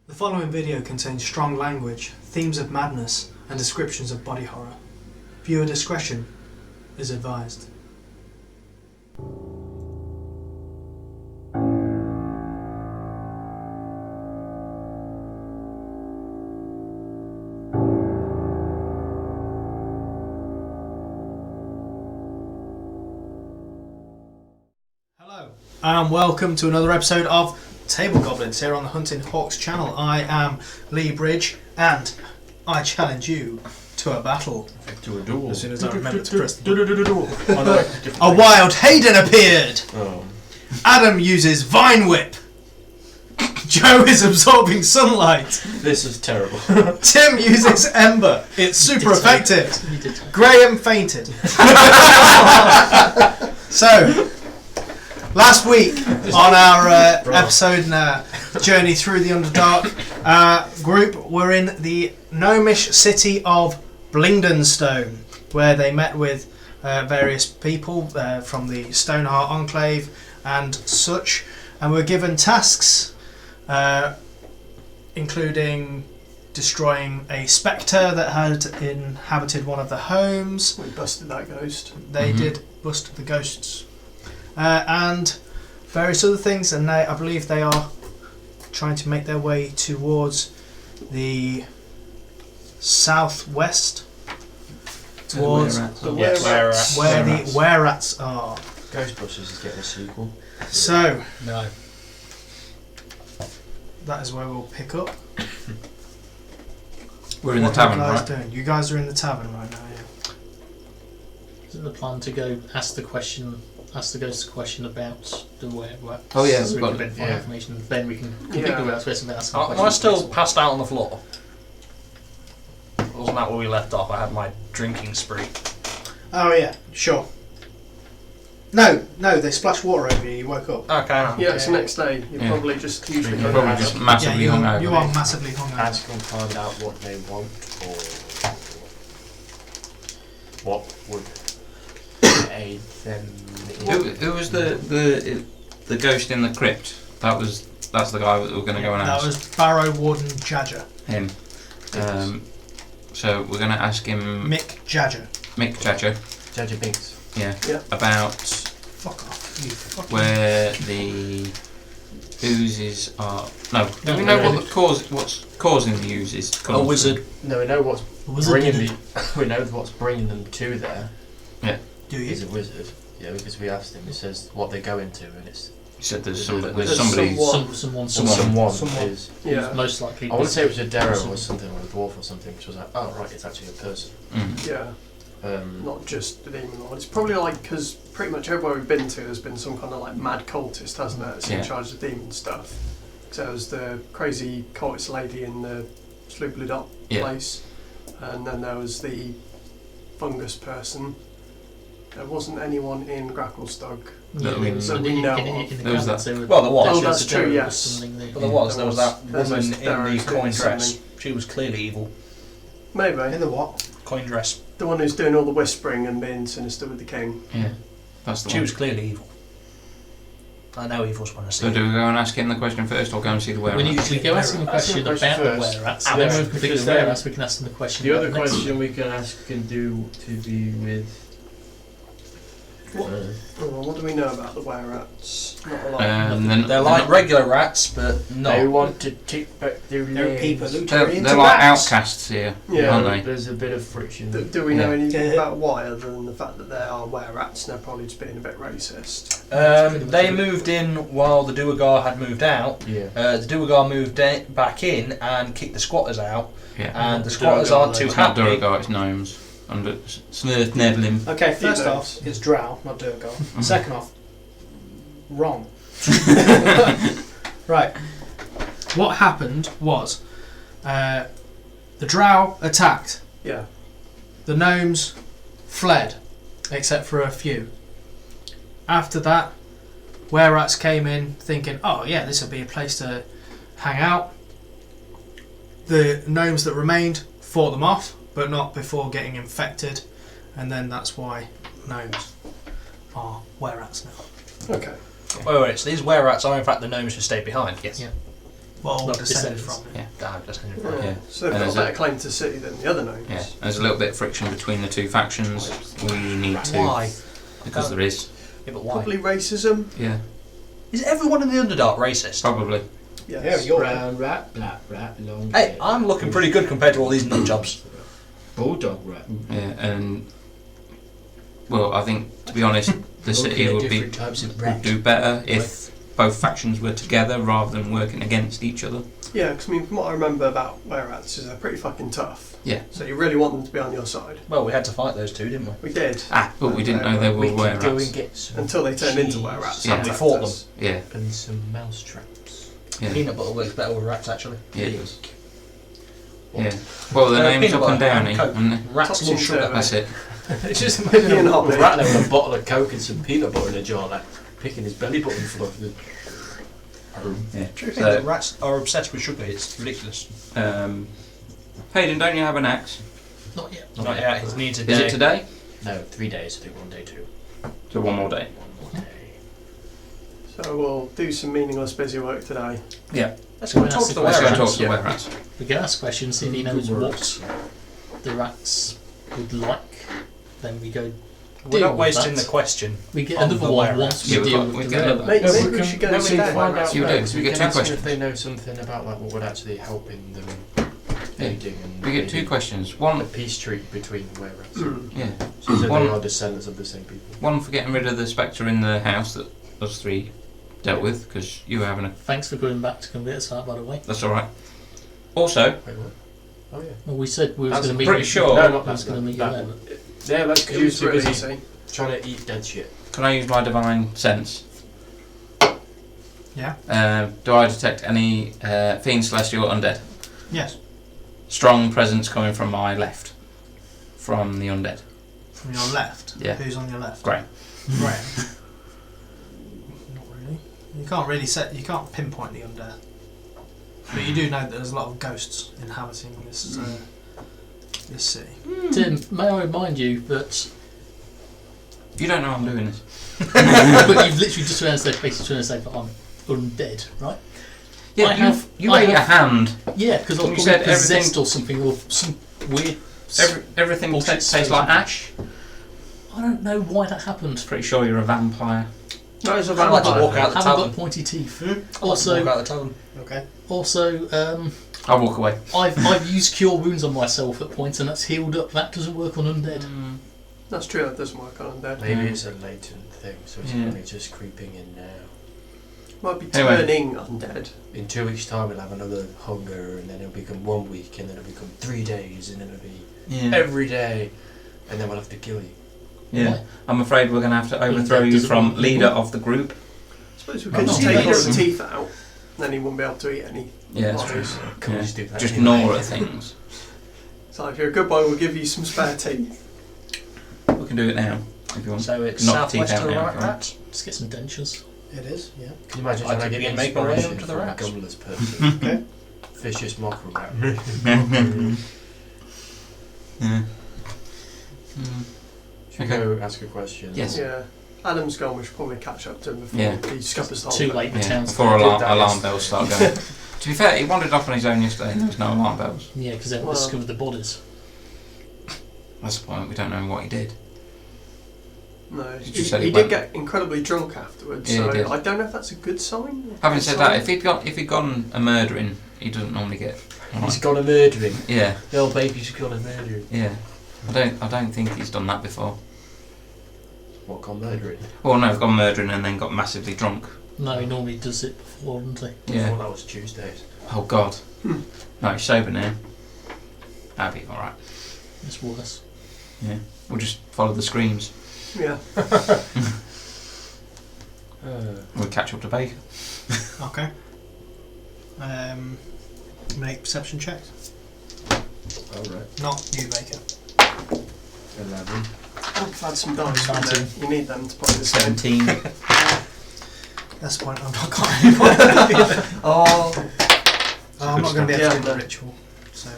The following video contains strong language, themes of madness, and descriptions of body horror. Viewer discretion is advised. Hello, and welcome to another episode of Table Goblins here on the HuntingHawks channel. I am Leigh Bridge, and I challenge you to a battle. To a duel. As soon as I remember to press the a wild Hayden appeared! Oh. Adam uses Vine Whip. Joe is absorbing sunlight. This is terrible. Tim uses Ember. It's super effective. Graham fainted. So, last week on our episode Journey Through the Underdark group, we're in the gnomish city of Blingdenstone, where they met with various people from the Stoneheart Enclave and such, and were given tasks including destroying a spectre that had inhabited one of the homes. We busted that ghost. They did bust the ghosts. And various other things, and I believe they are trying to make their way towards the southwest, towards Where the were-rats are. Ghostbusters is getting a sequel. So, No. that is where we'll pick up. We're in the What tavern, are you guys right? doing? You guys are in the tavern right now, yeah. Isn't the plan to go ask the ghost a question about the where? Oh, yeah, so we we've can got- then find yeah. information. Then we can Yeah. pick the way out first and then ask the Am question. I still passed out on the floor? Wasn't that where we left off? I had my drinking spree. Oh yeah, sure. No, they splashed water over you. You woke up. Okay, now. Yeah, it's the next day. You're Yeah. probably just usually You're go Probably out. just massively you hungover. you are massively hungover. Ask and find out what they want, or what would aid them. Who was the ghost in the crypt? That's the guy that we're going to go and That ask. was Barrow Warden Jadger. Him. So we're going to ask him Mick Jadger. Mick Chacho. Judge Binks. Yeah. Yeah. About Fuck off, you fucking... where the oozes are. No. Do we know what's causing the oozes? to come A through? wizard. No, we know what's Wizard bringing did the. We know what's bringing them to there. Do you? He's a wizard. Yeah, because we asked him. He says what they go into, and it's He said there's There's somebody. Someone someone is. Yeah. most likely. I want to say it was a Darrow or something, or a dwarf or something, which was like, oh right, it's actually a person. Yeah, Um, not just the demon lord. It's probably like, because pretty much everywhere we've been to, there's been some kind of like mad cultist, hasn't there? That's in Yeah. charge of demon stuff. So there was the crazy cultist lady in the Slooply Dot place, and then there was the fungus person. There wasn't anyone in Gracklestug. That we- So we know of. There was that. Well, there was. Oh, that's true, yes. But there was. There was that There's woman those in Darrows the coin doing dress. something. She was clearly evil. Maybe. In the what? Coin dress. The one who's doing all the whispering and being sinister with the king. Yeah. That's the She one. was clearly evil. I know evil's when I see So it. do we go and ask him the question first, or go and see the We were-rats? usually go ask them a Ask them question a question about the first. were-rats, And and then then we can pick because the then- were-rats, we can ask them the question. the about other the next question we can ask can do to be with. What? Oh, what do we know about the were-rats? Not a lot. Then They're like regular rats, but They no. want to take back their They're names. people who they're turn into like rats. outcasts here, Yeah. aren't they? There's a bit of friction. Do we know Yeah. anything Yeah. about why, other than the fact that they are were-rats and they're probably just being a bit racist? They moved in while the Duergar had moved out. Yeah. The Duergar moved back in and kicked the squatters out, Yeah. and the squatters aren't too It's not happy. Duragar, it's gnomes. Under Slurth Nevlin. Okay, first Yeah. off, it's Drow, not Durgar. Second off, wrong. Right. What happened was the Drow attacked. Yeah. The gnomes fled, except for a few. After that, were-rats came in thinking, oh yeah, this will be a place to hang out. The gnomes that remained fought them off, but not before getting infected, and then that's why gnomes are were-rats now. Okay. Wait, so these were-rats are in fact the gnomes who stayed behind? Yes. Yeah. Well, Well, descended descendants. from it. Yeah. So they've And got a there's better claim to the city than the other gnomes. Yeah, there's a little bit of friction between the two factions. We need to, Why? because there is. Yeah, but why? Probably racism. Yeah, Is everyone in the Underdark racist? probably. Yes. Brown rat, black rat, long Hey, tail. I'm looking pretty good compared to all these nut jobs. Bulldog rat. Yeah, and well, I think to be honest, the city would be different types of would rat. do better if both factions were together rather than working against each other. Yeah, because I mean, from what I remember about were-rats is they're pretty fucking tough. Yeah. So you really want them to be on your side. Well, we had to fight those two, didn't we? We did. But we didn't know they We were could go were-rats. and get some Until they turned into cheese were-rats. Yeah. and We fought them. attacked us. Yeah, and some mouse traps. yeah, Peanut butter works better with rats, actually. yeah, it does. Yeah. Well, the name's peanut up and butter down, and Coke. and Rats Topsy love sugar. turvy. that's it. It's just imagine Ian a Hobbit. rat there with a bottle of Coke and some peanut butter in a jar, like picking his belly button full of the. Yeah. True thing So, that rats are obsessed with sugar. It's ridiculous. Hayden, don't you have an axe? Not yet. Not yet. He needs a Is day. it today? No, 3 days. I think 1 day 2. So one more day. 1 day. So we'll do some meaningless busy work today. Yeah. Let's go and talk to the Let's go and were-rats. talk to the were-rats. We can ask questions, see if he knows Good what words. the rats would like. Then we go. We're deal not with wasting that. the question. We get on another the one were-rats. once Yeah, we we've deal got- with we've the got red another- Maybe, No, maybe we we can- should go no, and we see can the find were-rats out. You do, first. we We get can two ask them questions. if they know something about like what would actually help in them aiding and We get two aiding questions. the One, peace treaty between were-rats. yeah, So they One- are descendants of the same people. one for getting rid of the spectre in the house that us three dealt with, because you were having a. Thanks for coming back to convert us out, by the way. That's all right. Also, Wait, what? Oh yeah. Well, we said we were That's going to meet. pretty you- sure- No, we not was that. going to meet you that there. one. Yeah, that's because It you was were too really busy easy. trying to eat dead shit. can I use my divine sense? Yeah. Do I detect any fiend, celestial, undead? Yes. Strong presence coming from my left, from the undead. From your left. Yeah. Who's on your left? Graham. Graham. Not really. You can't really set. You can't pinpoint the undead. But you do know that there's a lot of ghosts inhabiting this this city. Tim, may I remind you that You don't know I'm doing this. but you've literally just turned to say, basically turned to say that I'm undead, right? Yeah, I have- you I ate a have- hand. Yeah, because I You was said probably possessed everything- or something, or some weird. Everything Bullshit tastes like ash. I don't know why that happened. Pretty sure you're a vampire. No, it's a I'd like to vampire. walk out the Haven't got tavern. pointy teeth. Walk Also, out the tavern. Okay. I'll walk away. I've used cure wounds on myself at points, and that's healed up. That doesn't work on undead. That's true, that doesn't work on undead. Maybe Yeah. it's a latent thing, so it's Yeah. only just creeping in now. Might be Anyway. turning undead. In 2 weeks' time, it'll have another hunger, and then it'll become 1 week, and then it'll become 3 days, and then it'll be Yeah. every day, and then we'll have to kill you. Yeah. I'm afraid we're going to have to overthrow Undead you doesn't from work. leader of the group. I suppose we I'm could just not take sure. his teeth out, then he wouldn't be able to eat any Yeah, that's true. bodies. Can Yeah. we just do that? Just anyway? gnaw at things. So if you're a good boy, we'll give you some spare teeth. We can do it now if you want. So it's Knock teeth southwest out to the now, right if you want. rat. Just get some dentures. It is, yeah. Can you imagine I trying to could get be a make my way inspiration up to the from a rats. gunless person? Okay. Vicious mockery rat. Yeah. Should we Okay. go ask a question? Yes. Yeah. Adam's gone, we should probably catch up to him before Yeah. he scuppers the whole Too thing. late. The Yeah, town's before did alarm, that alarm yesterday. bells start going. To be fair, he wandered off on his own yesterday and there was no alarm bells. Yeah, because they Well- discovered the bodies. That's the point, we don't know what he did. No, You he, just said he he did went- get incredibly drunk afterwards, Yeah, he so did. I don't know if that's a good sign. or Having bad said sign. that, if he'd gone a murdering, he doesn't normally get. He's Alright. gone a murdering. Yeah, The old baby's gone a murdering. yeah. I don't think he's done that before. What, gone murdering? Well, no, gone murdering and then got massively drunk. No, he normally does it before, doesn't he? I Yeah. thought that was Tuesdays. Oh God. Hmm. No, he's sober now. That'd be alright. It's worse. Yeah. We'll just follow the screams. Yeah. We'll catch up to Baker. Okay. Make perception checks. Alright. Not you, Baker. 11. I've had some dice. wouldn't 19. it? You need them to play this game. 17. That's the point. I'm not got any points. Oh. I'm not going to be able to Yeah, do the no. ritual. So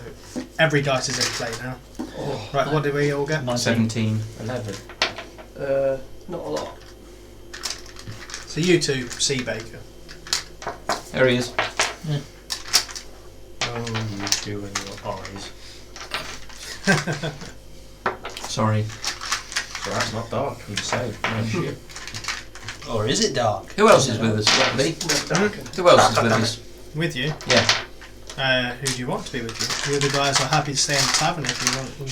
every dice is in play now. Oh. Right, what did we all get? 17. 11. Not a lot. So you two see Baker. There he is. Oh, you two and your eyes. Sorry. So that's not dark. I'm just saying. No shit. Or is it dark? Who else is with us? Leigh? Who else is with us? With you? Yeah. Who do you want to be with you? The other guys are happy to stay in the tavern if you want.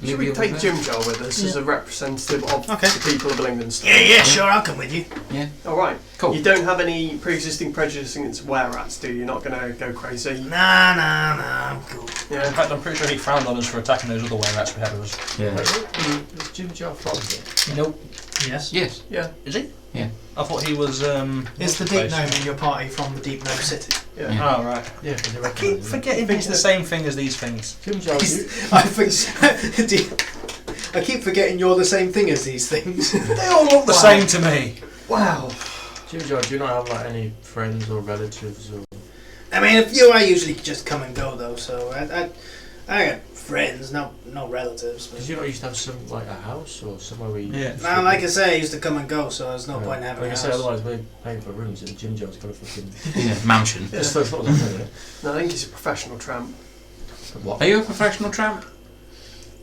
Should we take Jim Jar with us as a representative of the people of Blingdenstone? Yeah, sure, I'll come with you. Yeah. Alright. Cool. You don't have any pre-existing prejudice against were-rats, do you? You're not going to go crazy? Nah, I'm cool. Yeah. In fact, I'm pretty sure he frowned on us for attacking those other were-rats we had with us. Yeah. Is Jim Jar from here? Nope. Yes. Yes. Yeah. Is he? Yeah. I thought he was. Is the Deep Gnome in your party from the Deep Gnome City? Yeah. Yeah. Oh, right. Yeah, I keep forgetting it's the same thing as these things. Jim Jar, I keep forgetting you're the same thing as these things. They all look the same to me. Wow. Jim Jar, do you not have like any friends or relatives or? I mean, if you, I usually just come and go though. So I got friends, no relatives. Because you not used to have some like a house or somewhere where you. Yeah. Now, like I say, I used to come and go, so there's no point in having Like a I house. say, otherwise we're paying for rooms and Jim Jar's got a fucking. Yeah. Mansion. It's the thought of it. No, I think he's a professional tramp. What? Are you a professional tramp?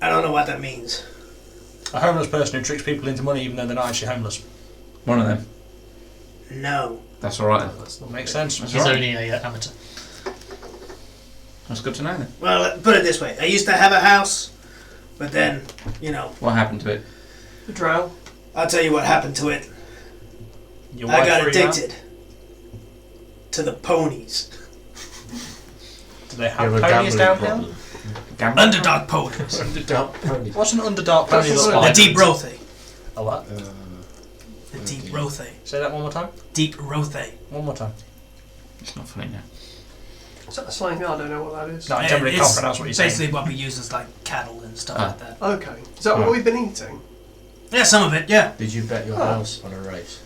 I don't know what that means. A homeless person who tricks people into money even though they're not actually homeless. One of them. No. That's all right. That's not Makes sense. That's He's right. only a amateur. That's good to know then. Well, put it this way: I used to have a house, but then, What happened to it? The drow. I'll tell you what happened to it. Your I wife got threw you out? addicted to the ponies. Do they You have have a ponies down gambling here? problem. Gambling? Underdog ponies. Underdark pony. What's an underdark pony That's look the The like? deep rothe. A what? The deep rothe. Say that one more time. Deep rothe. One more time. It's not funny now. Is that a slang? I don't know what that is. No, I generally can't pronounce what you're saying. Basically what we use as like cattle and stuff like that. Okay. Is that what we've been eating? Yeah, some of it, yeah. Did you bet your house on a race?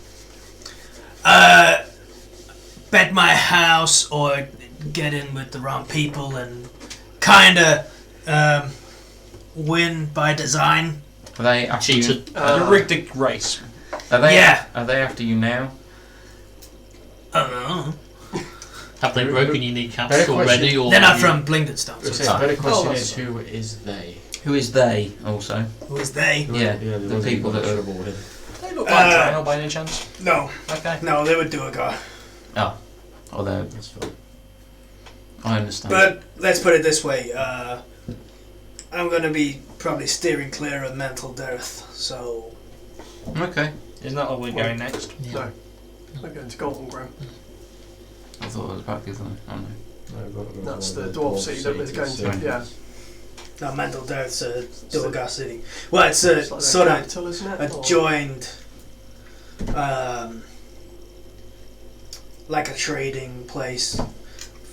Bet my house or get in with the wrong people and kinda win by design. Are they after you? Cheated. You rigged a race. Are they? Yeah. Are they after you now? I don't know. Have they broken your kneecaps Better already? question. Or They're not from Blingdenstone. So The it's fine. better question Oh, is that's who is they? Who is they? Also. Who is they? Yeah. the The ones people that are. trouble with him. They look like Drow by any chance. No. Okay. No, they would do a guy. Oh, they. That's fine. I understand. But let's put it this way. I'm going to be probably steering clear of mental dearth, so... Okay. Isn't that where we're going next? No. We're going to Golden Graham. I thought it was about the other one. Oh no. No, we've got to go That's to the dwarf city that we're going to. Yeah. No, mental dearth's Duergar City. Well, it's a It's like sort their of capital, isn't it? a Or- joined... like a trading place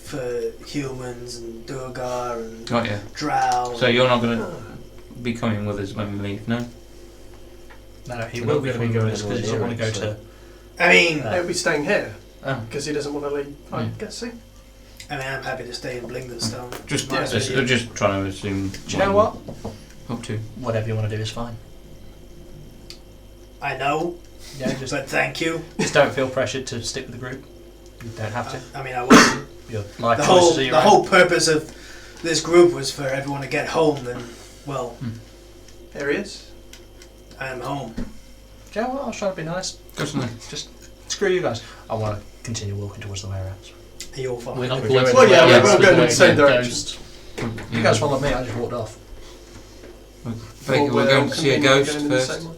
for humans and Duergar and Got you. Drow. So you're not going to Oh. be coming with us when we leave, no? No, he We're will not be gonna be coming going with us because he doesn't want to go anywhere, to. I mean, He'll be staying here Oh. because he doesn't want to leave. I'm guessing. I'm happy to stay in Blingdenstone. Just, Yeah. just trying to assume. Do you know what? Up to. Whatever you want to do is fine. I know, Yeah, just thank you. don't feel pressured to stick with the group. You don't have to. I mean, I wouldn't. Your life The choices are your the own. whole purpose of this group was for everyone to get home, and well, Here he is. I am home. Do you know what? I was trying to be nice. Good to know. Just screw you guys. I want to continue walking towards the warehouse. Are you all fine? We're not We're going going- to Well, yeah, we're all going in the same direction. Ghost. You guys followed me. I just walked off. We're going to see a conveniently ghost going in the first. same one.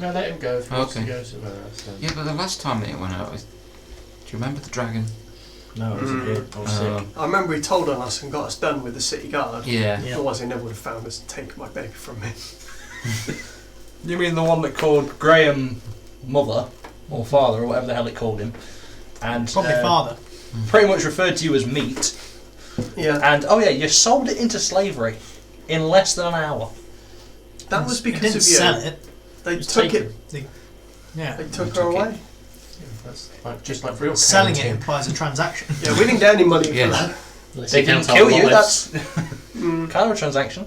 No, let him go if he wants to Okay. go somewhere else. Then. Yeah, but the last time that it went out, do you remember the dragon? No, it was a kid. I was sick. I remember he told on us and got us done with the city guard. Yeah. Yeah. Otherwise, he never would have found us and taken my baby from me. You mean the one that called Graham mother or father or whatever the hell it called him, and Probably father. pretty much referred to you as meat. Yeah. And oh yeah, you sold it into slavery in less than an hour. That was He because didn't of you. sell it. They It's took taken. it. Yeah. They took They her took it. away. That's like, just like real Selling it parenting. implies a transaction. Yeah, we didn't get any money Yeah. for that. Unless They you didn't count kill our you. lives. That's Mm. kind of a transaction.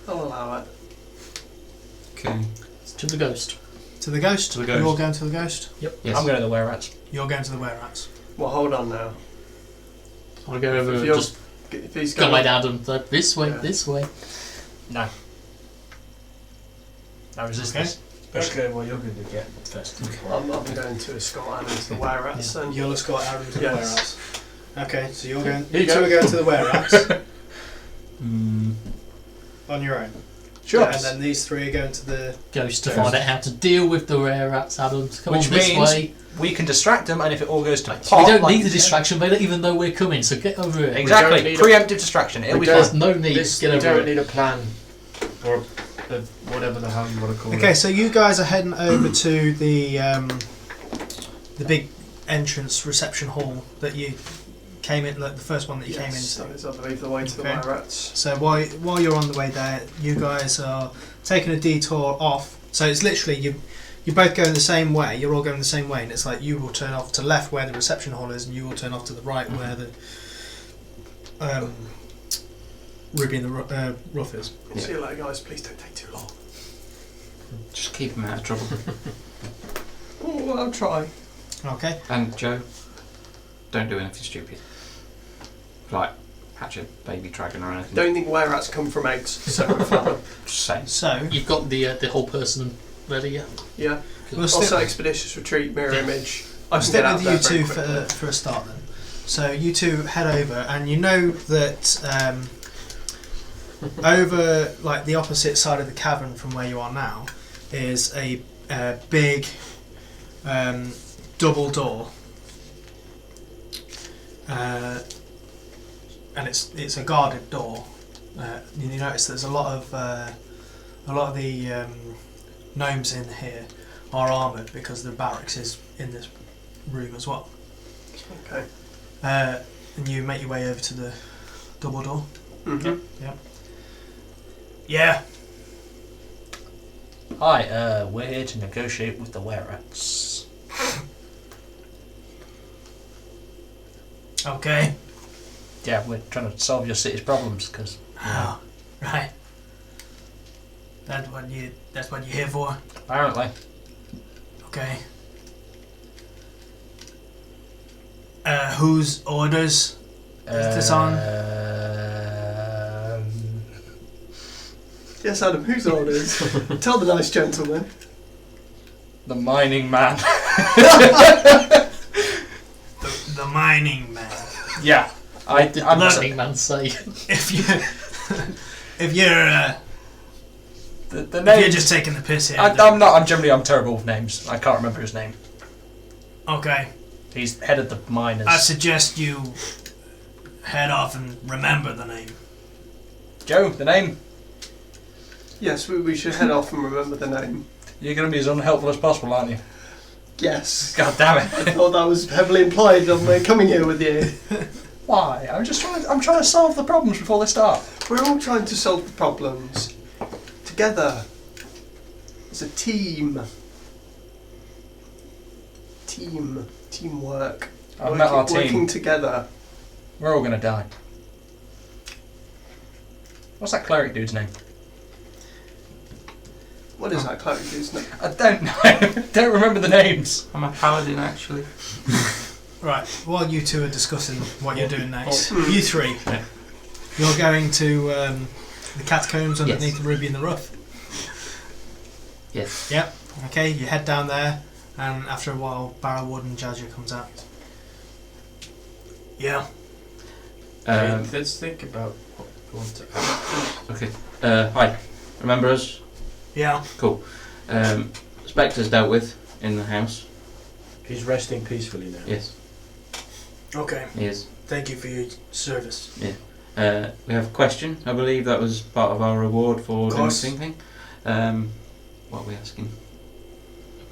I'll allow it. Okay. To the ghost. To the ghost? To the ghost. You're going to the ghost? Yep. Yes. I'm going to the were rats. You're going to the were-rats. Well, hold on now. I'll go over If and you're- just If he's guide going, Adam. This way, Yeah. this way. No. I resist Okay. this. Okay, well you're going to get first. I'm going to escort Adam to the were-rats then. You'll escort Aaron to the Yes. were-rats. Okay, so you're going. Here You you two go. are going to the were-rats on your own. Sure. And then these three are going to the. Goes to find out how to deal with the rare rats, Adam. Come Which on this means way. we can distract them, and if it all goes to We pot, don't like- need the distraction, but even though we're coming, so get over here. Exactly. We don't need Preemptive distraction. It'll be There's fine. no need. This, Get we over don't it. need a plan or whatever the hell you want to call Okay, it. so you guys are heading over to the big entrance reception hall that you came in, like the first one that you Yes, came that into. is, I believe, the way to the Okay. were-rats. So while you're on the way there, you guys are taking a detour off. So it's literally you both going the same way. You're all going the same way, and it's like you will turn off to the left where the reception hall is, and you will turn off to the right where the Ruby and the Rough is. See you later, guys. Please don't take too long. Just keep him out of trouble. Oh, well, I'll try. Okay. And Joe, don't do anything stupid. Like hatch a baby dragon or anything. Don't think were-rats come from eggs. So we're fine. Just saying. So You've got the whole person ready, yeah? Yeah. we'll Also, stick, expeditious retreat, mirror Yeah. image. I'll I can stick get out with there you very two quickly. for a start then. So you two head over, and you know that over like the opposite side of the cavern from where you are now is a big double door, and it's a guarded door. You notice there's a lot of the gnomes in here are armoured because the barracks is in this room as well. Okay. And you make your way over to the double door. Mm-hmm. Yeah. Hi, we're here to negotiate with the were-rats. Okay. Yeah, we're trying to solve your city's problems, because Oh, right. That's what you're here for. apparently. Okay. Whose orders is this on? Yes, Adam, whose orders? Tell the nice gentleman. The mining man. The mining man. Yeah. What did the I'm mining man say? If you're the name. you're just taking the piss here. I'm not. I'm terrible with names. I can't remember his name. Okay. He's head of the miners. I suggest you head off and remember the name. Joe, the name. Yes, we should head off and remember the name. You're going to be as unhelpful as possible, aren't you? Yes. God damn I it. thought that was heavily implied on my coming here with you. Why? I'm trying to solve the problems before they start. We're all trying to solve the problems. Together. As a team. Teamwork. I've met our Working team. together. We're all going to die. What's that cleric dude's name? What is that cleric dude's name? I don't know. Don't remember the names. I'm a paladin actually. Right. While you two are discussing what you're doing next, Oh. you three, Yeah. you're going to the catacombs underneath Yes. the Ruby and the Rough. Yes. Yep. Okay. You head down there, and after a while, Barrowwood and Jaja comes out. Yeah. Let's think about what we want to add. Okay. Hi. Remember us? Yeah. Cool. Spectre's dealt with in the house. He's resting peacefully now. Yes. Okay. He is. Thank you for your service. We have a question. I believe that was part of our reward for Of doing course. thinking. What are we asking?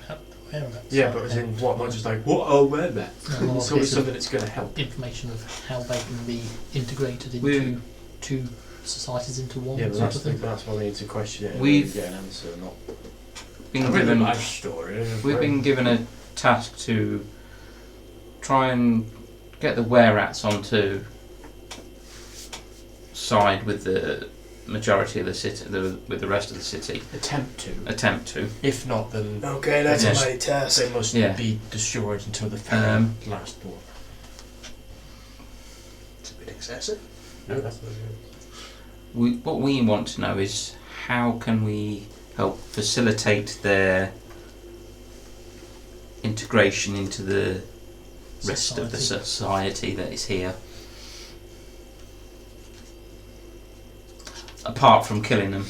About the whereabouts. Yeah, but as in what? Not just like what? Oh, where that? No, more It's a always case of something that's going to help. information of how they can be integrated into We- two societies into one Yeah, but sort that's, of thing. that's why we need to question it and We've get an answer. Not Been I really given. like story. We've been given a task to try and get the were-rats onto side with the majority of the city, with the rest of the city. attempt to. If not, then Okay, that's a mighty task. they must Yeah. be destroyed until the Um, last one. excessive. No, that's not good. What we want to know is how can we help facilitate their integration into the rest of the society that is here. Apart from killing them.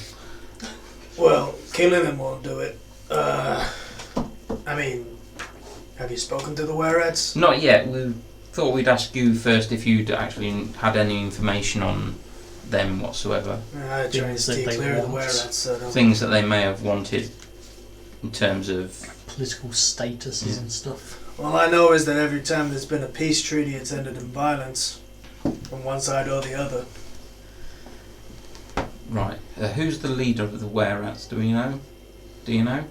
Well, killing them won't do it. I mean, have you spoken to the were-rats? Not yet. We thought we'd ask you first if you'd actually had any information on them whatsoever. I try and stay clear of the were-rats. So Things that they may have wanted in terms of political statuses and stuff. All I know is that every time there's been a peace treaty, it's ended in violence from one side or the other. Right. Who's the leader of the were-rats? Do we know? Do you know?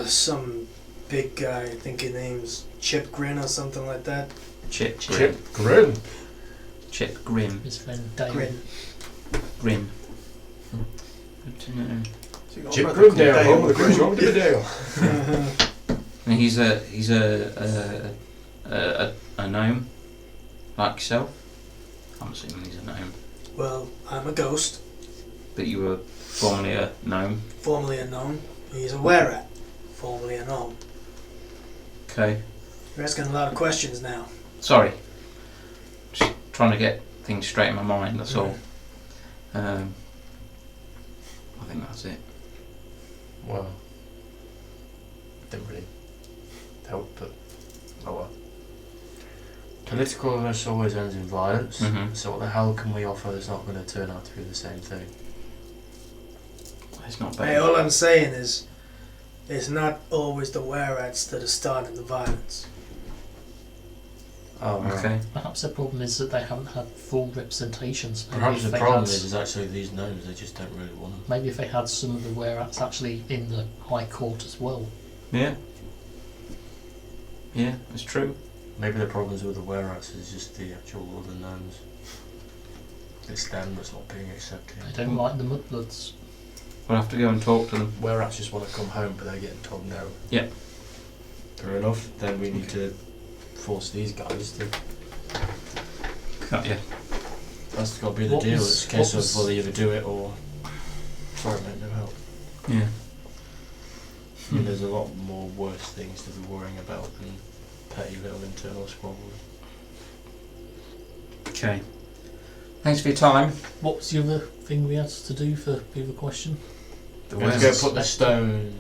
Some big guy. I think his name's Chip Grin or something like that. Chip Grim. Grim. Chip Grim. His friend Dale. Grim. Good to know. So you got Chip a brother Grim called Dale, home of the Grim. Grim, home of the Dale. And he's a gnome, like yourself. I'm assuming he's a gnome. Well, I'm a ghost, But you were formerly a gnome. formerly a gnome. He's a were-rat, formerly a gnome. Okay. You're asking a lot of questions now. Sorry. Just trying to get things straight in my mind, that's all. I think that's it. Well, didn't really help, but oh well. Politicalness always ends in violence, Mhm. so what the hell can we offer that's not going to turn out to be the same thing? It's not Hey, bad. all I'm saying is, it's not always the were-rats that are starting the violence. Oh, right. Okay. Perhaps the problem is that they haven't had full representations. Maybe Perhaps if the they problem had- is actually these gnomes, they just don't really want them. Maybe if they had some of the were-rats actually in the High Court as well. Yeah. Yeah, it's true. Maybe the problems with the were-rats is just the actual other gnomes. It's them that's not being accepted. They don't like the mudbloods. We'll have to go and talk to them. Were-rats just want to come home, but they're getting told no. Yeah. Fair enough. Then we need to force these guys to. Got you. That's got to be the What deal. was- It's a case what of was- well, they either do it or. Sorry, mate, no help. Yeah. I mean, there's a lot more worse things to be worrying about than petty little internal squabbles. Okay. Thanks for your time. What was the other thing we had to do for the other question? The We have to were-rats. go put the stone.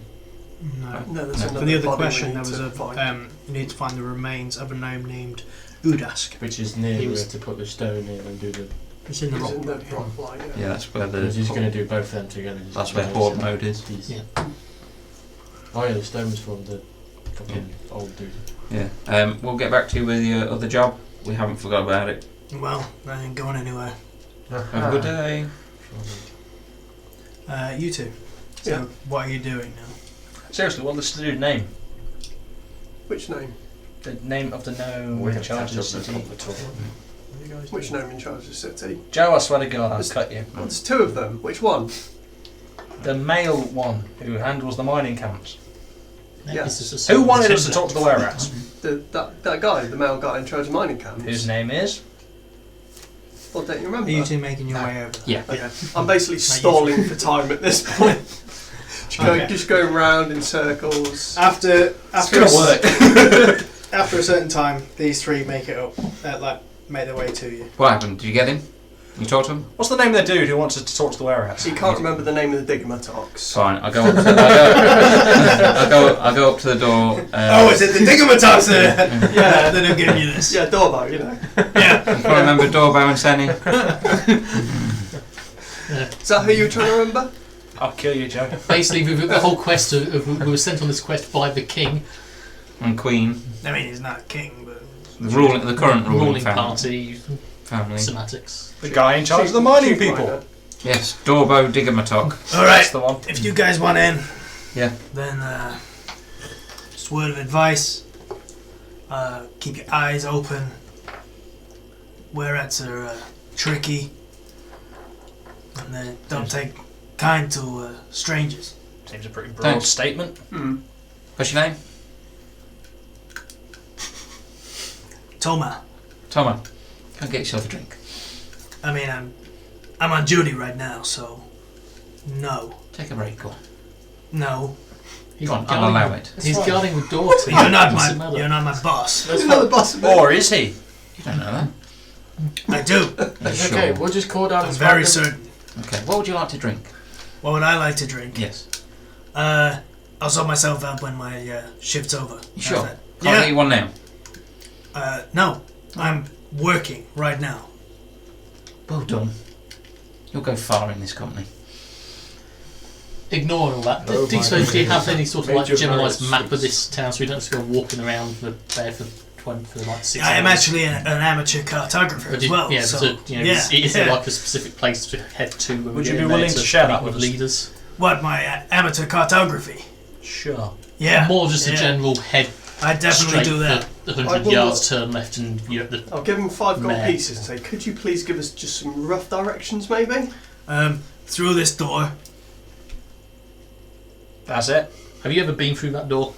No. No, there's No. another For the other body we question, need there was to a find. you need to find the remains of a gnome named Udask. Which is near He where was- to put the stone in and do the. It's in the It's rock. in the rock light, Yeah, that's where He's just going the. to do both of them together. just That's to where make horde it mode is. easy. Yeah. Oh yeah, the stone was from the fucking old dude. Yeah. We'll get back to you with your other job. We haven't forgot about it. Well, I ain't going anywhere. Have a good day. You two. So, Yeah. what are you doing now? Seriously, what was the dude's name? Which name? The name of the gnome We're in going to charge catch of up the with city. the top one. What are you guys Which doing? gnome in charge of the city? Joe, I swear to God, I'll There's- cut you. There's two of them. Which one? The male one who handles the mining camps. Maybe Yeah. it's just a Who wanted certain us to talk to the were-rats? That guy, the male guy in charge of mining camps. Whose name is? Well, don't you Are remember? you two making your No. way over? Yeah. Okay. I'm basically stalling for time at this point. Just going round in circles. After It's gonna work. after a certain time, these three make it up, make their way to you. What happened? Did you get him? You talked to him? What's the name of the dude who wants us to talk to the were-rats? He can't remember the name of the Digimatox. Fine. I go up to I go up to the door. Oh, is it the Digimatox that have given you this? Yeah, Dormo, you know. Yeah. I can't remember Dorbow and Senny. Is that who you were trying to remember? I'll kill you, Joe. Basically, the whole quest of we were sent on this quest by the king, And Queen. I mean, he's not a king, but The current ruling party, family. semantics. The guy in charge of the mining people. Miner. Yes, Dorbo Digamatok. all That's right. the one. If you guys want in, Yeah. then just a word of advice: keep your eyes open. Were-rats are tricky, and they don't take kind to strangers. Seems a pretty broad Thanks. statement. What's your name? Toma. Toma. Go get yourself a drink. I mean, I'm on duty right now, so no. Take a break, go. No. Go on, I'll allow it. He's guarding the door to You're not What's the my. matter? You're not my boss. He's not the boss of it. Or is he? You don't know that. I do. It's Sure. okay, we'll just call down I'm his very random- certain. Okay, what would you like to drink? What would I like to drink? Yes. I'll sort myself out when my shift's over. You sure? How's that? Can't get you one now. No. I'm working right now. Well done. You'll go far in this company. Ignoring all that, Oh do my you have any sort of like Major generalised Harris map of suits. this town so we don't just go walking around there for like 6 hours? I am actually an amateur cartographer Or as did- well. yeah, so, so, you know, is there like a specific place to head to? When Would we you get be in there willing to share that meet with us? leaders? What, my amateur cartography? Sure. Yeah. More just a yeah. general head I definitely straight do that. for the I 100 will- yards, turn left, and you're at the. I'll give him 5 gold Meh. pieces and say, could you please give us just some rough directions, maybe? Through this door. That's it. Have you ever been through that door?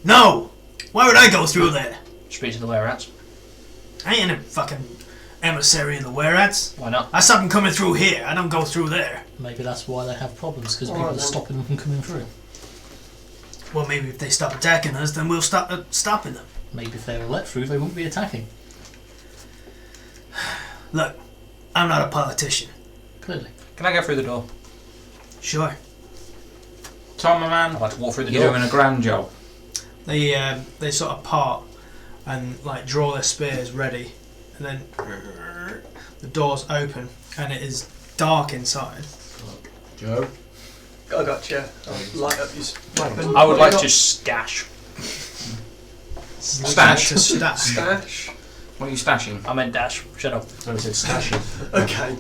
No! Why would I go through there? Speak to the were-rats. I ain't a fucking emissary of the were-rats. Why not? I stop them coming through here. I don't go through there. Maybe that's why they have problems, because All people right, are then. stopping them from coming through. Well, maybe if they stop attacking us, then we'll stop stopping them. Maybe if they were let through, they wouldn't be attacking. Look, I'm not a politician. Clearly. Can I go through the door? Sure. Tom, my man, I'd like to walk through the you're door. doing a grand job. They sort of part and like draw their spears ready, and then the doors open and it is dark inside. Joe? I got you. I'll light up your weapon. I would What like you to stash. Stash. To stash. got? Stash. What are you stashing? I meant dash. Shut up. No, he said stashing. Okay.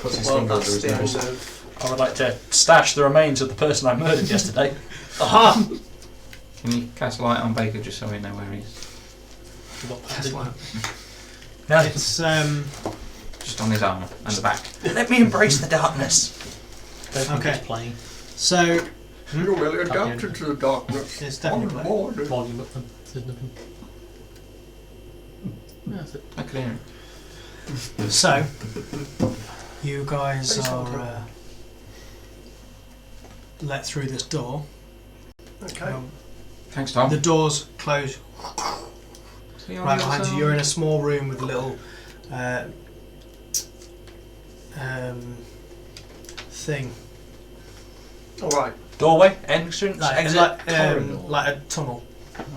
Puts his Well, finger under that's his the end nose. of... I would like to stash the remains of the person I murdered yesterday. Aha! Can you cast light on Baker just so we know where he is? Forgot that, That's didn't why. you? No, It's Just on his arm and the back. let me embrace the darkness. Don't think Okay. it's playing. so You will adapt to the darkness. it's definitely playing. Volume up them. There's nothing. Yeah, that's it. I can hear it. So you guys Based on are let through this door. Okay. Thanks, Tom. The doors close right behind you. You're in a small room with a little thing, Alright. Doorway, entrance, exit. like a tunnel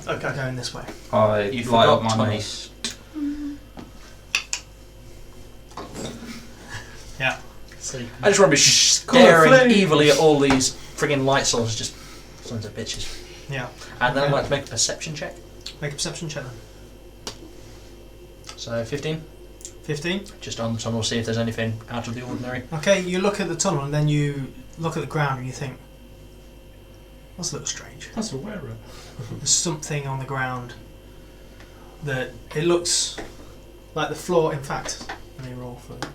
Okay. going this way. I You light up forgot my tunnel. mace. Yeah. So you I just want to be staring evilly at all these friggin' light sources, just sons of bitches. Yeah. And then I'd Okay. like to make a perception check. Make a perception check then. So 15, 15. just on the tunnel, see if there's anything out of the ordinary. Okay, you look at the tunnel and then you look at the ground and you think, that's a little strange. That's a wearer. There's something on the ground that it looks like the floor. In fact, let me roll for it.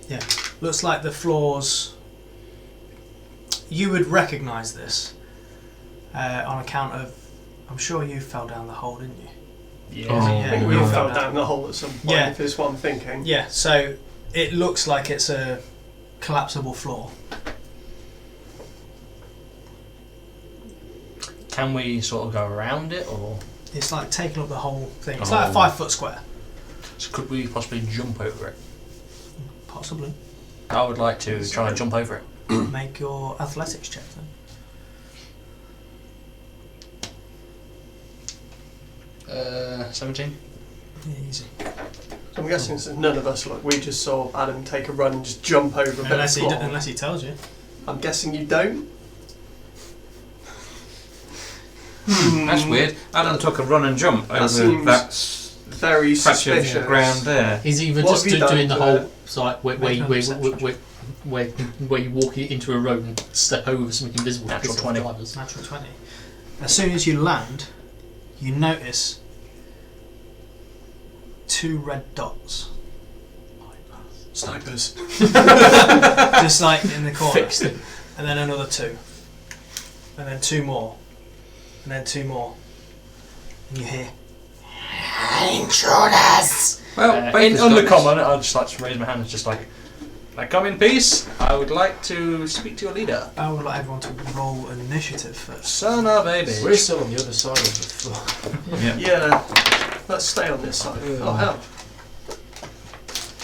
Yeah, looks like the floors. You would recognise this on account of. I'm sure you fell down the hole, didn't you? Yeah. Oh, I think we yeah. all fell down the hole at some point, Yeah. if it's what I'm thinking. Yeah. So it looks like it's a collapsible floor. Can we sort of go around it, or It's like taking up the whole thing. It's like a 5 foot square. so could we possibly jump over it? Possibly. I would like to try and jump over it. Make your athletics check then. 17. Yeah, easy. So I'm guessing since none of us, we just saw Adam take a run and just jump over a bit of Unless floor. he tells you. I'm guessing you don't? That's weird. Adam took a run and jump That over seems that Very patch of suspicious. ground there. he's either What just have you done doing the to whole it? site where Make an perception where you walk into a road and step over something invisible. to Natural piss off 20. drivers. Natural 20. As soon as you land, you notice 2 red dots. Snipers. Just like in the corner. Fixed it. And then another 2. And then 2 more. And then 2 more. And you hear, intruders! Well, In Baker's got Undercommon, I'd just like to raise my hand and just like, come in peace. I would like to speak to your leader. I would like everyone to roll initiative first. Son of a bitch. We're still on the other side of the floor. Yeah. Yeah, let's stay on this side. Oh, hell.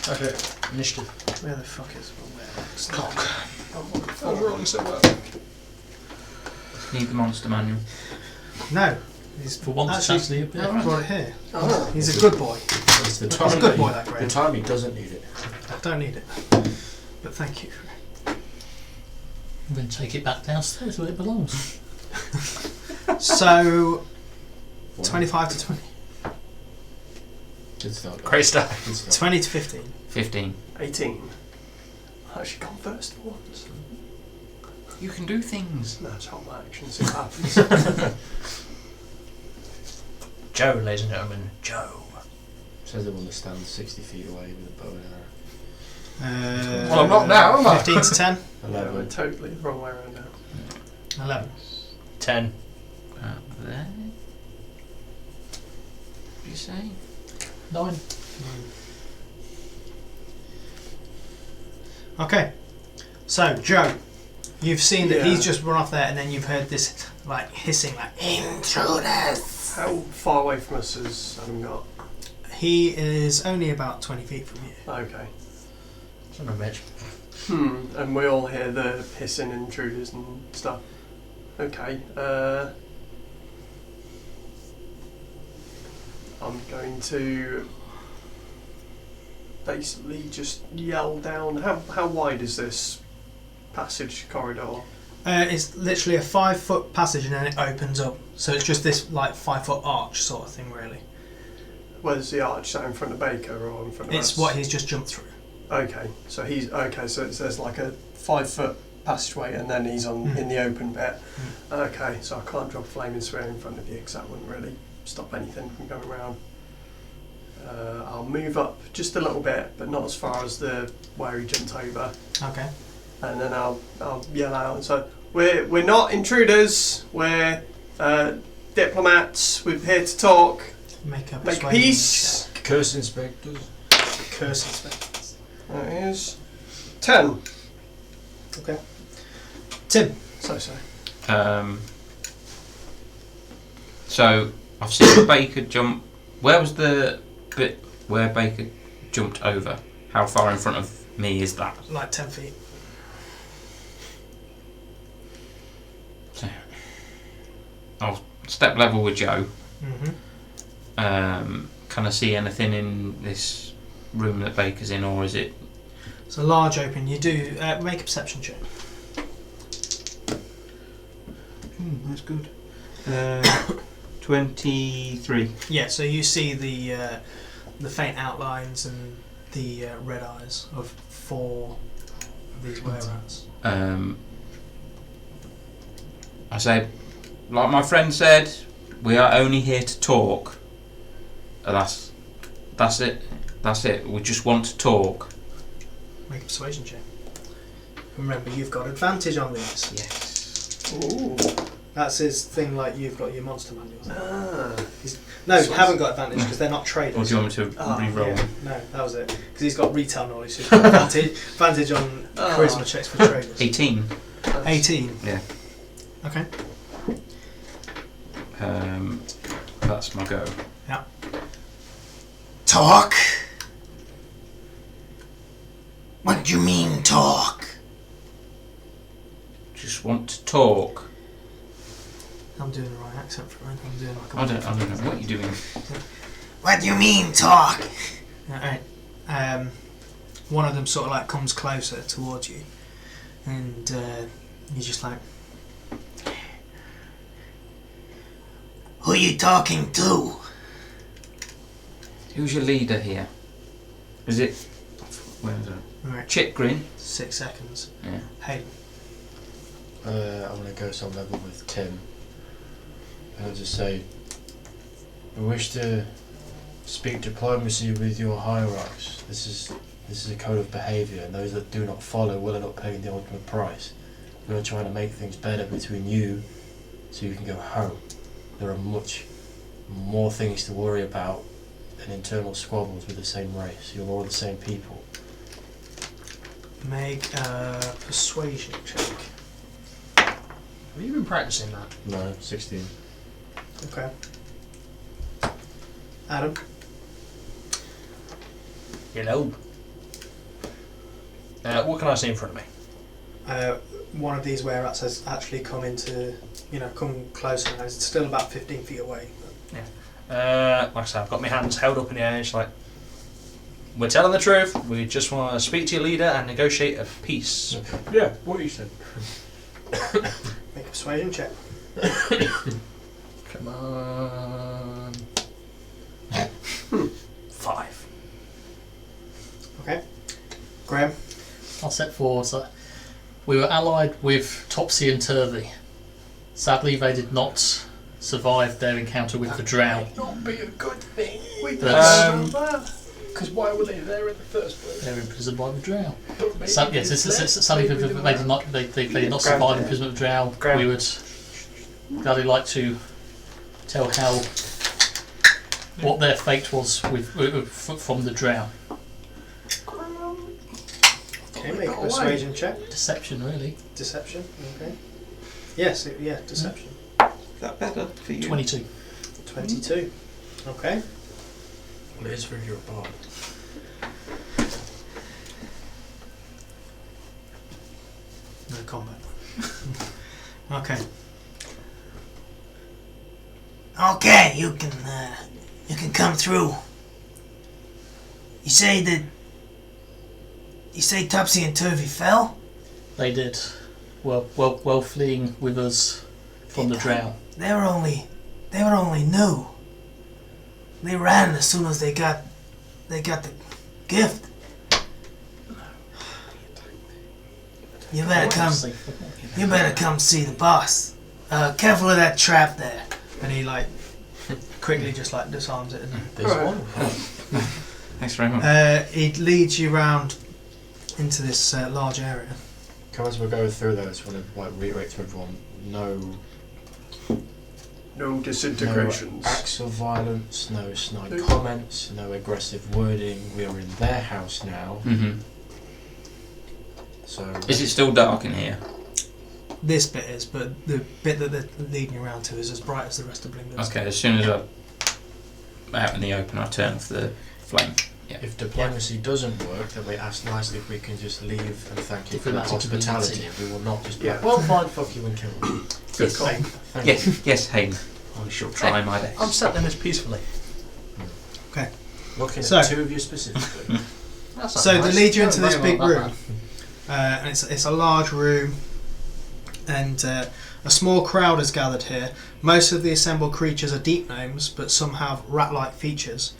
Okay, initiative. Where the fuck is I was rolling so well. Need the monster manual. No. He's For once, actually, it's actually a bit. I've got it here. Oh. He's a good boy. It's the He's time a good boy, he- that The Graham. time he doesn't need it. I don't need it. But thank you. Then take it back downstairs where it belongs. So, 25 to 20. Good start. Great start. Good start. 20 to 15. 15. 18. I actually gone first for once. You can do things. That's how my actions it happens. Joe, ladies and gentlemen, Joe. Says the one that stands 60 feet away with a bow and arrow. Well, I'm not now, am I? 15 to 10. Yeah, we're 11. totally the wrong way around now. 11. 10. There. What do you say? 9. Okay. So, Joe, you've seen that Yeah. he's just run off there, and then you've heard this like hissing, like intruders. How far away from us has Adam got? He is only about 20 feet from you. Okay. Son of a bitch. And we all hear the hissing intruders and stuff. Okay. I'm going to basically just yell down. How wide is this passage corridor? It's literally a 5-foot passage, and then it opens up. So it's just this like 5-foot arch sort of thing, really. Where's the arch? Is that in front of Baker or in front of us? It's what he's just jumped through. Okay, so he's okay. So there's like a 5-foot passageway, and then he's on in the open bit. Okay, so I can't drop a flaming spear in front of you because that wouldn't really stop anything from going around. I'll move up just a little bit, but not as far as the where he jumped over. Okay. And then I'll yell out. So we're not intruders. We're diplomats. We're here to talk. Make Make peace. Curse inspectors. Curse inspectors. That is 10. Okay. Tim. So. So I've seen Baker jump. Where was the bit where Baker jumped over? How far in front of me is that? Like 10 feet. So I'll step level with Joe. Mm-hmm. Can I see anything in this room that Baker's in, or is it? It's a large open. You do make a perception check. That's good. 23. Yeah. So you see the faint outlines and the red eyes of 4 of these were-rats. I say, like my friend said, we are only here to talk. That's it. That's it. We just want to talk. Make a persuasion check. Remember, you've got advantage on these. Yes. Ooh. That's his thing. Like you've got your monster manuals. Ah. No, you haven't got advantage because they're not traders. Or do you want me to re-roll? Yeah. No, that was it. Because he's got retail knowledge, so he's got advantage on charisma checks for traders. 18. 18. Yeah. Okay. That's my go. Yeah. Talk. What do you mean talk? Just want to talk. I'm doing the right accent for it. I'm doing like a I don't know what you're doing. What do you mean talk? Alright. One of them sort of like comes closer towards you, and you're just like, who are you talking to? Who's your leader here? Is it? Where is it? Right. Chitgrin. 6 seconds. Yeah. Hayden. I'm going to go some level with Tim. And I'll just say, we wish to speak diplomacy with your hierarchs. This is a code of behaviour, and those that do not follow will end up paying the ultimate price. We are trying to make things better between you so you can go home. There are much more things to worry about an internal squabbles with the same race. You're all the same people. Make a persuasion check. Have you been practicing that? No, 16. Okay. Adam. Hello. What can I see in front of me? One of these were-rats has actually come into, come closer now. It's still about 15 feet away. Like I said, I've got my hands held up in the air. It's like, we're telling the truth. We just want to speak to your leader and negotiate a peace. Yeah, what you said. Make a persuasion check. Come on. 5. Okay. Graham. I'll set forward. So we were allied with Topsy and Turvy. Sadly, they did not survive their encounter with the drow. Not be a good thing. We Because why were they there in the first place? They were imprisoned by the drow. Sadly, Sadly, they did not. They did not survive imprisonment of the drow. Graham. We would gladly like to tell how what their fate was from the drow. Okay, make a persuasion check. Deception, really. Deception. Okay. Yes. Deception. Is that better for you? 22. 22. Okay. Well, it is for your bard. No combat. Okay. Okay, you can come through. You say Topsy and Turvy fell? They did. Well, fleeing with us from the drow. They were only new. They ran as soon as they got the gift. You better come see the boss. Careful of that trap there. And he quickly just disarms it. And There's one. Thanks very much. it leads you round into this large area. Come as we go through there, I just want to reiterate to everyone, No disintegrations. No acts of violence, no snide comments, no aggressive wording. We are in their house now. Mm-hmm. So Is it still dark in here? This bit is, but the bit that they're leading you around to is as bright as the rest of Blingdenstone. Okay, as soon as I'm out in the open, I turn off the flame. Yeah. if diplomacy doesn't work, then we ask nicely if we can just leave and thank you for the Diplomatic hospitality. community. We will not just be Yeah. like, well, fine, fuck you and kill you. Yes, call. Thank you. yes, Hayden. I shall try my best. I'm settling this peacefully. Looking So- at two of you specifically. That's not So nice. they lead you into Don't this worry big about room, and it's a large room, and a small crowd is gathered here. Most of the assembled creatures are deep gnomes, but some have rat-like features,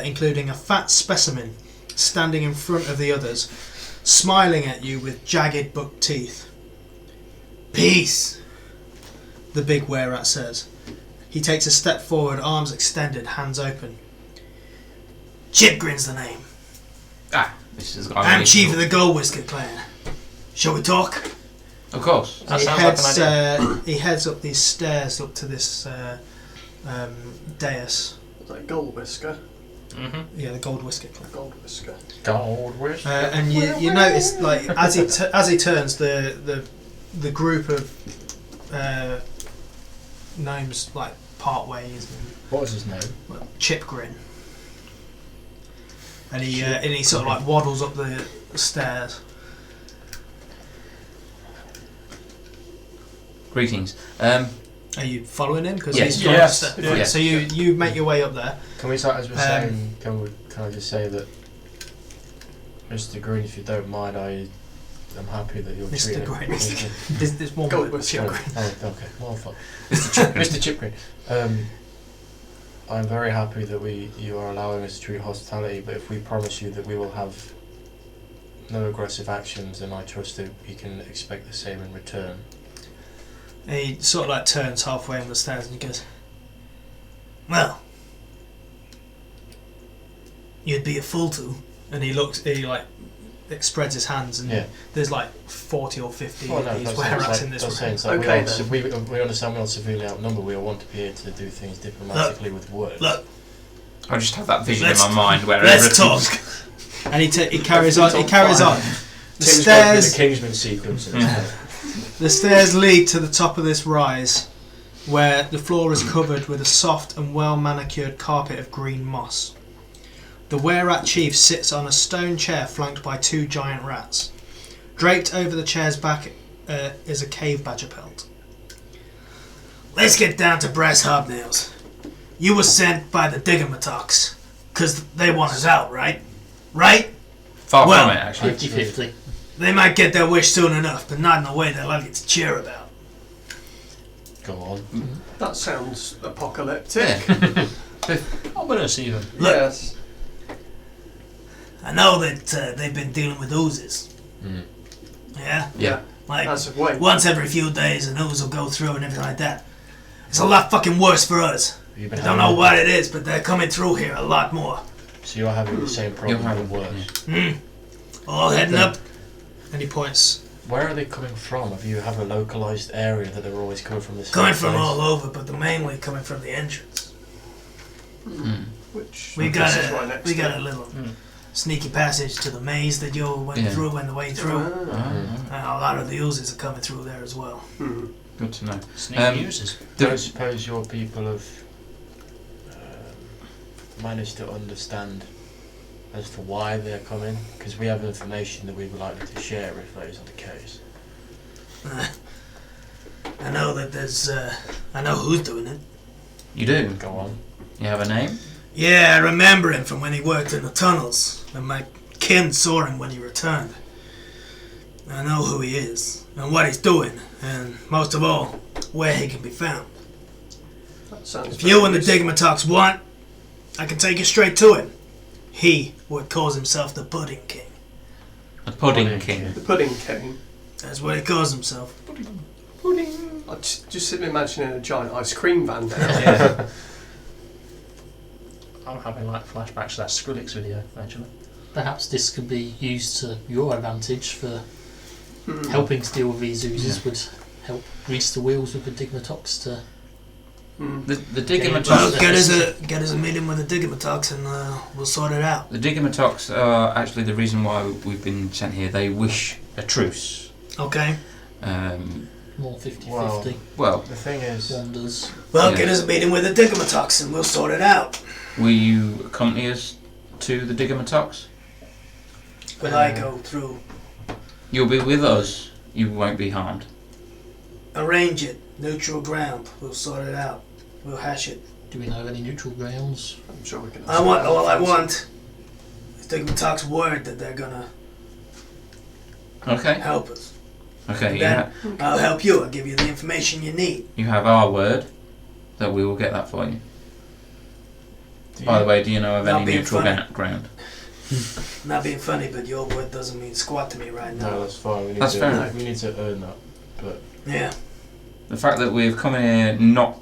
including a fat specimen standing in front of the others, smiling at you with jagged buck teeth. Peace, the big were-rat says. He takes a step forward, arms extended, hands open. Chipgrin's the name. This is. I'm chief of the Gold Whisker clan. Shall we talk? Of course. That sounds like an idea. He heads up these stairs up to this dais. Like Gold Whisker. Mm-hmm. Yeah, the Gold Whisker clan. Gold Whisker. Gold whisker. And you notice, as he turns, the group of gnomes part ways. And, What was his name? Chipgrin. And he sort of waddles up the stairs. Greetings. Are you following him? Because Yes. he's Yes. got Yeah. So you make your way up there. Can we start as we're saying? Can I just say that, Mr. Green, if you don't mind, I'm happy that you're Mr. treating Green. Mr. There's one Gold word, Whisker. Chipgrin. Oh, okay. Well, fuck. Mr. Chipman. Mr. Chipgreen, I'm very happy that you are allowing us to treat hospitality, but if we promise you that we will have no aggressive actions, then I trust that we can expect the same in return. He sort of turns halfway on the stairs and he goes, "Well, you'd be a fool to." And he spreads his hands and there's 40 or 50 of these were-rats in this room. Okay, so we understand we are severely outnumbered. We want to be able to do things diplomatically with words. Look, I just have that vision Let's- in my mind where Let's talk. everything's- And he carries on. He carries on. The Tim's going through stairs. the Kingsman sequence. In his head. The stairs lead to the top of this rise, where the floor is covered with a soft and well manicured carpet of green moss. The were-rat chief sits on a stone chair flanked by 2 giant rats. Draped over the chair's back is a cave badger pelt. Let's get down to brass hobnails. You were sent by the Digamatox, 'cause they want us out, right? Right? Far Well, from it, actually. 50-50. They might get their wish soon enough, but not in a way they're likely to cheer about. Go on. That sounds apocalyptic. Yeah. Ominous even. Look. Yes. I know that they've been dealing with oozes. Mm. Yeah? Yeah. Like, That's a way. once every few days an ooze will go through and everything like that. It's a lot fucking worse for us. You've been I don't know what it is, but they're coming through here a lot more. So you're having the same problem You're but worse. All heading up. And he points. Where are they coming from? Have you have a localized area that they're always coming from? This Coming same from place? all over, but they're mainly coming from the entrance. Which We this got is right next we to got it. a little sneaky passage to the maze that you went Yeah. through on the way through. Ah. And a lot of the oozes are coming through there as well. Hmm. Good to know. Sneaky users. Don't suppose your people have managed to understand as to why they're coming? Because we have information that we would like to share if that isn't the case. I know that there's. I know who's doing it. You do? Go on. You have a name? Yeah, I remember him from when he worked in the tunnels, and my kin saw him when he returned. I know who he is, and what he's doing, and most of all, where he can be found. That sounds If you and the very Digimatox want, I can take you straight to him. He would calls himself the Pudding King. The Pudding Pudding King. King. The Pudding King. That's what he calls himself. I just sit imagining a giant ice cream van now. Yeah. I'm having like flashbacks to that Skrillex video, actually. Perhaps this could be used to your advantage for Hmm. helping to deal with these oozes would help grease the wheels with the Digimatox to... Hmm. The Well, Digimatox. get us a meeting with the Digimatox, and we'll sort it out. The Digimatox are actually the reason why we've been sent here. They wish a truce. Okay. More 50-50 Wow. Well, The thing is, wanders. Well, Yeah. get us a meeting with the Digimatox, and we'll sort it out. will you accompany us to the Digimatox? Will I go through? You'll be with us. You won't be harmed. Arrange it. Neutral ground. We'll sort it out. We'll hash it. Do we know of any neutral grounds? I'm sure we can. I want all I want is Digimatox's word that they're gonna Okay. help us. Okay. You, Then I'll help you. I'll give you the information you need. you have our word that we will get that for you. do By the you- way, do you know of Not any being neutral funny. ground? Not being funny, but your word doesn't mean squat to me right no, now. that's fine. We need That's to, fair enough. We need to earn that. But Yeah. The fact that we've come in here not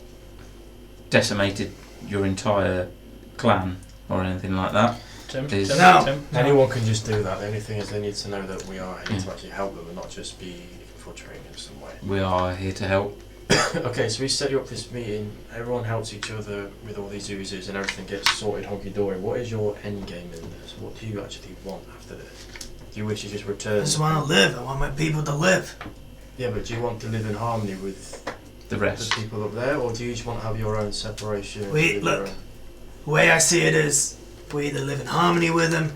decimated your entire clan or anything like that. Tim? Is- Tim? No. Tim? anyone can just do that. The only thing is they need to know that we are here to actually help them and not just be infiltrating in some way. We are here to help. Okay, so we set you up this meeting. Everyone helps each other with all these oozes, and everything gets sorted honky-dory. What is your end game in this? What do you actually want after this? Do you wish to just I return? just want to live. I want my people to live. Yeah, but do you want to live in harmony with The the rest. people up there, or do you just want to have your own separation? Wait, with look. your own- The way I see it is, we either live in harmony with them,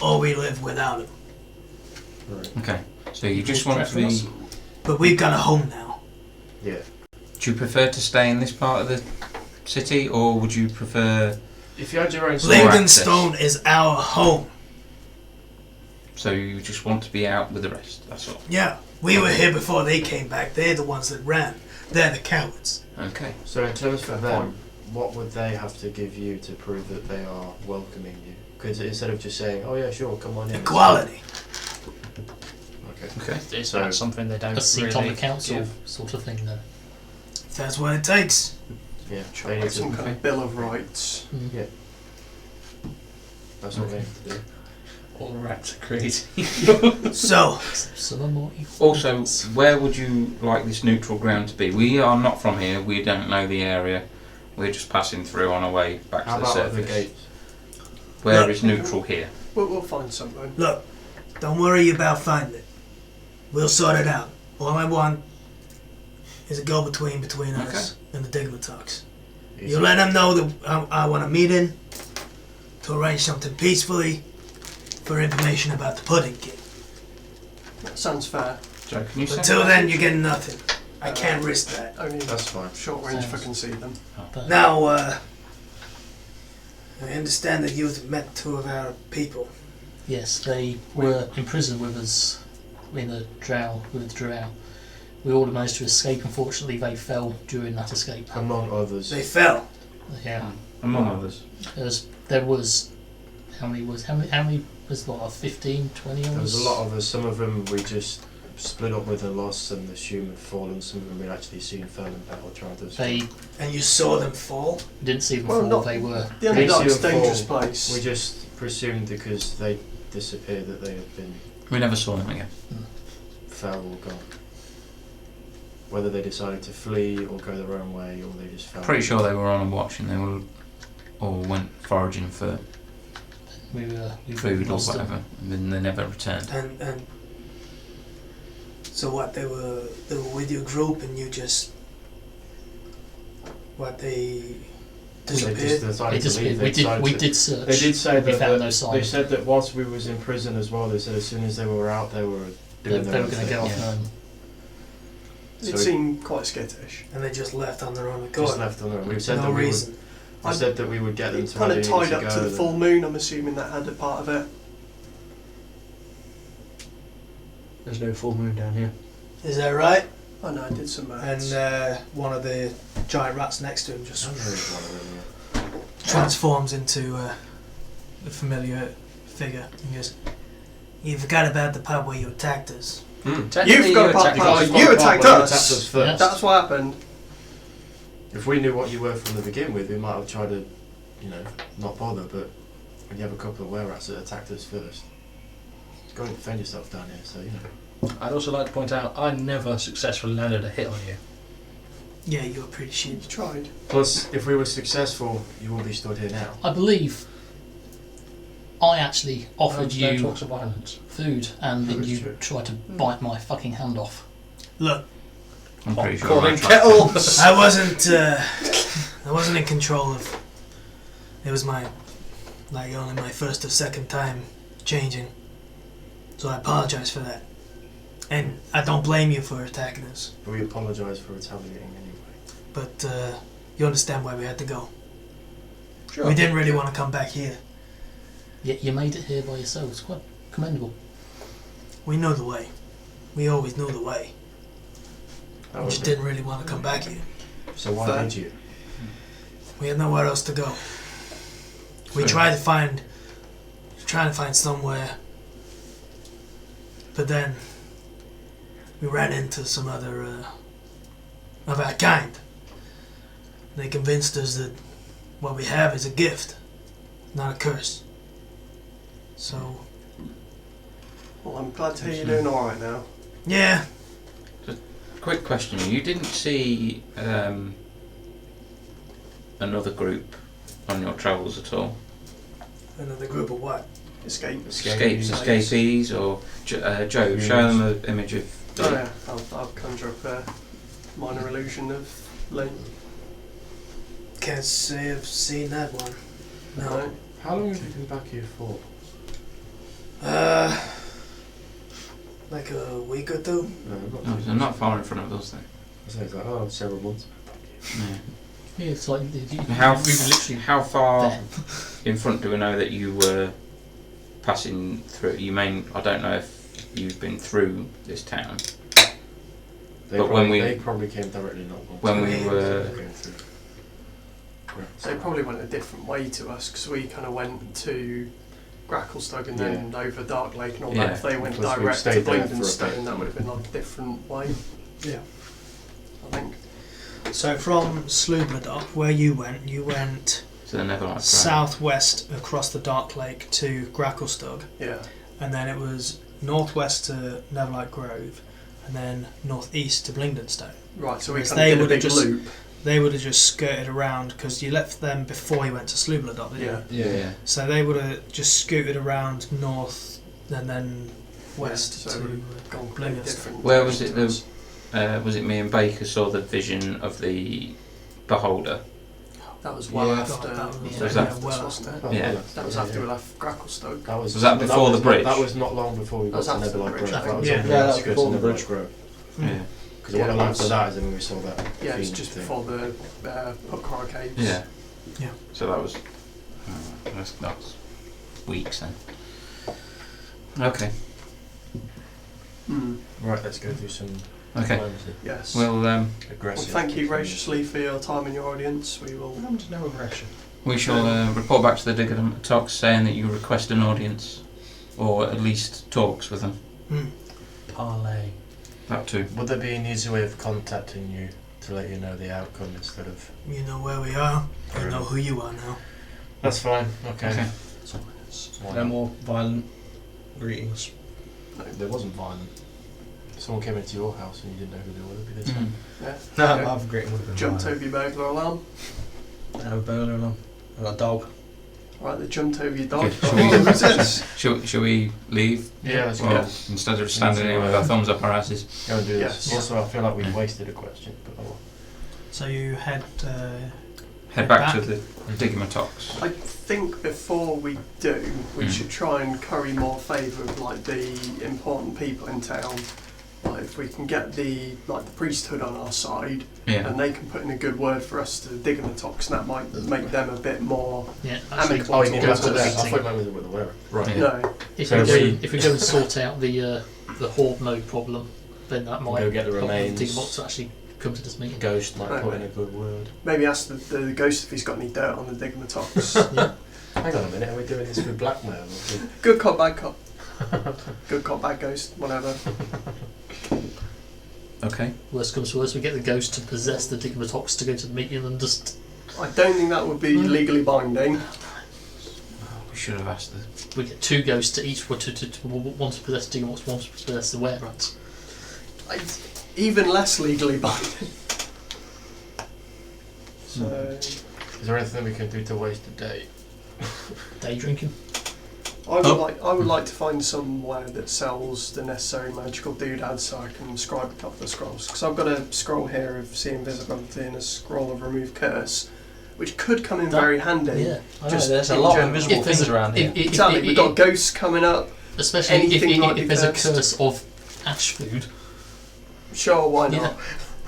or we live without them. Right. Okay. So you just want to be. But we've got a home now. Yeah. Do you prefer to stay in this part of the city, or would you prefer? If you had your own. Blingdenstone is our home. So you just want to be out with the rest. That's all. Yeah, we were here before they came back. They're the ones that ran. They're the cowards. Okay. So in terms for Fair them, point. what would they have to give you to prove that they are welcoming you? Because instead of just saying, "Oh yeah, sure, come on in." Equality. Okay. Okay. Is So- that something they don't A seat really on the council give? sort of thing then. If that's what it takes. Yeah. They Like need some to, kind of bill of rights. that's what they have to do. All the rats are crazy. So, Some are more equal. Also, where would you like this neutral ground to be? We are not from here. We don't know the area. We're just passing through on our way back How to the about the surface. gates? Where Look, is neutral here? We'll find something. Look, don't worry about finding it. We'll sort it out. All I want is a go-between between us and the Digmatox. You let them know that I want a meeting to arrange something peacefully for information about the pudding kid. That sounds fair. Joe, can you send Until a then, message? you're getting nothing. I can't risk that. Only That's fine. short range if I can see them. But Now, I understand that you've met two of our people. yes, they were imprisoned with us in the drow. With the drow, we all managed to escape. Unfortunately, they fell during that escape. Among others. They fell. Yeah, Among others. there was how many was 15, 20 of us? There was a lot of us. Some of them we just split up with and lost, and assumed had fallen. Some of them we'd actually seen fell in battle. Tried to They And you saw them fall? didn't see them Well, fall. not- They were The They Underdark's see them dangerous fall. place. We just presumed because they disappeared that they had been We never saw them again. fell or gone. Whether they decided to flee or go their own way, or they just fell. Pretty sure they were on a watch and they were all went foraging for we food or lost them. whatever, and then they never returned. And so what, they were with your group and you just they They disappeared? just They decided to disappeared. leave. They We decided to- did search. They did say we that, found no they sign. said that whilst we was in prison as well, they said as soon as they were out, they were They doing were their own going to thing. get off yeah. home. It So seemed quite skittish. And they just left on their own just accord? left on their own. We said No that reason. we said that we would get them It's to kind where of they tied needed up to to go. the then- full moon. I'm assuming that had a part of it. There's no full moon down here. Is that right? Oh no, I did some maths. And one of the giant rats next to him just I don't know if one of them, yeah. transforms into the familiar figure and goes, "You forgot about the part where you attacked us." Technically, You've got a part attacked where us. you attacked Well, us. attacked us first. Yes. That's what happened. If we knew what you were from the begin with, we might have tried to, not bother. But when you have a couple of were-rats that attacked us first, go and defend yourself down here. So I'd also like to point out, I never successfully landed a hit on you. Yeah, you were pretty You shit. tried. Plus, if we were successful, you wouldn't be stood here now. I believe I actually offered No you talks of violence. food, and then That's you true. tried to bite my fucking hand off. Look, I'm pretty sure. Calling I tried- kettles! I wasn't in control of. It was only my first or second time changing, so I apologize for that. And I don't blame you for attacking us, But we apologise for retaliating anyway. but you understand why we had to go. Sure. We didn't really want to come back here. Yet you made it here by yourself. It's quite commendable. We knew the way. We always knew the way. That We was just it. didn't really want to come back here. So why Fair. did you? We had nowhere else to go. We Fair. tried to find somewhere, but then we ran into some other of our kind. They convinced us that what we have is a gift, not a curse. So, Well, I'm glad to hear you're doing alright now. yeah, Quick question: you didn't see another group on your travels at all? another group of what? Escape. Escapees, or Joe? Show them an image of. Oh yeah, I'll conjure up a minor illusion of Leigh. Can't say I've seen that one. No. How long have you been back here for? Like a week or two? No, not No, they're not far in front of us then. So it's like, several months. Yeah. Yeah, it's like How we were literally how far there. in front do we know that you were passing through? I don't know if you've been through this town. But when They probably came directly, not when we Yeah. were going through. They probably went a different way to us because we kind of went to Gracklestug and then over Dark Lake and all Yeah. that. If they went Plus we direct to stayed there for a bit. Blingdenstone, that would have been like a different way. Yeah. I think. So from Slubladop, where you went to the Neverlight southwest across the Dark Lake to Gracklestug, Yeah. and then it was northwest to Neverlight Grove, and then northeast to Blingdenstone. Right, so we Whereas kind they of did a would've big just- loop. they would have just skirted around because you left them before you went to Slubladop, didn't you? Yeah. So they would have just scooted around north and then west so to gone completely Blingdenstone. different. Where was it? directions. Was it me and Baker saw the vision of the beholder? That was well Yeah. after. God, that was- Was that that- wasn't it? Yeah. That was after we left Gracklestoke. That was that before the bridge? That was not long before we That got was to after the Nebula bridge, Grove. I That think. was Yeah, on the that was outskirts before of the Nebula bridge. Grove. Yeah. Because the one Yeah, after it that is when we saw that. Yeah, it's fiend just thing. before the Hookcrow Caves. Yeah. Yeah. So that was that's weeks then. Okay. Right, let's go through some Okay. diplomacy. Yes. Well, Well, Aggressive. thank you graciously for your time and your audience. We will. No aggression. we shall report back to the Dignitas saying that you request an audience, or at least talks with them. Parlay. That too. Would there be an easy way of contacting you to let you know the outcome instead of... You know where we are. You know who you are now. That's fine, okay. Okay. Why No not? more violent greetings. There wasn't violent. Someone came into your house and you didn't know who they were. It'd be this Mm. Yeah. No, Yeah. I've greeting would have been Jumped violent. over your burglar alarm. I have a burglar alarm. I've got a dog. Right, they jumped over your dog. Okay, Oh, shall we- who's this? Shall we leave? Yeah, let's Well, go. instead of standing here with our thumbs up our asses. Go and do Yes. this. Also, I feel like we wasted a question, but oh. So you head. Head back to the Dignitas. I think before we do, we Mm. should try and curry more favour with like the important people in town. Like if we can get the priesthood on our side, Yeah. and they can put in a good word for us to Dignitas, and that might make them a bit more. Yeah, actually, Amicable. Oh, you need go to to put the that. I meeting. thought you meant with the wearer. Right. Yeah. No, If So we if go, we- if we go and sort out the horde mode problem, then that might Go get the help remains. Digbots to actually come to this meeting. Ghost might put in Okay. a good word. maybe ask the ghost if he's got any dirt on the Dignitas. Yeah. Hang on a minute, are we doing this with blackmail? Or with... Good cop, bad cop. Good cop, bad ghost, whatever. Okay. Worst comes to worst, we get the ghost to possess the Digmatox to go to the meeting and just I don't think that would be legally binding. We should have asked the. we get two ghosts to each one to one to possess Digmatox, one to possess the wererats. Even less legally binding. So, Is there anything we can do to waste a day? Day drinking. I would like to find somewhere that sells the necessary magical doodads so I can scribe a couple of scrolls. Because I've got a scroll here of See Invisibility and a scroll of Remove Curse, which could come in That- very handy. Yeah. I know, Just there's a in lot of general. invisible If there's things a- around here. Exactly, we've got ghosts coming up. Especially Anything might be if there's a cursed. curse of ash food. Sure, why not? Yeah.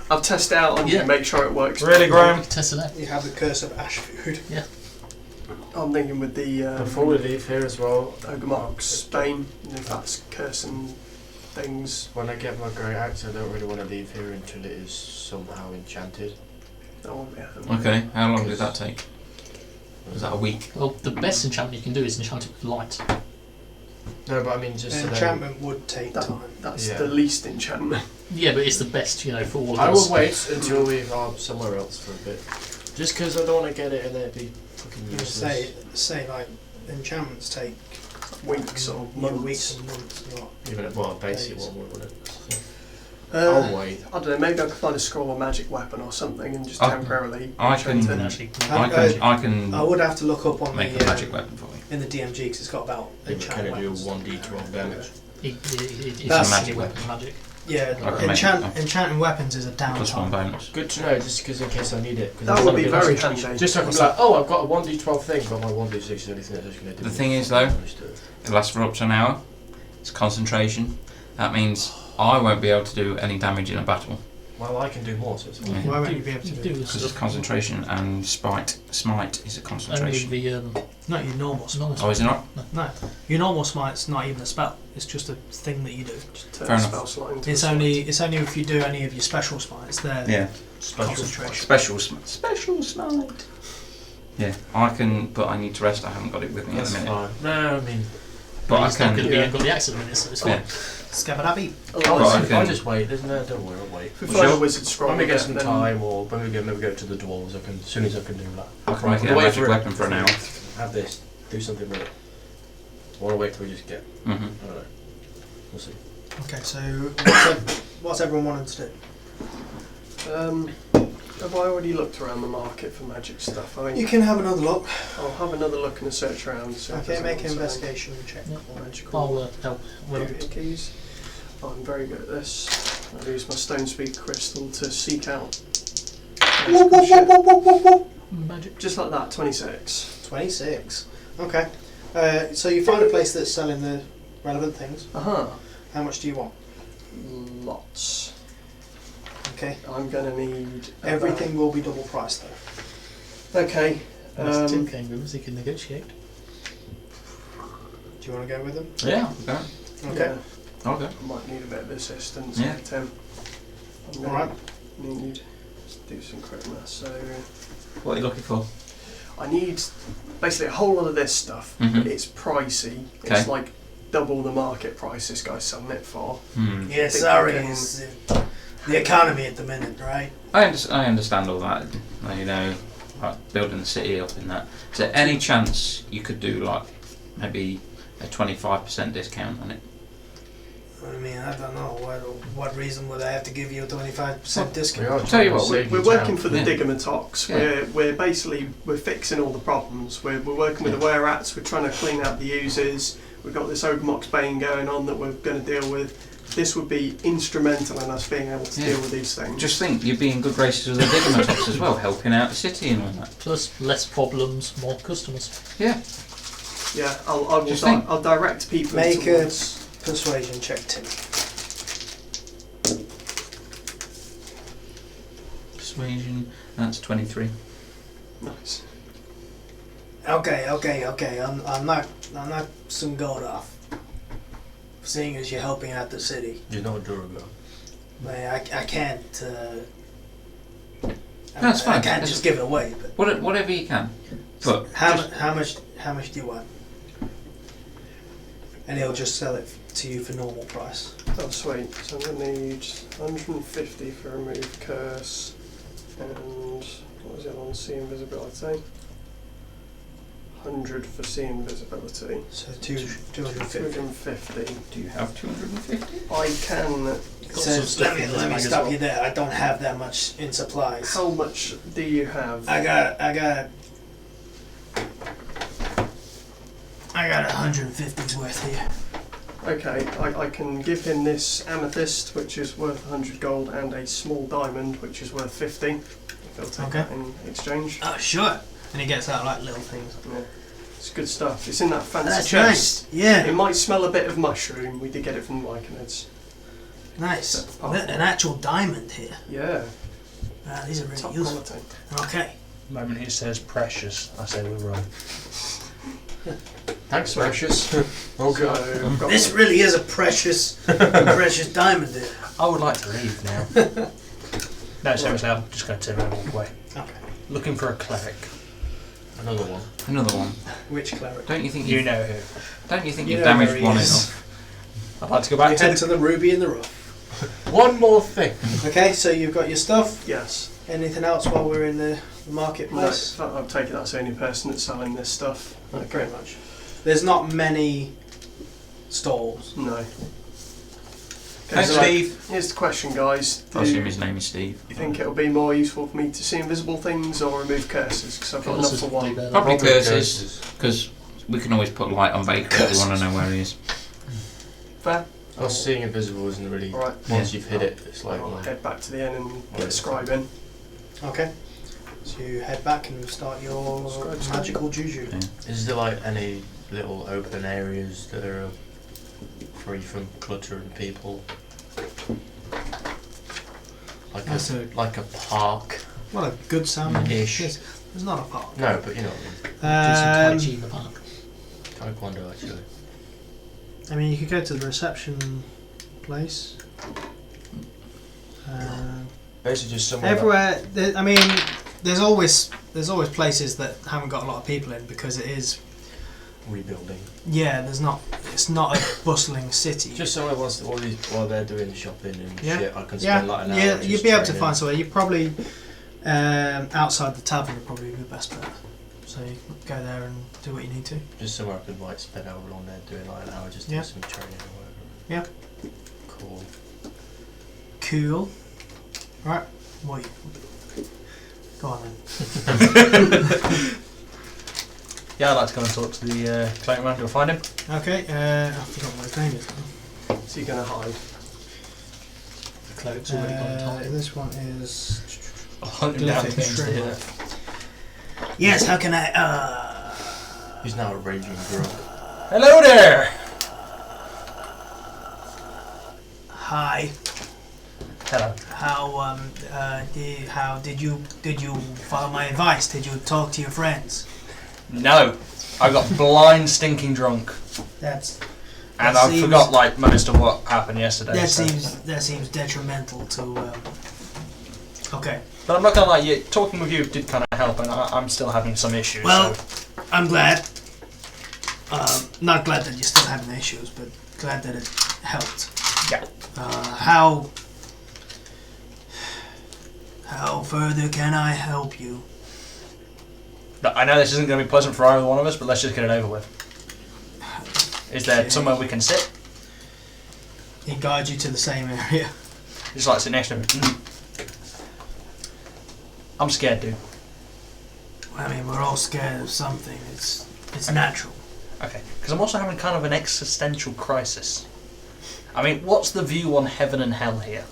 I'll test it out on Yeah. you, make sure it works. Really, We Graham? can test it out. You have the curse of ash food. I'm thinking with the Before we leave here as well, Ogremox Bane, if that's cursing things, when I get my great axe, I don't really want to leave here until it is somehow enchanted. that won't be happening. Okay. How long did that take? Was that a week? Well, the best enchantment you can do is enchant it with light. No, but I mean just so Enchantment would take That- time. That's Yeah. the least enchantment. Yeah, but it's the best, for all of I us. will wait until we are somewhere else for a bit. Just because I don't want to get it and then it'd be fucking You useless. say like enchantments take Weeks or months. weeks and months. Not Even a basic days. one would it? Uh, I'll wait. I don't know, maybe I could find a scroll or magic weapon or something and just I- temporarily I enchant can- it. Actually, I can I would have to look up on make the a magic weapon for you. in the DMG because it's got about Yeah, but can enchantment it do weapons. 1d12 damage? it's That's- a magic weapon. Magic. Yeah, can make it. enchanting weapons is a Plus one downtime. bonus. Good to know, just because in case I need it. 'cause I That don't would wanna be like- very handy. Just so I can be like, oh, I've got a 1d12 thing, but my 1d6 is anything that's just going to do. The me thing is, fucking though, damage to it. It lasts for up to an hour. It's concentration. That means I won't be able to do any damage in a battle Well, I can do more, so it's fine. Why won't you be able to do it? because it's concentration and smite is a Only concentration. the Not your normal smite. non- Oh, is it not? No, your normal smite's not even a spell. It's just a thing that you do. Turn Fair a enough. spell slot into It's a only if you do any of your special smites. They're concentration. Special smite. Yeah, I can, but I need to rest. I haven't got it with me That's at the minute. fine. No, I mean, But I he's not going to can. be yeah. got the accident in it, so it's Yeah. fine. Scabadabby. Otherwise, Well, I I'll can- just wait. There's no, don't worry, I'll wait. if we find a Sure. wizard scroll, When we get then- some time, or when we maybe go to the dwarves, I can, as soon as I can do that. I can make it a Wait magic for it. weapon for an hour. Have this, do something with it. I want to wait till we just get, hmm I don't know. We'll see. Okay, so what's everyone wanting to do? Have I already looked around the market for magic stuff? I think You can have another look. I'll have another look and a search around. So if Okay, there's make an anything investigation check. Yeah. magical. I'll help. Doohickeys. I'm very good at this. I'll use my stone speed crystal to seek out magical shit. Magic. Just like that, 26. 26. Okay. So you find a place that's selling the relevant things. Uh-huh. How much do you want? Lots. Okay. I'm gonna need Everything will be double priced though. Okay. There's two kingdoms he can negotiate. Do you want to go with them? Yeah, okay. Okay. Yeah, Okay. I might need a bit of assistance. Yeah. Tim. I'm gonna Alright. need to do some quick maths. So What are you looking for? I need basically a whole lot of this stuff. Mhm. It's pricey. Okay. It's like double the market price this guy's selling it for. Hmm. Yeah, think sorry, you can- it's the economy at the minute, right? I understand all that. You know, like building the city up in that. Is there any chance you could do like maybe a 25% discount on it? I mean, I don't know. What reason would I have to give you a 25% discount? are Tell you what, trying to We're save you working time. for the Yeah. Diggamatox. Yeah. We're basically fixing all the problems. We're working with the were-rats. We're trying to clean out the users. We've got this Ogmox Bane going on that we're going to deal with. This would be instrumental in us being able to Yeah. deal with these things. Just think, you'd be in good graces with the Diggamatox as well, helping out the city and all that. Plus, less problems, more customers. Yeah. Yeah, I'll Just think. I'll direct people Make a towards. persuasion check, Tim. Persuasion, that's 23. Nice. Okay. I'm not some gold off. Seeing as you're helping out the city, You're not Durago. I can't. That's fine. I can't just give it away. But Whatever you can. But how much do you want? And he'll just sell it to you for normal price. Oh, sweet. So I'm going to need 150 for remove curse. And what was the other one? See invisibility. 100 for see invisibility. So 250. 250. do you have 250? I can. Got some So stuff in let there me as stop well. you there. I don't have that much in supplies. How much do you have? I got 150's worth here. Okay, I can give him this amethyst, which is worth 100 gold, and a small diamond, which is worth 50. If he'll take Okay. that in exchange. Oh, sure. And he gets out like little things. Yeah. It's good stuff. It's in that fancy That's chest. nice. Yeah. It might smell a bit of mushroom. We did get it from Myconids. Nice. Oh. An actual diamond here. Yeah, Wow, these are really top useful. quality. Okay. The moment he says precious, I say we're wrong. Thanks, Precious. So I've got This really is a precious diamond here. I would like to leave now. No, seriously, I'm just going to turn around and walk away. Okay. Looking for a cleric. Another one. Another one. Which cleric? Don't you think You you've, know who. don't you think You you've know where damaged he one is. enough? I'd like to go You back to head to the ruby in the rough. One more thing. Okay, so you've got your stuff. Yes. Anything else while we're in the No, marketplace? I'll take it that's the only person that's selling this stuff. Pretty much. There's not many stalls. No. Thanks, so Steve. Here's the question, guys. I assume his name is Steve. You think it'll be more useful for me to see invisible things or remove curses? Because I've got enough Curses for would be one. better. Probably curses, because we can always put light on Baker if we want to know where he is. Fair? Us seeing invisible isn't really. Alright. Once you've hit it, it's like. I'll head back to the inn and Yeah. get scribing. Okay. So you head back and start your Scribe. magical juju. Yeah. Is there like any little open areas that are free from clutter and people? That's Like a park? What a good sound. Ish. There's not a park. No, but you know, Do some Tai Um, Chi in the park. Taekwondo actually. I mean, you could go to the reception place. Basically just somewhere. Everywhere. I mean, there's always places that haven't got a lot of people in because it is. Rebuilding. Yeah, there's not. It's not a bustling city. Just somewhere while they're doing shopping and Yeah. shit, I can yeah, spend like an hour. yeah. just You'd be able to training. find somewhere. You probably outside the tavern would probably be the best bet. So you go there and do what you need to. Just somewhere I could like spend hour on there doing like an hour just Yeah. do some training or whatever. Yeah. Cool. Cool. Right. Go on then. Yeah, I'd like to go and talk to the cleric man. Go find him. Okay, I forgot what his name is now. Is he going to hide? The cleric's already gone time. This one is... I'll hunt him down and get him to hear it. Yes, how can I... He's now a raging drunk. Hello there! Hi. Hello. How did you follow my advice? Did you talk to your friends? No. I got blind stinking drunk. That's... And That I seems- forgot like most of what happened yesterday. That so. seems detrimental to... Okay. But I'm not gonna lie, talking with you did kind of help, and I'm still having some issues. Well, so. I'm glad. Not glad that you're still having issues, but glad that it helped. Yeah. How further can I help you? Look, I know this isn't going to be pleasant for either one of us, but let's just get it over with. Is there Okay. somewhere we can sit? He guides you to the same area. Just like sit next to him. I'm scared, dude. I mean, we're all scared of something. It's natural. Okay, because I'm also having kind of an existential crisis. I mean, what's the view on heaven and hell here?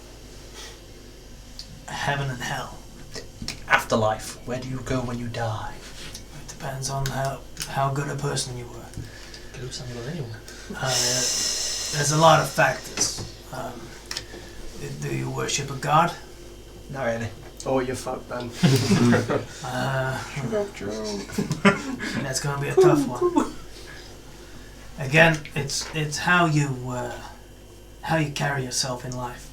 Heaven and hell. Afterlife. Where do you go when you die? It depends on how good a person you were. Go somewhere anyway. There's a lot of factors. Do you worship a god? Not really. Oh, you're fucked then. That's gonna be a tough one. Again, it's how you carry yourself in life.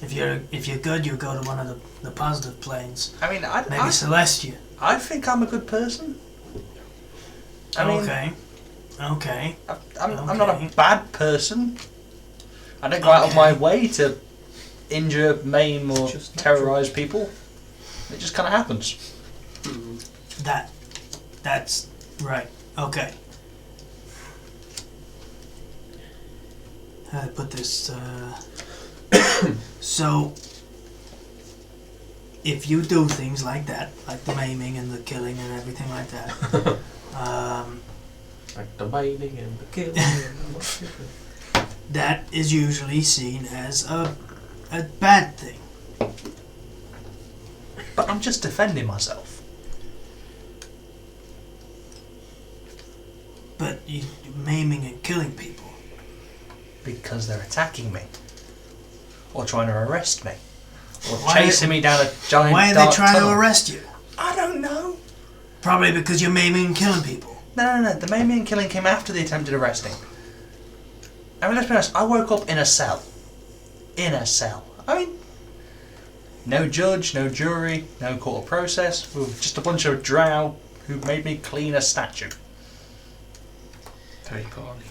If you're good, you go to one of the positive planes. I mean, Maybe I Celestia. think I'm a good person. I mean, Okay. I'm not a bad person. I don't go out of my way to injure, maim, or Just terrorise people. It just kind of happens. That's right. Okay. How do I put this? So, if you do things like that, like the maiming and the killing and everything like that, Like the biting and the killing. that is usually seen as a bad thing. But I'm just defending myself. But you're maiming and killing people. Because they're attacking me. Or trying to arrest me. Or Why- chasing me down a giant Why are they dark trying tunnel. to arrest you? I don't know. Probably because you're maiming and killing people. No. The maiming and killing came after the attempted arresting. I mean, let's be honest, I woke up in a cell. In a cell. I mean, no judge, no jury, no court of process. We were just a bunch of drow who made me clean a statue. Very poorly.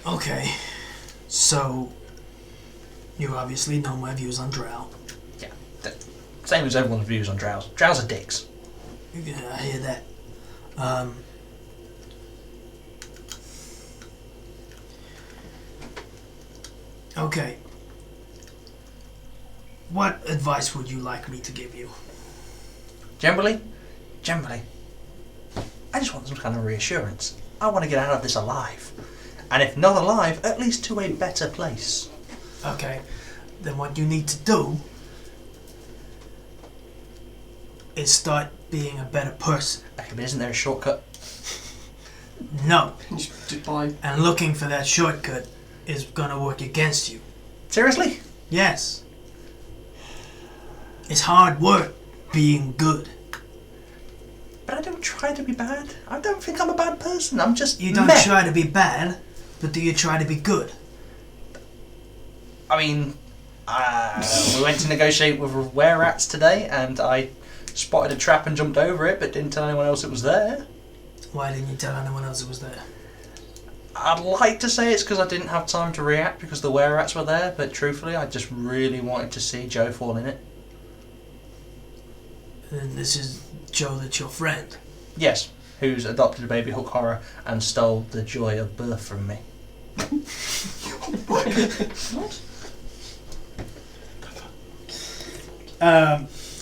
Okay. So, you obviously know my views on drow. Yeah, same as everyone's views on drows. Drows are dicks. Yeah, I hear that. Okay. What advice would you like me to give you? Generally, I just want some kind of reassurance. I want to get out of this alive. And if not alive, at least to a better place. Okay. Then what you need to do is start being a better person. Okay, but isn't there a shortcut? No. Just by And looking for that shortcut is gonna work against you. Seriously? Yes. It's hard work being good. But I don't try to be bad. I don't think I'm a bad person. I'm just You don't meh. try to be bad, but do you try to be good? I mean, we went to negotiate with were-rats today, and I spotted a trap and jumped over it, but didn't tell anyone else it was there. Why didn't you tell anyone else it was there? I'd like to say it's because I didn't have time to react because the were-rats were there, but truthfully, I just really wanted to see Joe fall in it. And this is Joe, that's your friend. Yes, who's adopted a baby hook horror and stole the joy of birth from me. What?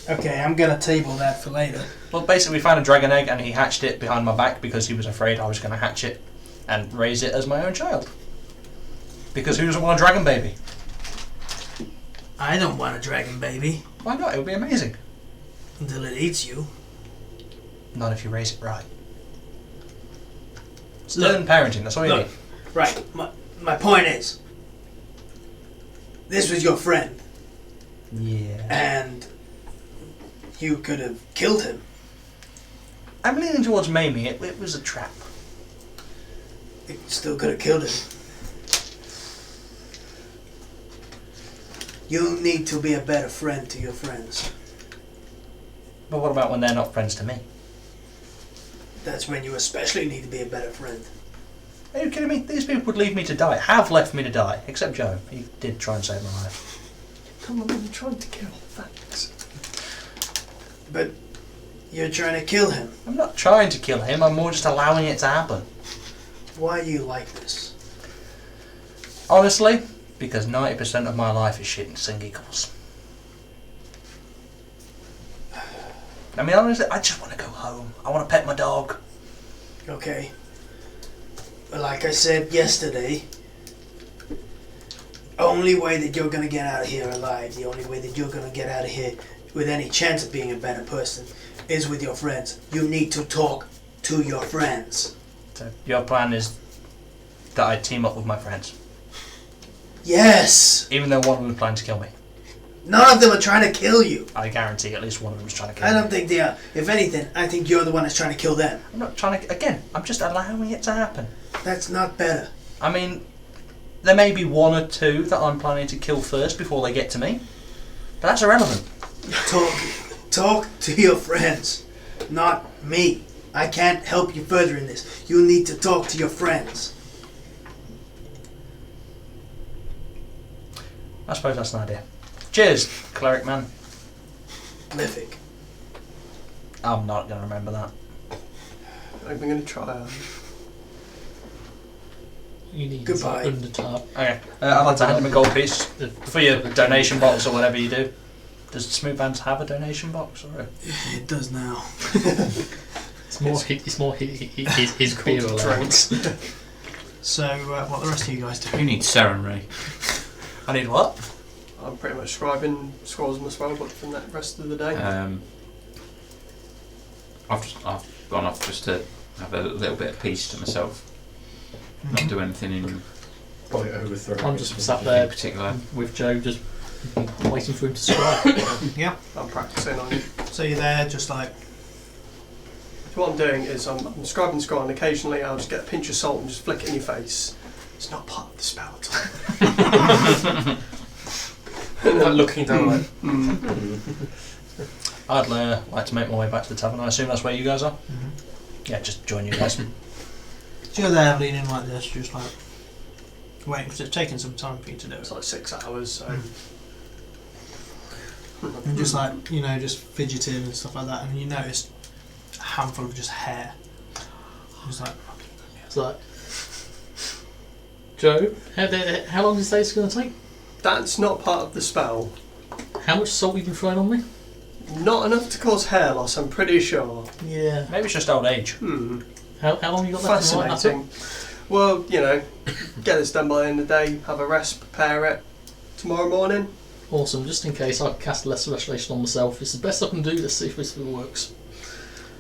Okay, I'm gonna table that for later. Well, basically, we found a dragon egg and he hatched it behind my back because he was afraid I was going to hatch it and raise it as my own child. Because who doesn't want a dragon baby? I don't want a dragon baby Why not? It would be amazing. until it eats you. Not if you raise it right. Stern parenting, that's all you Look. need. Right, my point is, this was your friend, Yeah. and you could have killed him. I'm leaning towards maiming it. It was a trap. You still could have killed him. You need to be a better friend to your friends. But what about when they're not friends to me? That's when you especially need to be a better friend. Are you kidding me? These people would leave me to die. Have left me to die. Except Joe. He did try and save my life. Come on, I'm trying to kill. Thanks. But you're trying to kill him. I'm not trying to kill him. I'm more just allowing it to happen. Why are you like this? Honestly, because 90% of my life is shit and giggles. I mean, honestly, I just want to go home. I want to pet my dog. Okay. But like I said yesterday, only way that you're gonna get out of here alive, the only way that you're gonna get out of here with any chance of being a better person is with your friends. You need to talk to your friends. So your plan is that I team up with my friends. Yes! Even though one of them planned to kill me. None of them are trying to kill you. I guarantee at least one of them is trying to kill I me. don't think they are. If anything, I think you're the one that's trying to kill them. I'm not trying to... Again, I'm just allowing it to happen. That's not better. I mean, there may be one or two that I'm planning to kill first before they get to me. But that's irrelevant. Talk to your friends, not me. I can't help you further in this. You need to talk to your friends. I suppose that's an idea. Cheers, cleric man. Lithic. I'm not going to remember that. I'm going to try. You need Goodbye. under top. Okay, I'd like to hand him a gold piece for your donation box or whatever you do. Does Smooth Bands have a donation box? Or It does now. It's more his beer allowance. So, what the rest of you guys do? You need serenity. I need what? I'm pretty much scribing scrolls in the spell book for the rest of the day. I've gone off just to have a little bit of peace to myself. Not do anything in Probably overthrow. I'm just sat there particular. with Joe, just waiting for him to scribe. Yeah. I'm practicing on it. So you're there, just like... So what I'm doing is I'm scribing the scroll, and occasionally I'll just get a pinch of salt and just flick it in your face. It's not part of the spell at all. Like looking down like. I'd like to make my way back to the tavern. I assume that's where you guys are? Yeah, just join you guys. So you're there leaning like this, just like... waiting, because it's taking some time for you to do It's it. like 6 hours, so... And just like, you know, just fidgeting and stuff like that, and you notice a handful of just hair. Just like... It's like, Joe, how long is this going to take? That's not part of the spell. How much salt have you been throwing on me? Not enough to cause hair loss, I'm pretty sure. Yeah. Maybe it's just old age. How long you got left to write that up? Fascinating. Well, you know, get this done by the end of the day, have a rest, prepare it. Tomorrow morning, Awesome, just in case I cast lesser restoration on myself. It's the best I can do, let's see if this works.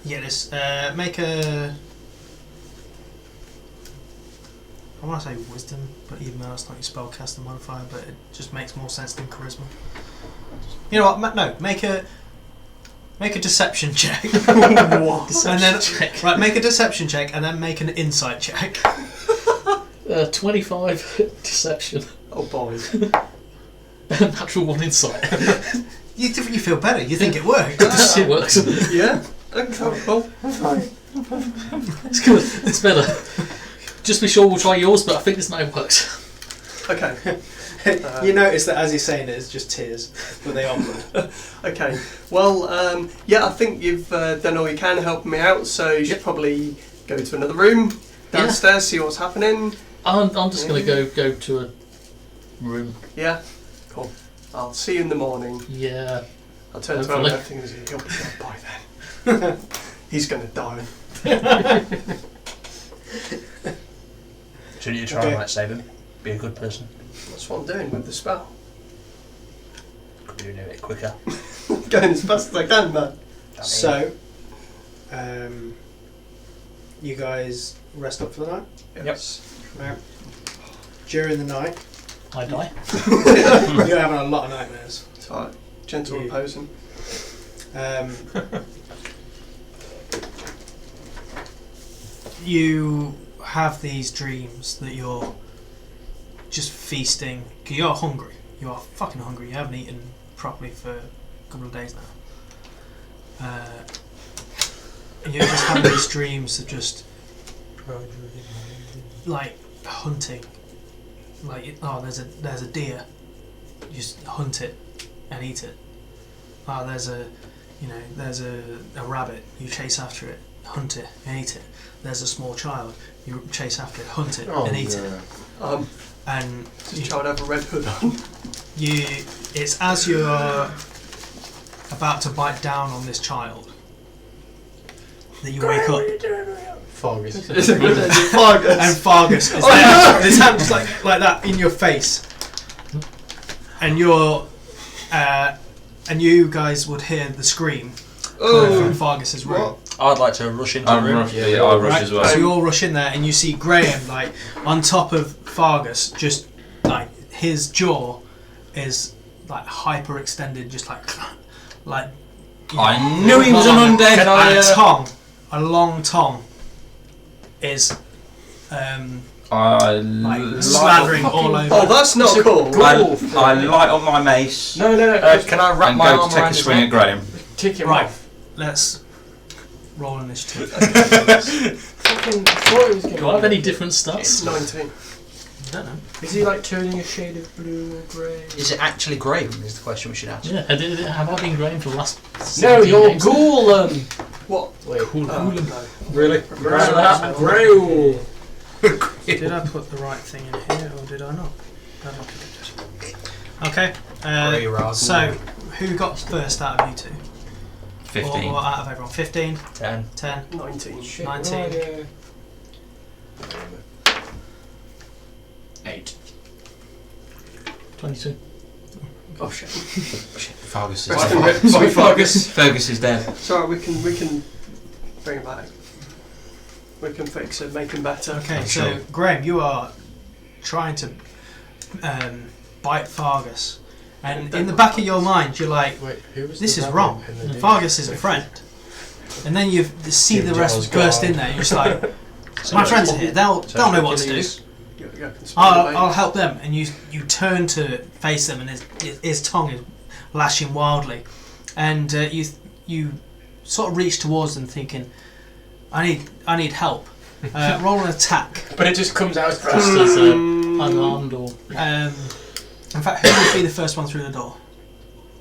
Yeah, this... make a... I want to say wisdom, but even though it's not your spellcaster modifier, but it just makes more sense than charisma. You know what? No, make a deception check. Deception and then check. right, make a deception check, and then make an insight check. 25 deception. oh boy. Natural 1 insight. You feel better. You think it worked. It works. Yeah? Okay, well, It's good. It's better. Just be sure we'll try yours, but I think this now works. okay. You notice that as he's saying it, it's just tears, but they are blood. Okay. Well, yeah, I think you've done all you can helping me out, so you should probably go to another room downstairs, see what's happening. I'm just going to go to a room. Yeah? Cool. I'll see you in the morning. Yeah. I'll turn to Hopefully. everything and say, he'll be dead by then. He's going to die. Shouldn't you try and save him? Be a good person. That's what I'm doing with the spell. Could be doing it a bit quicker. Going as fast as I can, man. So, you guys rest up for the night? Yes. Right. During the night, I die. you're having a lot of nightmares. It's alright. Gentle Yeah. reposing. You have these dreams that you're just feasting. 'Cause you're hungry. You are fucking hungry. You haven't eaten properly for a couple of days now. And you're just having these dreams of just like hunting. Like, oh, there's a deer. You just hunt it and eat it. Oh, there's a rabbit. You chase after it, hunt it and eat it. There's a small child. You chase after it, hunt it and eat it. And Does the child have a red hood on? it's as you're about to bite down on this child that you wake up. Fargus. Fargus. And Fargus is there. His hand just like that in your face. And and you guys would hear the scream from Fargus's room. What? I'd like to rush into the room. I rush Right? as well. So you all rush in there and you see Graham like on top of Fargus, just like his jaw is like hyper extended, just like you I knew he was an undead. Can I, a long tongue is slathering all over. Oh, that's not cool. I light up my mace No. can I wrap and my go arm to take around a his swing neck? at Graham. Kick him Right. off. Let's roll initiative. Fucking thought he was Do I have any different It's stats? 19. I don't know. Is he like turning a shade of blue or grey? Is it actually Graham? Is the question we should ask. Yeah, have I been growing for the last No, 17 you're games? Ghoulan! What? Wait, Cool. No. really? Graham. Grail! Did I put the right thing in here or did I not? Okay. So, who got first out of you two? 15. Or out of everyone? 15, 10. 10. 19. 19. 8. 22. Oh shit. Fergus is Rest dead. in peace. Sorry, Fargus. Fergus is dead. Sorry, we can bring him back. We can fix it, make him better. Okay, I'm so sure. Graham, you are trying to bite Fargus. And in the back of your mind, you're like, Wait, who was this the is rabbit wrong. in the day? Fargus is a friend. And then you see the rest burst in there, and you're just like, my friends are here, they'll know what to do. You can spell I'll it, help them. And you turn to face them, and his tongue is lashing wildly. And you sort of reach towards them thinking, I need help. Roll an attack. But it just comes out as Just as unarmed or... In fact, who would be the first one through the door?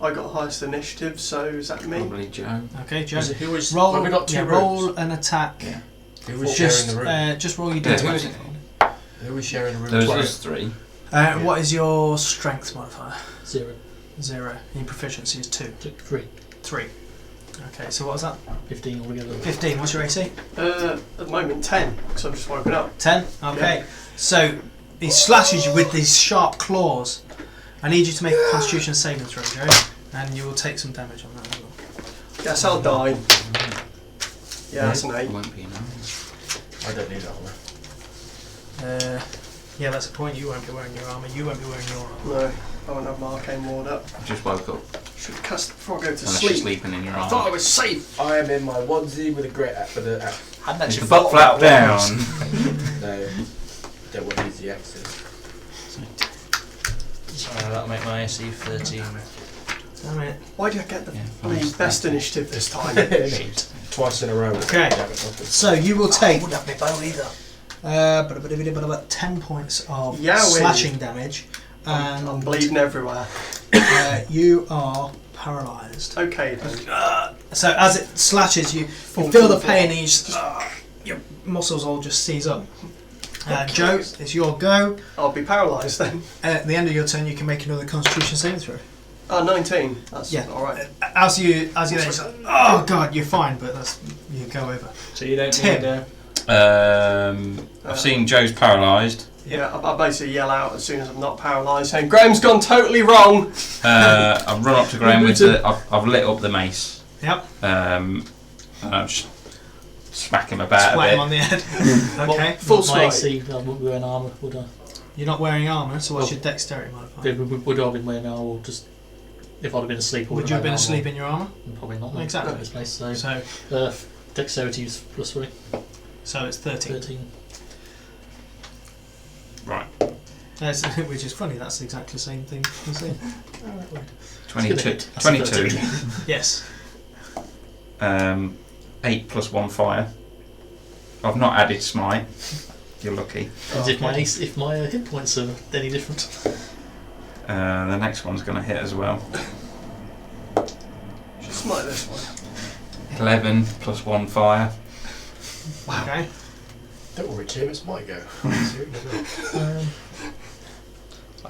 I got highest initiative, so is that me? Probably Joe. Okay, Joe. Who was, Roll. well, we got two roll rooms. an attack. Yeah. Who was Just sharing the room? just roll your Yeah, d20. Who was sharing the room? Those with? was 3. What is your strength modifier? 0. 0. And your proficiency is 2. 3. 3. Okay, so what was that? 15 altogether. 15. What's your AC? At the moment, 10, because I'm just woken up. 10. Okay. So he slashes you with these sharp claws. I need you to make a Constitution saving throw, Joe, and you will take some damage on that as well. Guess I'll die. Yeah, that's an 8. Won't be enough. I don't need that one. Yeah, that's the point. You won't be wearing your armour. You won't be wearing your armour. No, I won't have my arcane ward up. I just woke up. Should have cast it before I go to Unless you're sleep. sleeping in your I arm. thought I was safe. I am in my onesie with a great with a Hadn't With actually the butt flap down. no, don't want to use the axes. that'll make my AC 13. Damn it. Why do I get the Yeah, bloody fine. best initiative this time? Twice in a row. Okay. Damn it, So you will take Wouldn't have my bow either. about 10 points of Yowee. slashing damage, I'm and bleeding everywhere. you are paralysed. Okay then. So as it slashes, you feel the pain, and you just, your muscles all just seize up. Joe, it's your go. I'll be paralysed then. At the end of your turn, you can make another Constitution saving throw. Oh, 19. That's Yeah. alright. As you it's like, oh god, you're fine, but you go over. So you don't Tim. need I've seen Joe's paralysed. Yeah, I basically yell out as soon as I'm not paralysed, saying, Graham's gone totally wrong! I've run up to Graham with I've lit up the mace. Yep. And I've just smack him about Splat a him on the head. Okay. Full My strike. AC, I wouldn't be wearing armour, would I? You're not wearing armour, so what's Oh. your dexterity modifier? Would I have been wearing armour, or just if I'd have been asleep? I Would would've you have made been armour. asleep in your armour? Probably not. no. Exactly. In this place, so So dexterity is +3, it's 13. 13. Right. Which is funny, that's exactly the same thing. 22. That's a 22. 13. Yes. 8 plus 1 fire. I've not added smite. You're lucky. As if my hit points are any different. The next one's going to hit as well. Should smite this one. 11 plus 1 fire. Okay. Don't worry, Tim, it's my go.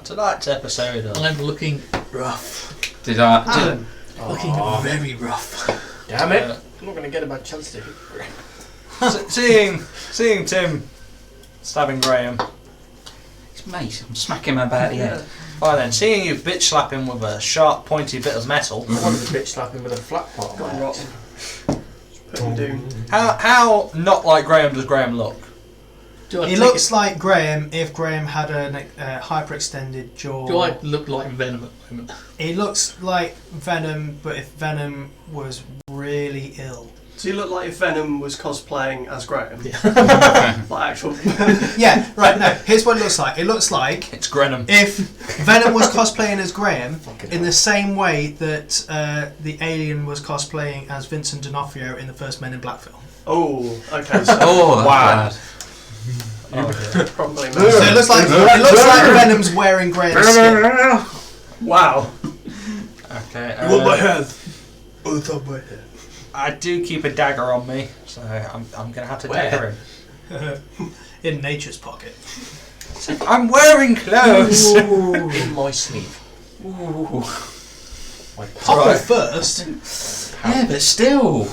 tonight's episode of I'm looking rough. Did I? Alan. Looking very rough. Damn it! I'm not going to get my chance to hit Graham. seeing Tim stabbing Graham. It's mace. I'm smacking him about the head. Right then, seeing you bitch slap him with a sharp, pointy bit of metal. I wanted to bitch slap him with a flat part of my Gone axe. rotten. Put him doom. How not like Graham does Graham look? He looks like Graham if Graham had a hyperextended jaw. Do I look like Venom at the moment? He looks like Venom, but if Venom was really ill. Does he look like if Venom was cosplaying as Graham? Yeah. Like actual... Yeah, right, no, here's what it looks like. It looks like It's Grenham. if Venom was cosplaying as Graham in the same way that the alien was cosplaying as Vincent D'Onofrio in the first Men in Black film. Oh, okay, so... Oh, that's Wow. bad. Probably So it looks like Venom's wearing Graham's skin. Wow. Okay. head. On the top of my head. I do keep a dagger on me, so I'm gonna have to Where? dagger him. In nature's pocket. I'm wearing clothes. In my sleeve. Ooh. My Pop Right. it first. Yeah, but still.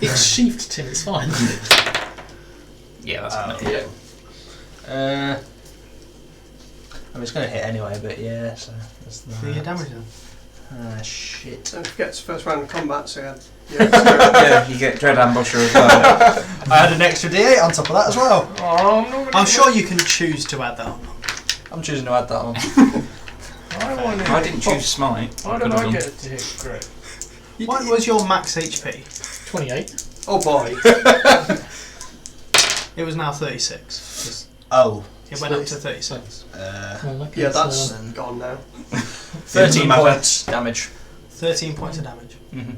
It's sheathed, Tim, it's fine. Yeah, that's gonna hit. I mean, it's gonna hit anyway, but yeah. So that's Do your damage then. shit. Don't forget it's first round of combat, so yeah. Yeah, you get Dread Ambusher as well. I had an extra D8 on top of that as well. I'm sure you can choose to add that on. I'm choosing to add that on. I didn't choose smite. Why Could did have I done. get it to hit Graham? What was your max HP? 28. Oh boy. It was now 36. Oh. It went up to 36. Well, Yeah, that's Um, gone now. 13 matter. points damage. 13 points of damage. Mm-hmm.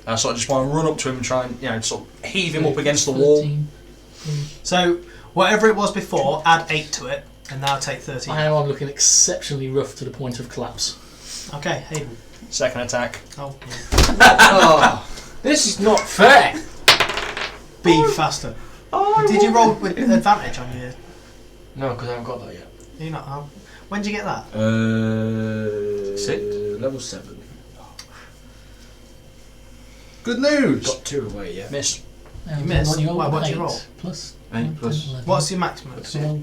I sort of just want to run up to him and try and sort of heave him up against the wall. 13. So, whatever it was before, add 8 to it, and now take 13. I am looking exceptionally rough to the point of collapse. Okay, Hayden. Second attack. Oh, Oh. This is not fair! be faster. Did you roll with advantage on your... No, because I haven't got that yet. You not? Oh. When did you get that? 6? Level 7. Good news. Got 2 away, yeah. Miss. And missed. when you roll Why, what'd you eight roll? Plus 8 plus. 11. What's your maximum? So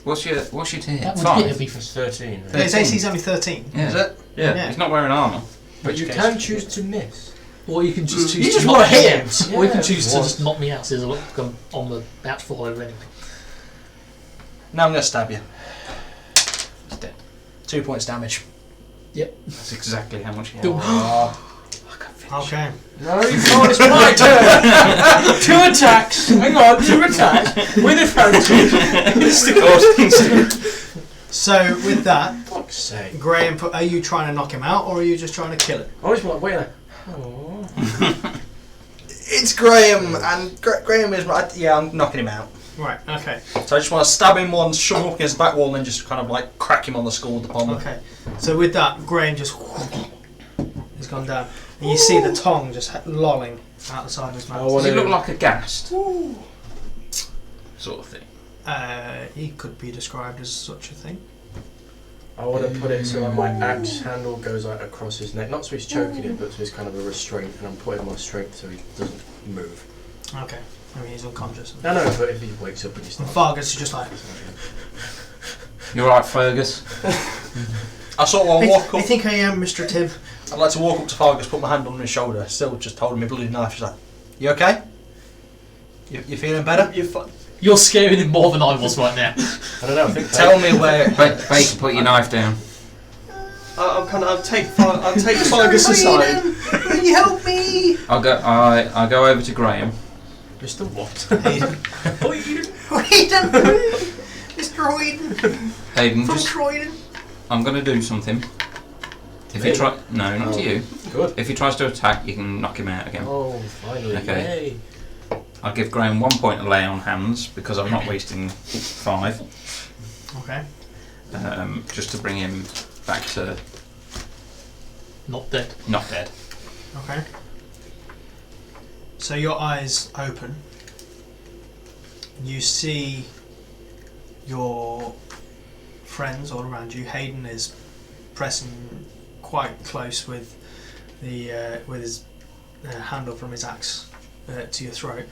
What's your hit? that would 5. hit me for It's 13. Yeah, his AC's only 13. Yeah. Is it? Yeah. He's not wearing armour. But you case- can choose to miss. Or you can just choose You to just knock wanna me hit him. out. Or you can Yeah. choose to What? just knock me out since I'm on the out to fall over anyway. Now I'm going to stab you. He's dead. 2 points damage. That's exactly how much he Boom. had. Okay. No, you can't. It's my turn. 2 attacks. Hang on, 2 attacks with advantage. So, with that, Fuck's sake. Graham, are you trying to knock him out, or are you just trying to kill him? I was like, wait a minute. Oh. It's Graham, and Graham is... Yeah, I'm knocking him out. Right, okay. So I just want to stab him once, shove him up against the back wall, and then just kind of like crack him on the skull with the pommel. Okay. So, with that, Graham just... He's gone down. And you see the tongue just lolling out the side of his mouth. Oh, Does he look like a ghast? Sort of thing. He could be described as such a thing. I want to put it so that my axe handle goes like across his neck, not so he's choking it, but so he's kind of a restraint, and I'm putting my strength so he doesn't move. Okay. I mean, he's unconscious. No, but if he wakes up and he And starts... Vargas is just like... You're right, Fergus. I sort of walk I up. think I am, Mr. Tim. I'd like to walk up to Fargus, put my hand on his shoulder, still just holding my bloody knife. She's like, "You okay? You feeling better?" You're fine. You're scaring him more than I was right now. I don't know, I think... Tell me where. Bacon, put your knife down. I'll take Fergus aside. Will you help me? I go over to Graham. Mr. What? Hayden. Mr. Hayden. Hayden, From just Croydon. I'm going to do something. If he try, no, not to you. Good. If he tries to attack, you can knock him out again. Oh, finally. Okay. Yay. I'll give Graham 1 point of lay on hands because I'm not wasting 5. Okay. Just to bring him back to Not dead. not dead. Okay. So your eyes open. You see your friends all around you. Hayden is pressing quite close with his handle from his axe to your throat,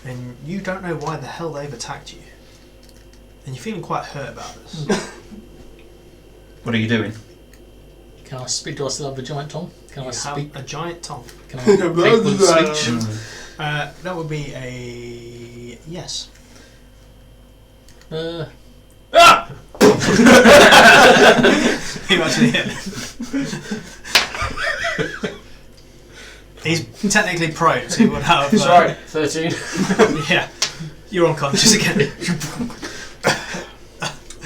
and you don't know why the hell they've attacked you, and you're feeling quite hurt about this. What are you doing? Can I speak? Do I still have the giant tongue? Can You I speak? have a giant tongue. Can I take one speech? That would be a yes. He actually hit. He's technically prone, so he would have. Sorry, 13. Yeah, you're unconscious again.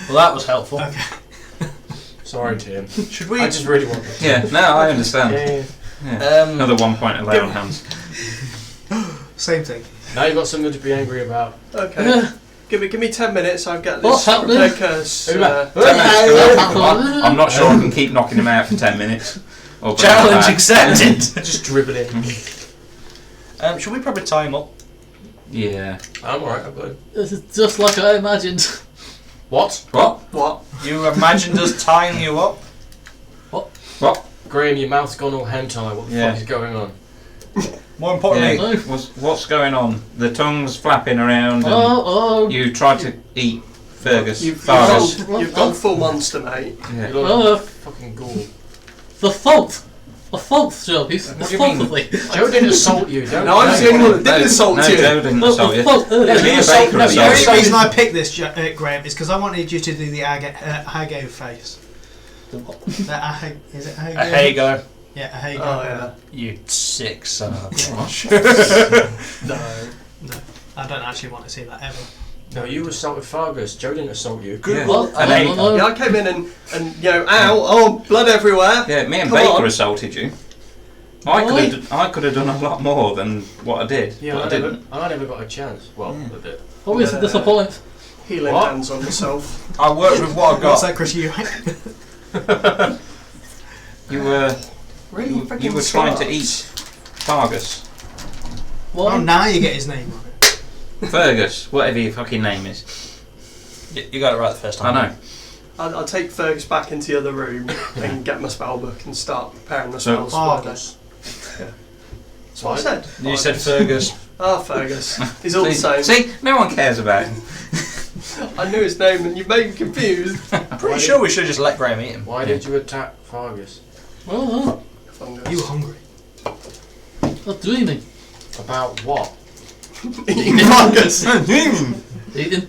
Well, that was helpful. Okay. Sorry, Tim. Should we? I just really want to. Yeah, no, I understand. Yeah. Another 1 point of lay on hands. Same thing. Now you've got something to be angry about. Okay. Give me 10 minutes. I'll get What's this happening? prepared curse. 10 minutes. I'm not sure I can keep knocking him out for 10 minutes. Or bring him Challenge back. accepted. Just dribble in. Should we probably tie him up? Yeah. I'm alright, I'm good. This is just like I imagined. What? What? You imagined us tying you up? What? Graham, your mouth's gone all hentai. What the Yeah. fuck is going on? More importantly, Yeah. What's going on? The tongue's flapping around and Oh, you tried to eat Fergus. You've Fargus. gone full monster, mate. Yeah. You look like Oh. a fucking ghoul. the fault. The fault, Shelby. The What do you fault mean? of me. Joe didn't assault you, don't No, I was the only one that didn't No, assault no, you. Joe didn't assault The you. fault. Me and assault- Baker no, The Yeah, assaulted. only reason I picked this, Graham, is because I wanted you to do the Hago face. Is it Hago? here you go. Yeah, a Hago. Oh, yeah. You sick son of a bitch. No. I don't actually want to see that ever. No, you assaulted Fargus. Joe didn't assault you. Good Yeah. luck. And then- Yeah, I came in and ow, oh, blood everywhere. Yeah, me and Come Baker on. assaulted you. I could have done a lot more than what I did, Yeah, but I didn't. I never got a chance. Well, a bit. Oh, is it disappointing? Healing What? hands on yourself. I work with what I've What's got. that, Chris? You You were Really you were trying to eat Fargus. Oh, Why? now you get his name on it. Fergus, whatever your fucking name is. You got it right the first I time. know. I'll take Fergus back into the other room and get my spell book and start preparing the So- spells. Fargus. That's what I said. You said Fergus. Ah, Fergus. He's all the See, same. see, no one cares about him. I knew his name and you made me confused. Pretty sure we should have just let Graham eat him. Why did you attack Fargus? Well, Fungus. You were hungry. not dreaming. About what? Eating fungus. Eating.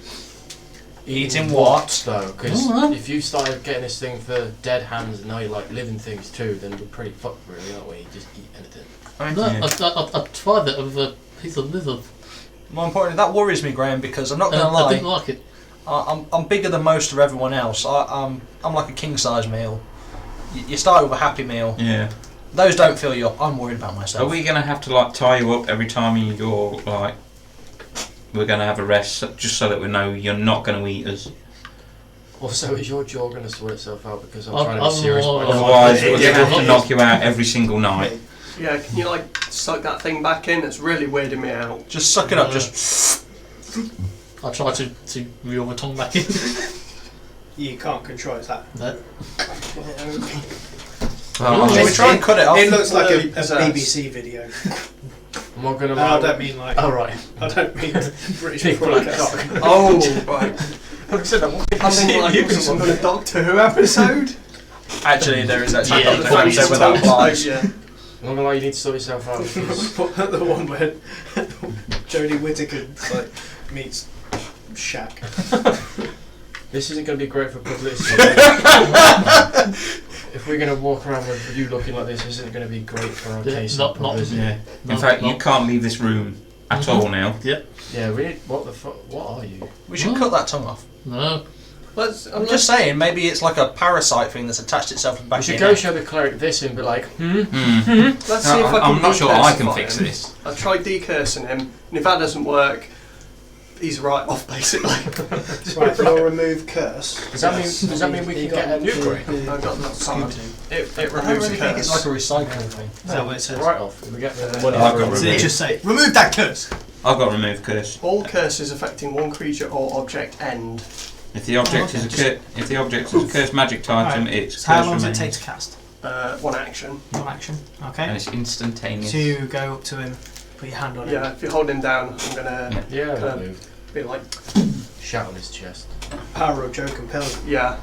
Eating what? Though, because Alright. if you started getting this thing for dead hands and now you like living things too, then we're pretty fucked, really, aren't we? Just eat anything. No, I tried it with a piece of lizard. More importantly, that worries me, Graham, because I'm not And going to I lie. didn't like it. I'm bigger than most of everyone else. I'm like a king size meal. You start with a happy meal. Yeah. Those don't fill you up. I'm worried about myself. Are we gonna have to like tie you up every time you're like? We're gonna have a rest just so that we know you're not gonna eat us. Also, is your jaw going to sort itself out? Because I'm I'm- trying to be I'm serious. all- but I don't Otherwise, want we're to- gonna have to knock you out every single night. Yeah, can you like suck that thing back in? It's really weirding me out. Just suck it up. Just. I tried to reel my tongue back in. you can't control it. It's like, No. Well, Shall we try and cut it off? it looks like a Early pizzazz. BBC video. I'm not gonna No, lie. I don't mean like. Oh right. I don't mean British Big black broadcasting. cock. Oh, right. Like I said, I'm thinking like it was some kind of Doctor Who episode. Actually, there is actually Yeah, a the Doctor Who episode where that applies. Yeah. I'm not gonna lie. You need to sort yourself out. 'Cause The one where Jodie Whittaker like meets Shaq. this isn't gonna be great for publicity. If we're gonna walk around with you looking like this isn't gonna be great for our Yeah, case. not- of not- publicity. yeah. No, In fact, no. you can't leave this room at all now. Yeah. We need. What the fuck? What are you? We should cut that tongue off. No. I'm just saying, maybe it's like a parasite thing that's attached itself back We should in. go show the cleric this and be like, Let's see if I can. I'm not sure I can decursify fix him. this. I've tried decursing him, and if that doesn't work, he's right off basically. Right, you'll remove curse. does that mean we can get a new grade? I've got that card. It I don't removes really the think it's like curse. a recycling thing. Is that what it says? Right off. We get the Yeah. money. I've got Does it remove. just say remove that curse? I've got remove curse. All curses affecting one creature or object end. If the object is a cursed magic item, Right. it's So how curse long does it remains. take to cast? One action. One action. And Okay. it's instantaneous. So you go up to him, put your hand on him. Yeah, if you hold him down, I'm gonna Yeah, Kinda- that moved. be like, Shout on his chest. Power of Joe compels. yeah.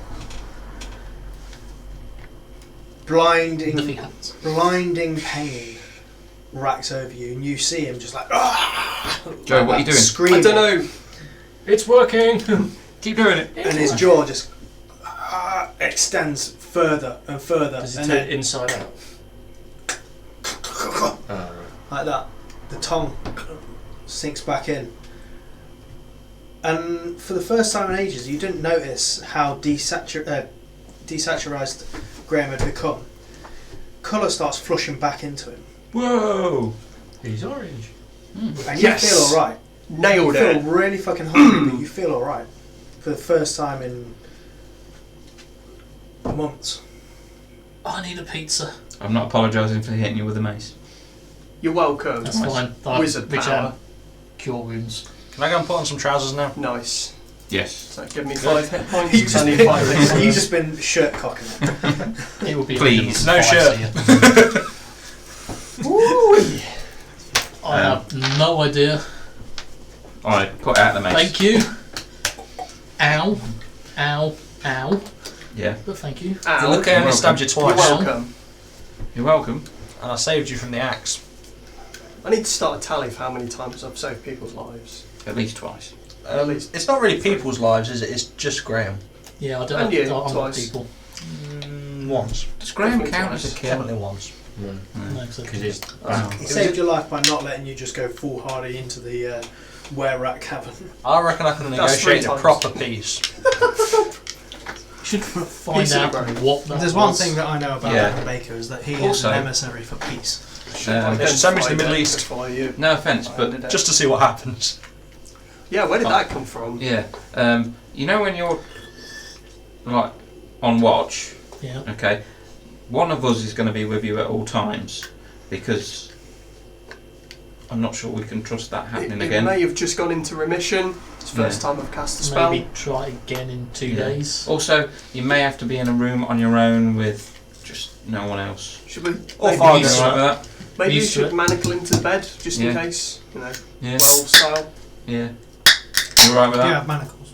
Blinding, Nothing happens. blinding pain racks over you, and you see him just like. "Ah!" Joe, what are you doing? Screaming. I don't know. It's working. Keep doing it. And his jaw just extends further and further, Does it and turn then inside out? Oh, right. like that. The tongue sinks back in. And for the first time in ages, you didn't notice how desaturized Graham had become. Colour starts flushing back into him. Whoa! He's orange. And Yes! you feel alright. Nailed You feel it. really fucking hungry, but you feel alright. For the first time in months. I need a pizza. I'm not apologising for hitting you with a mace. You're welcome. That's fine. I Wizard reach power. out, cure wounds. Can I go and put on some trousers now? Nice. Yes. So give me 5 hit points. You've just I need been, 5 hit points. you've just been shirt cocking it. It would be Please. a No shirt. I have no idea. Alright, put out the mace. Thank you. Ow. Ow. Ow. Yeah. But thank you. Ow. The look I only stabbed you You're twice, welcome. You're welcome. and I saved you from the axe. I need to start a tally of how many times I've saved people's lives. At least twice. At least. It's not really people's lives, is it? It's just Graham. Yeah, I don't And you, I'm not twice. people. Once. Does Graham Definitely count twice. as a kill? Definitely once. No. No, so- Because he's Wow. He saved your life by not letting you just go foolhardy into the were-rat cavern. I reckon I could That's 3 negotiate a times. proper peace. You should find Peace out and what that There's one was. thing that I know about Yeah. Adam Baker is that he is Also- an emissary for peace. There's so much in the Middle East. Before you. No offence, but Just to see what happens. Yeah, where did that come from? yeah. You know when you're like on watch, Yeah. okay, one of us is going to be with you at all times because I'm not sure we can trust that happening It again. may have just gone into remission. It's the first time I've cast a spell. Maybe try again in 2 Yeah. days. Also, you may have to be in a room on your own with just no one else. Should we? Or maybe fire You Yes. alright with that? maybe you Used to should it. manacle into bed just in Yeah. case. You know, Yeah. werewolf style. Yeah. You alright with Do you that? have manacles?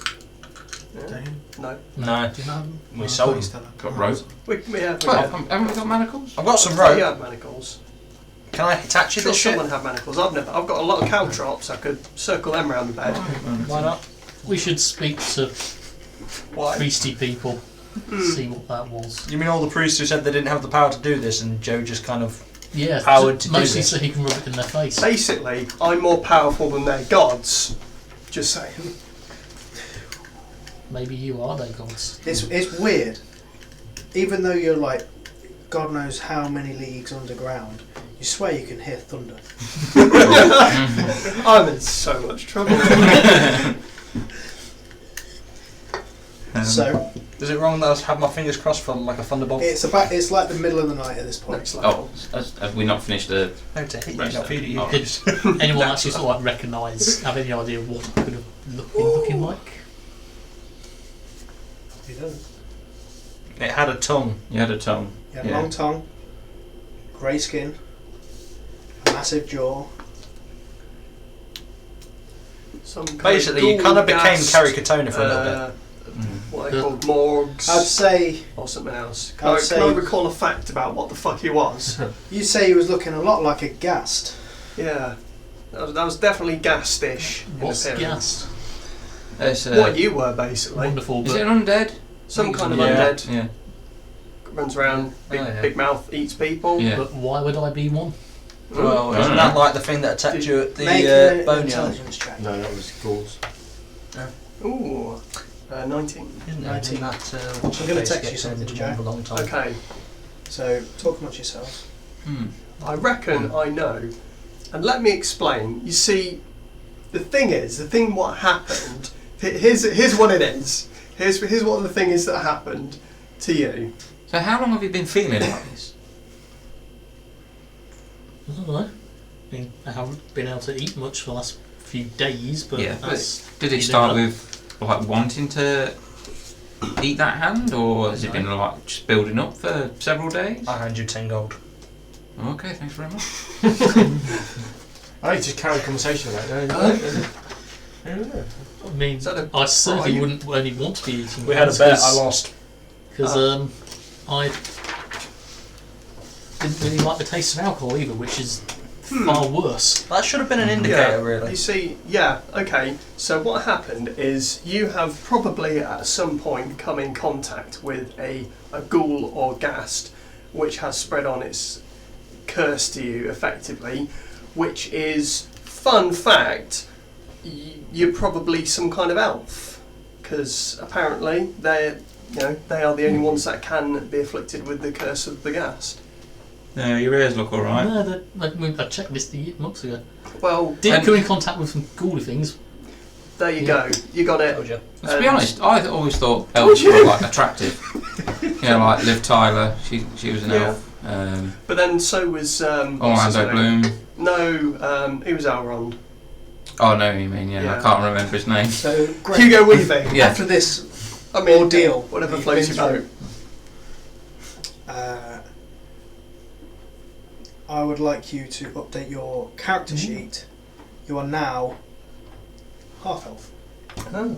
Yeah. Do you? No. No. Do you not have them? We I sold thought you them. still had Got them. rope. We have. Well, haven't we got manacles? I've got some Oh, rope. you have manacles. Can I attach you Sure, this shit? someone have manacles. I've never. I've got a lot of caltrops. I could circle them around the bed. Why not? We should speak to Why? priesty people, Hmm. see what that was. You mean all the priests who said they didn't have the power to do this, and Joe just kind of... Yeah, Powered to do mostly this. so he can rub it in their face. Basically, I'm more powerful than their gods. Just saying. Maybe you are their gods. It's weird. Even though you're like, God knows how many leagues underground, you swear you can hear thunder. I'm in so much trouble. So Is it wrong that I have my fingers crossed for like a thunderbolt? it's like the middle of the night at this point. Next level. Oh, have we not finished the... No, to hit you, Rest not of feed it. you. Oh. Did anyone actually sort of like recognise, have any idea what it could have been looking like? You don't. It had a tongue. You had a tongue. You had a long tongue, grey skin, a massive jaw. Some kind Basically, you kind of became ghoul-gassed, Caricatona for a little bit. What are they called? Morgs? I'd say or something else. I'd Can say- I recall a fact about what the fuck he was? you'd say he was looking a lot like a ghast. Yeah. That was definitely ghast-ish in What's appearance. gas? It's, What you were, basically. Wonderful, is it but an undead? Some kind of Yeah. undead. Yeah. Runs around, yeah. big mouth, eats people. Yeah. but why would I be one? Well, I isn't don't that know. like the thing that attacked you at the Make an boneyard? intelligence check. No, that was ghouls. Ooh. 19. Isn't it? 19. Isn't that, I'm gonna text you something, Jack. For a long time. Okay. So talk amongst yourselves. I reckon I know. And let me explain. You see, the thing what happened, here's what it is. Here's what the thing is that happened to you. So how long have you been feeling like this? I don't know. I haven't been able to eat much for the last few days, but Yeah, that's Did it start with like wanting to eat that hand, or has it been like just building up for several days? I hand you 10 gold. Okay, thanks very much. I just carry a conversation about it. I mean, Is that a I certainly bribe? wouldn't only want to be eating. We had a bet, I lost. Because I didn't really like the taste of alcohol either, which is far worse. That should have been an indicator, You really. see, okay. So what happened is you have probably at some point come in contact with a ghoul or ghast, which has spread on its curse to you, effectively, which is, fun fact, you're probably some kind of elf, because apparently they are the only ones that can be afflicted with the curse of the ghast. No, your ears look alright. No, I checked this months ago. Well, Didn't come in contact with some ghouly things. there you go. You got it. Told you. To be honest, I always thought elves were like attractive. You know, like Liv Tyler, she was an Yeah. elf. But then so was what's his Orlando name? Bloom. No, he was Elrond. Oh no, you mean yeah? Yeah. I can't remember his name. So Greg, Hugo Weaving. Yeah. after this I mean, ordeal, whatever you've floats been your boat. I would like you to update your character sheet. You are now half elf. Oh.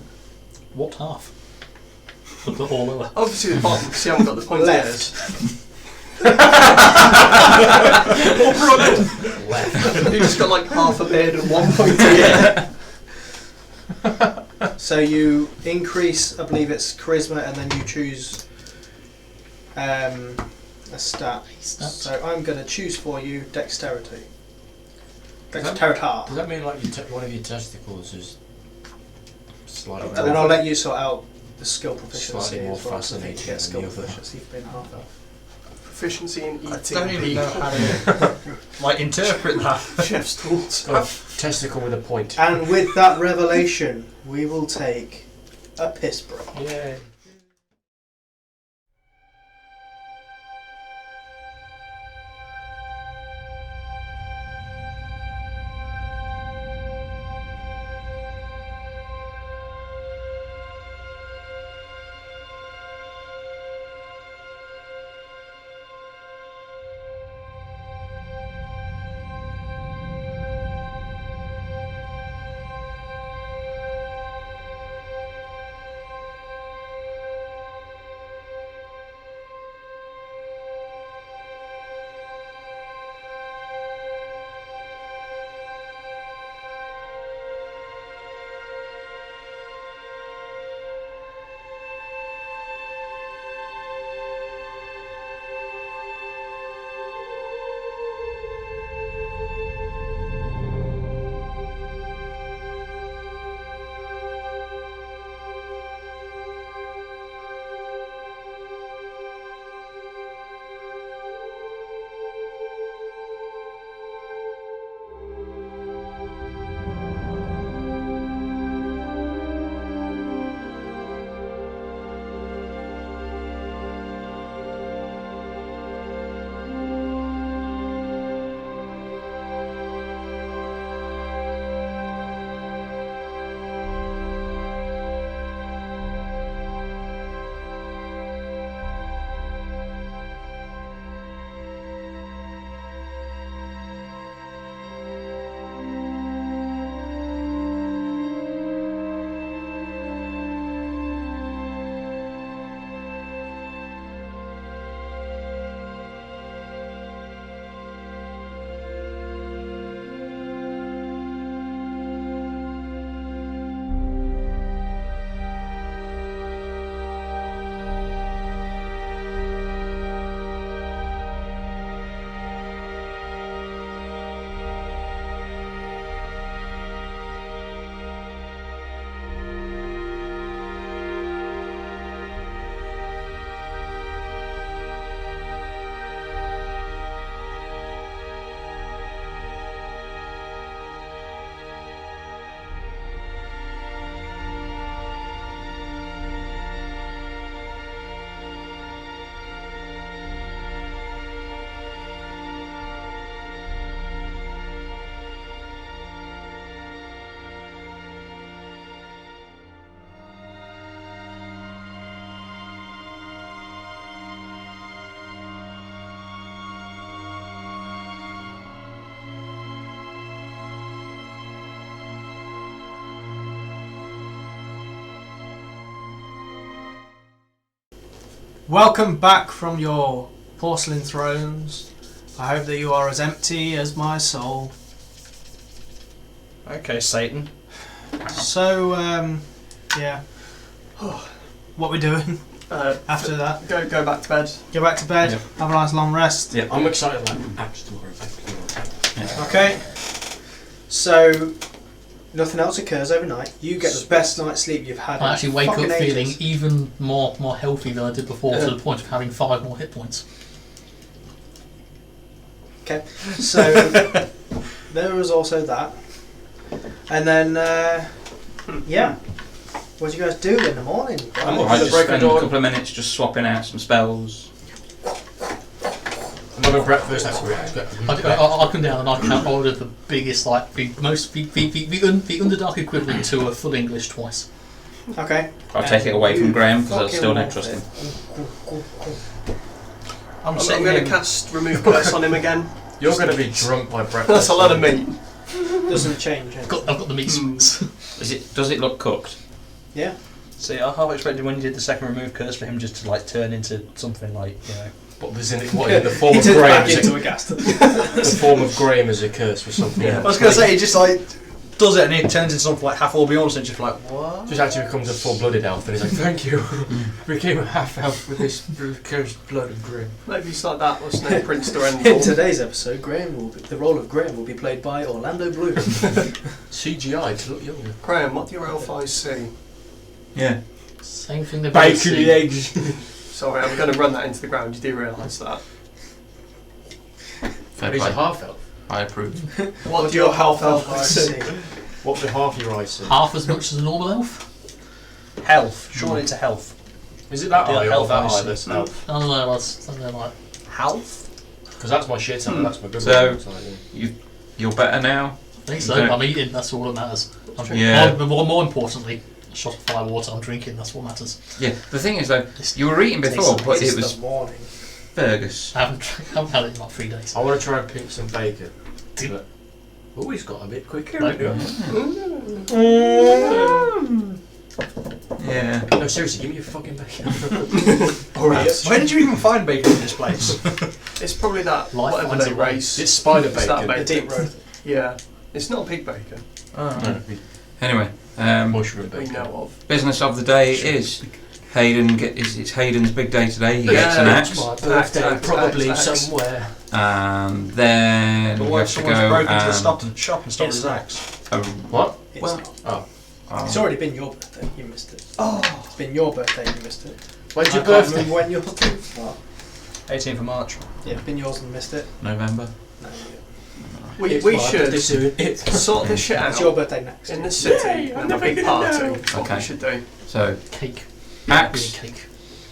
What half? Look at all over. Obviously the bottom, because you haven't got the pointy Left. ears. Left. You just got like half a beard and one pointy ear. So you increase, I believe it's charisma, and then you choose a stat. So I'm going to choose for you dexterity. Dexterity. Does that mean like one of your testicles is slightly And then I'll let you sort out the skill proficiency Slightly more as well. So I think fascinating you get than skill the other. proficiency for being half elf. Proficiency in I eating don't even people. know how to like interpret that. Chef's tools. got a testicle with a point. And with that revelation, we will take a piss break. Yeah. welcome back from your porcelain thrones. I hope that you are as empty as my soul. Okay, Satan. So, yeah. What we doing after that? Go back to bed. Go back to bed, Yep. have a nice long rest. Yeah, I'm excited like axe tomorrow. Okay. So, nothing else occurs overnight. You get the best night's sleep you've had. I actually wake up fucking feeling ages. even more healthy than I did before, to the point of having 5 more hit points. Okay. So, there was also that. And then, yeah. What do you guys do in the morning? I just spend a couple of minutes just swapping out some spells. I'm having breakfast. That's great. I come down and I can order the biggest, like, the Underdark equivalent to a full English twice. Okay. I'll take it away from Graham because I Fucking still don't love trust it. him. I'm sitting going here- to cast Remove Curse on him again. You're going to be drunk by breakfast. That's a lot of meat. Doesn't change. I've got the meat swings. Does it look cooked? Yeah. See, I half expected when you did the second remove curse for him just to like turn into something like, you know. What was in it? What in the form He of turns Graham? back into a ghast. The form of Graham as a curse for something. I was going to say, he just like does it and it turns into something like half Orbeon, and just like, what? Just actually becomes a full-blooded elf, and he's like, "Thank you." Became a half elf with this cursed blood of Graham. Maybe it's like that, wasn't it? Prince In Durendal. today's episode, the role of Graham will be played by Orlando Bloom. CGI to look younger. Graham, what do your elf eyes see? Yeah. Same thing they've Bacon seen. and eggs. Sorry, I'm going to run that into the ground. You do realise that. Fair He's a play. half elf. I approve. What do your half elf eyes see? What do half your eyes see? Half as much as a normal elf? Health. Surely it's a health. Is it that Yeah, eye or elf that eyes. eye that's elf? I don't know, I don't know, like, Health? Because that's my shit eye. That's my good So- one. It's like, yeah. You're better now? I think so. Okay. I'm eating, that's all that matters. Yeah. More importantly, a shot of fire water I'm drinking, that's what matters. Yeah. The thing is though, you were eating before, but It's it was the morning. Fergus. I haven't had it in like 3 days. I want to try and pick some bacon. But, oh, he's got a bit quicker. No. Yeah. No, seriously, give me your fucking bacon. Alright. Where did you even find bacon in this place? It's probably that, Life whatever finds they a way. race. It's spider It's that bacon. The deep roast. Yeah. It's not pig bacon, No, Anyway, mushroom we bacon. know of. business of the day is Hayden. It's Hayden's big day today. He gets an Yeah, axe, My birthday, Axe, probably axe, axe. somewhere. and then But we what have if to someone's go broken into the and. shop and stolen It's his not. axe? What? It's Well- not. Oh. It's already been your birthday. You missed it. Oh, It's been your birthday. You missed it. When's I your can't birthday? remember when yours was. Oh, 18th of March. yeah, been yours and missed it. November. No, we It's we my birthday should soon. It's sort this shit it's your out birthday next. in the city Yay, I'm and have a never big gonna party. know. That's what Okay. we should do. So Cake. axe Really cake.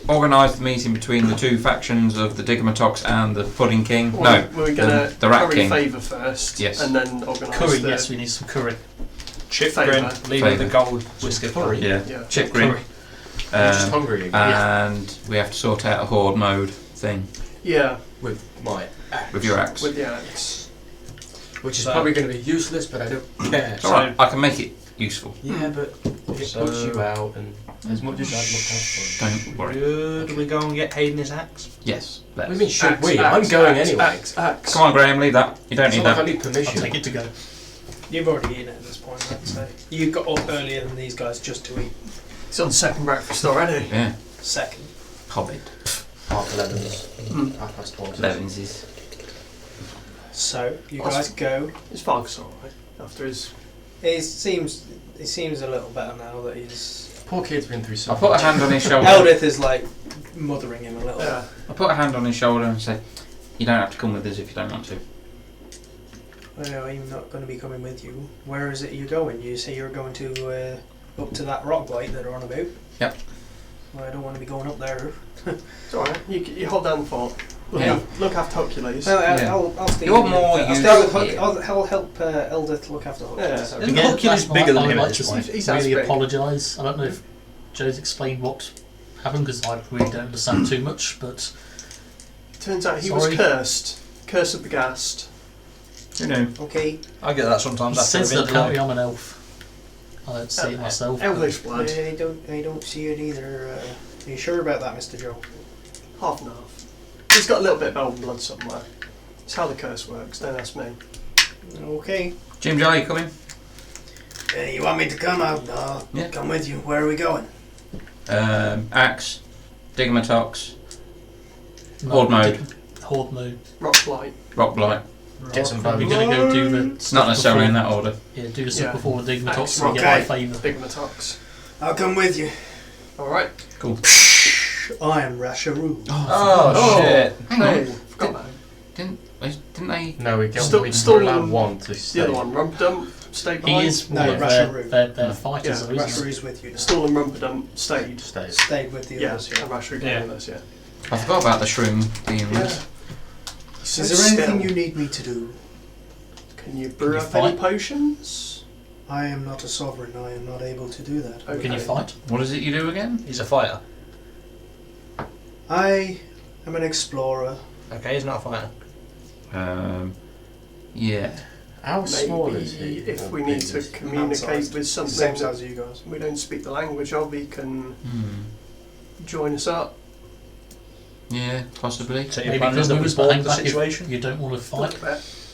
organised the meeting between the two factions of the Digimatox and the Pudding King. No, We're going to the Rat curry King. favour first. Yes. And then organise Curry, the... yes, we need some curry. Chip Favour. grin, leaving the Favour. gold whisker. Curry. yeah, Yeah. chip grin. Curry. I'm just hungry again. And we have to sort out a horde mode thing Yeah, With my axe. with your axe. with the axe. Which is So- probably going to be useless, but I don't care. It's alright, I can make it useful. Yeah, but it So- puts you out, and as much as I'd look out for Don't worry. Should we go and get Hayden his axe? Yes. What do Let's. you mean, should Axe, we? axe, I'm going axe, anyway. Axe. Come on, Graham, leave that. You don't It's need not like I that. need I'll permission. take it to go. You've already eaten it at this point, I'd say. You got up earlier than these guys just to eat. It's on second breakfast already. Yeah. Second. Hobbit. Half 11s. Mm. Half past 12. Levinses. So you guys go. It's Vargas alright. After his... He seems a little better now that he's. Poor kid's been through I something. put a hand on his shoulder. Eldith is like mothering him a little. Yeah. I put a hand on his shoulder and said, "You don't have to come with us if you don't want to." Well, I'm not going to be coming with you. Where is it you're going? You say you're going to up to that rock light that are on about. Yep. Well, I don't want to be going up there. It's alright. You hold down the fort. Yeah. Look after Hercules. Well, Yeah. I'll stay. You're with more I'll stay with used- Huck. I'll help Eldith look after Huck. Yeah. Isn't Again, Hercules last night bigger than I would him at like this to point? He's as really big. apologise. I don't know if Joe's explained what happened because I really don't understand too much, but Turns out he Sorry. was cursed. Curse of the Ghast. You know. Okay. I get that sometimes he after says I've that been apparently to I'm an elf. I don't see it myself. Elvish blood. I don't see it either. Are you sure about that, Mr. Joe? half and half. He's got a little bit of elven blood somewhere. It's how the curse works, don't ask me. Okay. Jim Jar, you coming? You want me to come? I'll Yeah. come with you. Where are we going? Axe, Digimatox, Horde mode, Horde mode. Rock light. Rock Blight. Get some We're bones. going to go do the Not stuff necessarily in before- that order. Yeah, do the stuff Yeah. before the Digimatox Axe, so we get okay. my favour. Digimatox. I'll come with you. Alright. Cool. I am Rasharoo. Oh, shit. Hang on. Hey, forgot that. Didn't they? No, we get Still- we still- allowed one to The stay. other one, Rumperdump, stayed He behind. is No, one of Rasharoo. their fighters, Yeah, though, isn't he? Rasharoo's with you now. Stool and Rumperdump stayed. Stayed. Stayed with the Yeah, others. and Rasharoo came with us, yeah. I forgot about the shroom being with. So Is there anything still, you need me to do? Can you brew you up any fight? potions? I am not a sovereign. I am not able to do that. Okay. Can you fight? What is it you do again? He's a fighter. I am an explorer. Okay, he's not a fighter. Yeah. How small is he? Maybe if Or we need big to is he? communicate Man-sized. with Same something size as you guys. we don't speak the language of, he can Hmm. join us up. Yeah, possibly. So your Maybe plan is come that with we us, but board hang the back if situation? you don't want to fight.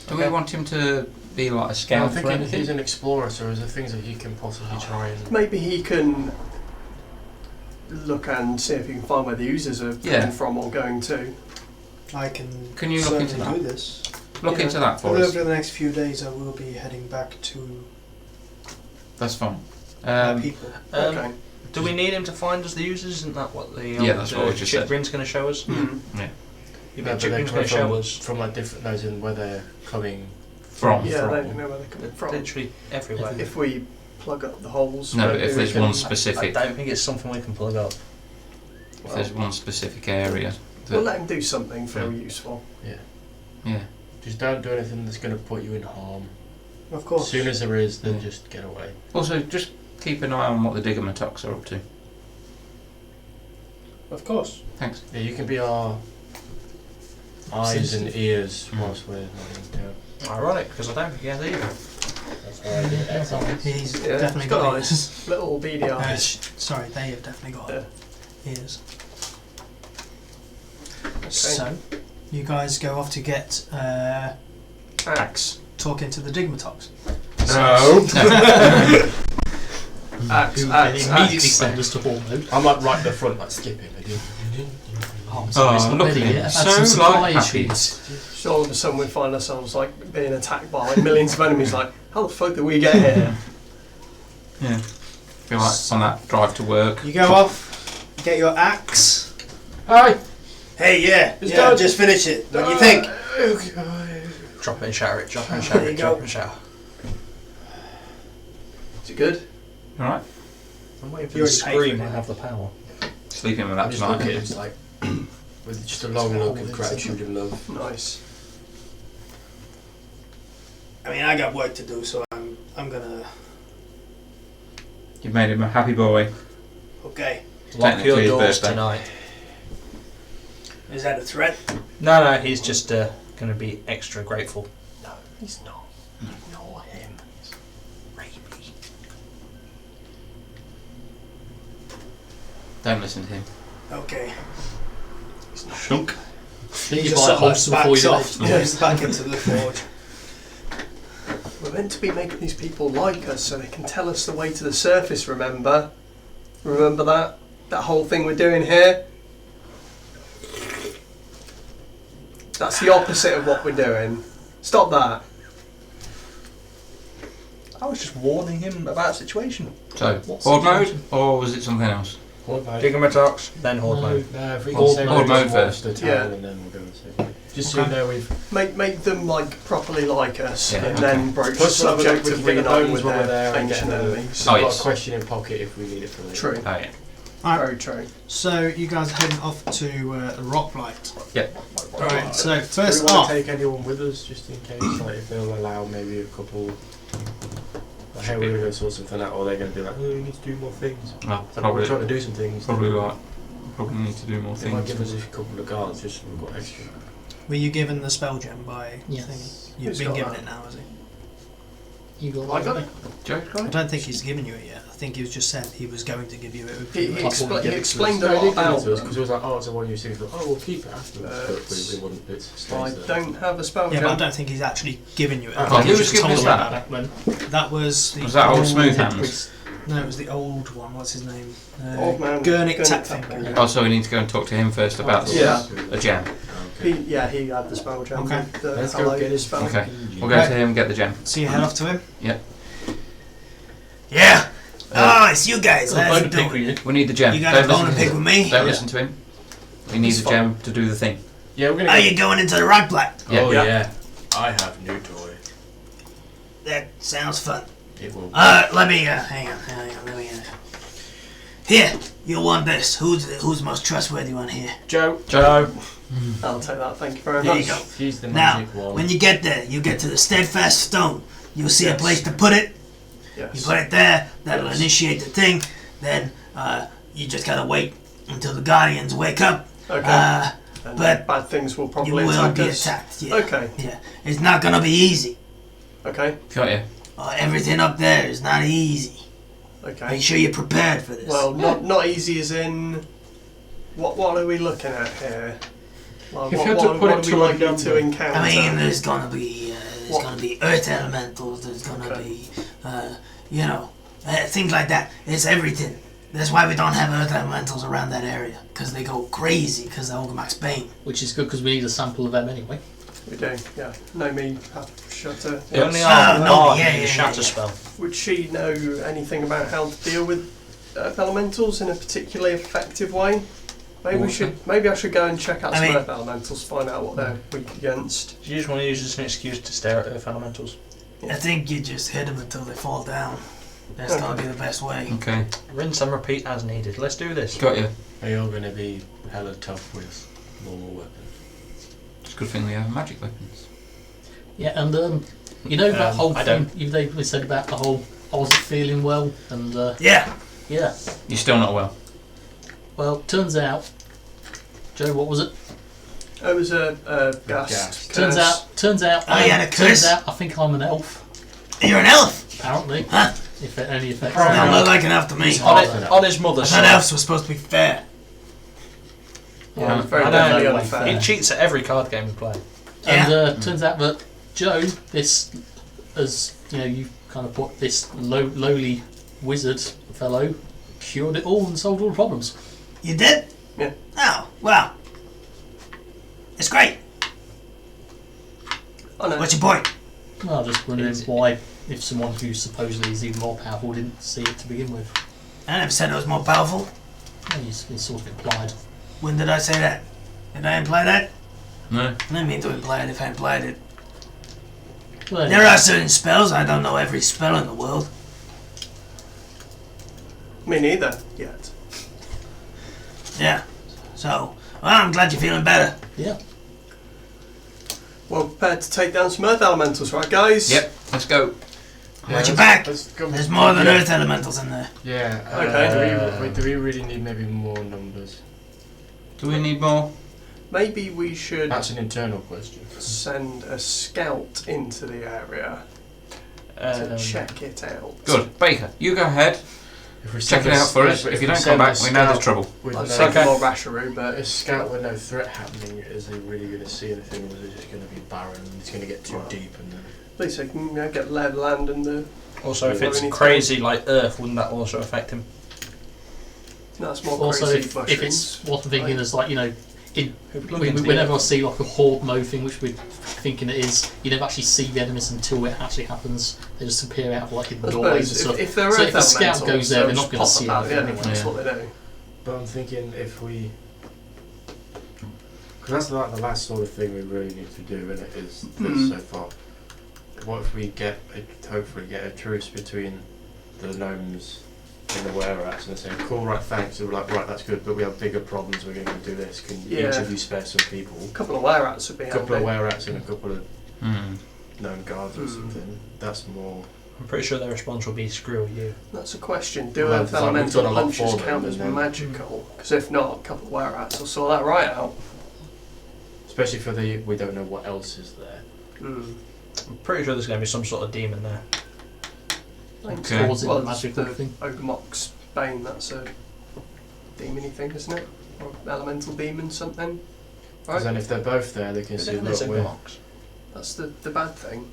Do we want him to be like a I'm scout for thinking if anything? he's an explorer, so is there things that he can possibly try and... Maybe he can look and see if he can find where the users are Yeah. coming from or going to. I can. Can you look into certainly that? do this. Look Yeah. into that for But us. over the next few days, I will be heading back to That's fine. my people. Okay. Do we need him to find us the users? Isn't that what the Yeah, that's what we just said. Chiprin's going to show us? Hmm. Yeah, No, but but they're Chiprin's going coming to show from, us from like different knows in where they're coming From. Yeah, from. they don't know where they're coming from. literally everywhere. If we plug up the holes, No, but maybe if we there's can- one I specific, don't think it's something we can plug up. if there's one specific area. We'll That, let him do something feel useful. yeah. Just don't do anything that's going to put you in harm. Of As course. soon as there is, then just get away. Also, just keep an eye on what the Digimatox are up to. Of course. Thanks. Yeah, you can be our eyes and ears Mm. whilst we're not in town. Ironic, because I don't think he has either. That's why I did it. That's all right. He's Yeah, definitely he's got got ears. eyes. Little beady eyes. Sorry, they have definitely got Yeah. ears. So, you guys go off to get Axe. talking to the Digmatox. No. Axe, Who axe, can immediately axe. send us to Horde mode. I'm like right at the front, like skipping. Oh, I'm sorry, it's Oh, not look ready at him. yet. I've had So some supply like happy. issues. So all of a sudden we find ourselves like being attacked by like millions of enemies. Like, how the fuck did we get here? Yeah. Feel like on that drive to work. You go off, get your axe. Hi. Hey, yeah, It's yeah, done. just finish it. What do you think? Drop it and shatter it, drop it and shatter There it, you drop go. it and shatter. Is it good? Alright. I'm waiting for You the already paid scream for I it. have the power. Sleeping with I that just look at tonight. him, it's like with just a long look of gratitude and love. Nice. I mean, I got work to do, so I'm gonna. You've made him a happy boy. Okay. Lock Technically your his doors birthday. tonight. Is that a threat? No, he's just going to be extra grateful. No, he's not. Ignore him. Rapey. Don't listen to him. Okay. He's not. Shunk. He You just buy a sort of holster before backs you off, leave. moves back into the forge. We're meant to be making these people like us so they can tell us the way to the surface, remember? Remember that? That whole thing we're doing here? That's the opposite of what we're doing. Stop that. I was just warning him about a situation. So, What's Horde the mode, situation? or was it something else? Digimatox, then Horde No. mode. No, if we Horde- can say Horde we're mode just first. watch the town Yeah. and then we'll go and see. Just so you Okay. know we've Make them like properly like us, Yeah, and okay. then broach the Plus we'll have a subject look, of we can get the reuniting bones with when we're their there and ancient get the- enemies. Oh, got yes. a question in pocket if we need it for later. True. Oh yeah. Alright, Very true. so you guys are heading off to the rock light. Yep. Alright, so Do first we want off, to take anyone with us just in case, like if they'll allow maybe a couple? Like, hey, we're going to sort something out, or they're going to be like, oh, we need to do more things. Well, So we're trying probably, to do some things. probably right. Probably need to do more They might things. give us a couple of guards just so we've got extra. were you given the spell gem by Yes. thingy? You've Who's been got given that? it now, has he? You got I got it. Joe got I it? don't think he's given you it yet. I think he was just said he was going to give you it. He Give it explained a No, lot he did about to us them. because it was like, oh, it's a one you see. Oh, we'll keep it afterwards. Uh, But it wouldn't. It I stays there. don't have a spell Yeah, but I gem. don't think he's actually given you it. I Oh, think who he's was just giving told us you that? about it. That was the Was that old old- Smooth Hands? No, it was the old one. What's his name? Old man. Gurnick Gurnick Tapfinger. Tapfinger. Oh, so we need to go and talk to him first about Yeah. a gem. He had the spell gem. Okay. The Let's go hello get his spell. Okay. We'll go Right. to him and get the gem. So you head off to him? Yep. Yeah. It's you guys. a How's bone it to pick doing? with you. We need the gem. You got a Don't bone to listen pick with me? Don't listen to him. We need He's the fine. gem to do the thing. Yeah, we're gonna. Are you going into the rock black? Yeah. Oh Yeah. yeah. I have new toy. That sounds fun. It will. Let me, hang on, let me, here, you'll want this. Who's the most trustworthy one here? Joe. Joe. I'll take that. Thank you very There much. you go. He's the Now, magic one. when you get there, you get to the steadfast stone. You'll see Yes. a place to put it. You Yes. put it there, that'll Yes. initiate the thing. Then, you just gotta wait until the guardians wake up. Okay. And but bad things will You probably will attack be us. attacked, yeah. Okay. Yeah. It's not gonna be easy. Okay. Got you. Everything up there is not easy. Okay. Make sure you're prepared for this. Well, not easy as in. What are we looking at here? Like, If you what had to put what it are we to a likely number. to encounter? I mean, there's gonna be What? earth elementals. There's gonna Okay. be, things like that. It's everything. That's why we don't have earth elementals around that area, because they go crazy because of Ogamax Bane. Which is good because we need a sample of them anyway. We do. Yeah. No me. Shutter. The only Oh, no, art yeah, need yeah, a shatter yeah. spell. Would she know anything about how to deal with earth elementals in a particularly effective way? Maybe I should go and check out I some mean- earth elementals, find out what they're weak against. Do you just want to use this as an excuse to stare at earth elementals? I think you just hit them until they fall down. That's gonna be the best way. Okay. Rinse and repeat as needed. Let's do this. Got you. Are you all going to be hella tough with normal weapons? It's a good thing we have magic weapons. Yeah, and that whole I thing don't. they said about the whole I wasn't feeling well, and Yeah. yeah. You're still not well. Well, turns out, Joe, what was it? It was a gust. Turns out. Oh, you had a Turns curse? out, I think I'm an elf. You're an elf. Apparently, Huh? if it only affects. Don't me. look like an elf to me. On his mother's I thought side. elves were supposed to be fair. Yeah, it's very I don't definitely know, unfair. like, He cheats at every card game we play. And Yeah. turns out that Joe, this, as you kind of put this lowly wizard fellow, cured it all and solved all the problems. You did? Yeah. Oh, well. It's great. I know. What's your point? Well, just wondering why, if someone who supposedly is even more powerful didn't see it to begin with. I never said I was more powerful. Well, it's sort of implied. When did I say that? Did I imply that? No. I didn't mean to imply it if I implied it. Well, There are certain spells. I don't know every spell in the world. Me neither. Yet. Yeah. So, well, I'm glad you're feeling better. Yeah. Well prepared to take down some earth elementals, right, guys? Yep. Let's go. Watch your back. Let's go. There's more than Yeah. earth elementals in there. Yeah. Okay. Do we really need maybe more numbers? Do we need more? Maybe we should That's an internal question. send a scout into the area to check it out. Good. Baker, you go ahead. If we Check send it a- out for us. but If you we don't send come a back, we know there's scout trouble. with I'll no- take Okay. more Rasharoo, But but a scout with no threat happening, is he really going to see anything, or is it just going to be barren and it's going to get too deep? And then at least I can get lay of the land and the. Also, if Or it's anything. crazy like Earth, wouldn't that also affect him? That's more Also, crazy if mushrooms. it's what I'm thinking is like, Who'd look into whenever I it? see like a horde mode thing, which we're thinking it is, you never actually see the enemies until it actually happens. They just appear out of like in I doorways and suppose stuff. if they're So earth if a scout elementals, goes there, they'll they're not just going to pop see about, anything yeah, anyway. that's Yeah. what they do. But I'm thinking if we, because that's like the last sort of thing we really need to do, and it is Hmm. so far. What if we hopefully get a truce between the gnomes and the were-rats, and they're saying, "Cool, right, thanks." And we're like, "Right, that's good, but we have bigger problems. We're going to do this. Can Yeah. each of you spare some people? A couple of were-rats would be A couple of handy. were-rats and a couple of Hmm. gnome guards or Hmm. something." That's more. I'm pretty sure their response will be screw you. That's a question. Do Well, earth we've done elemental a lot punches for them, count as and then- magical? Because if not, a couple of were-rats will sort that right out. Especially for we don't know what else is there. Hmm. I'm pretty sure there's going to be some sort of demon there. Okay. Causing Well, a magical the thing. Ogremock's Bane, that's a demony thing, isn't it? Or elemental demon something. Because then if they're both there, they can see, look, we're That's the bad thing.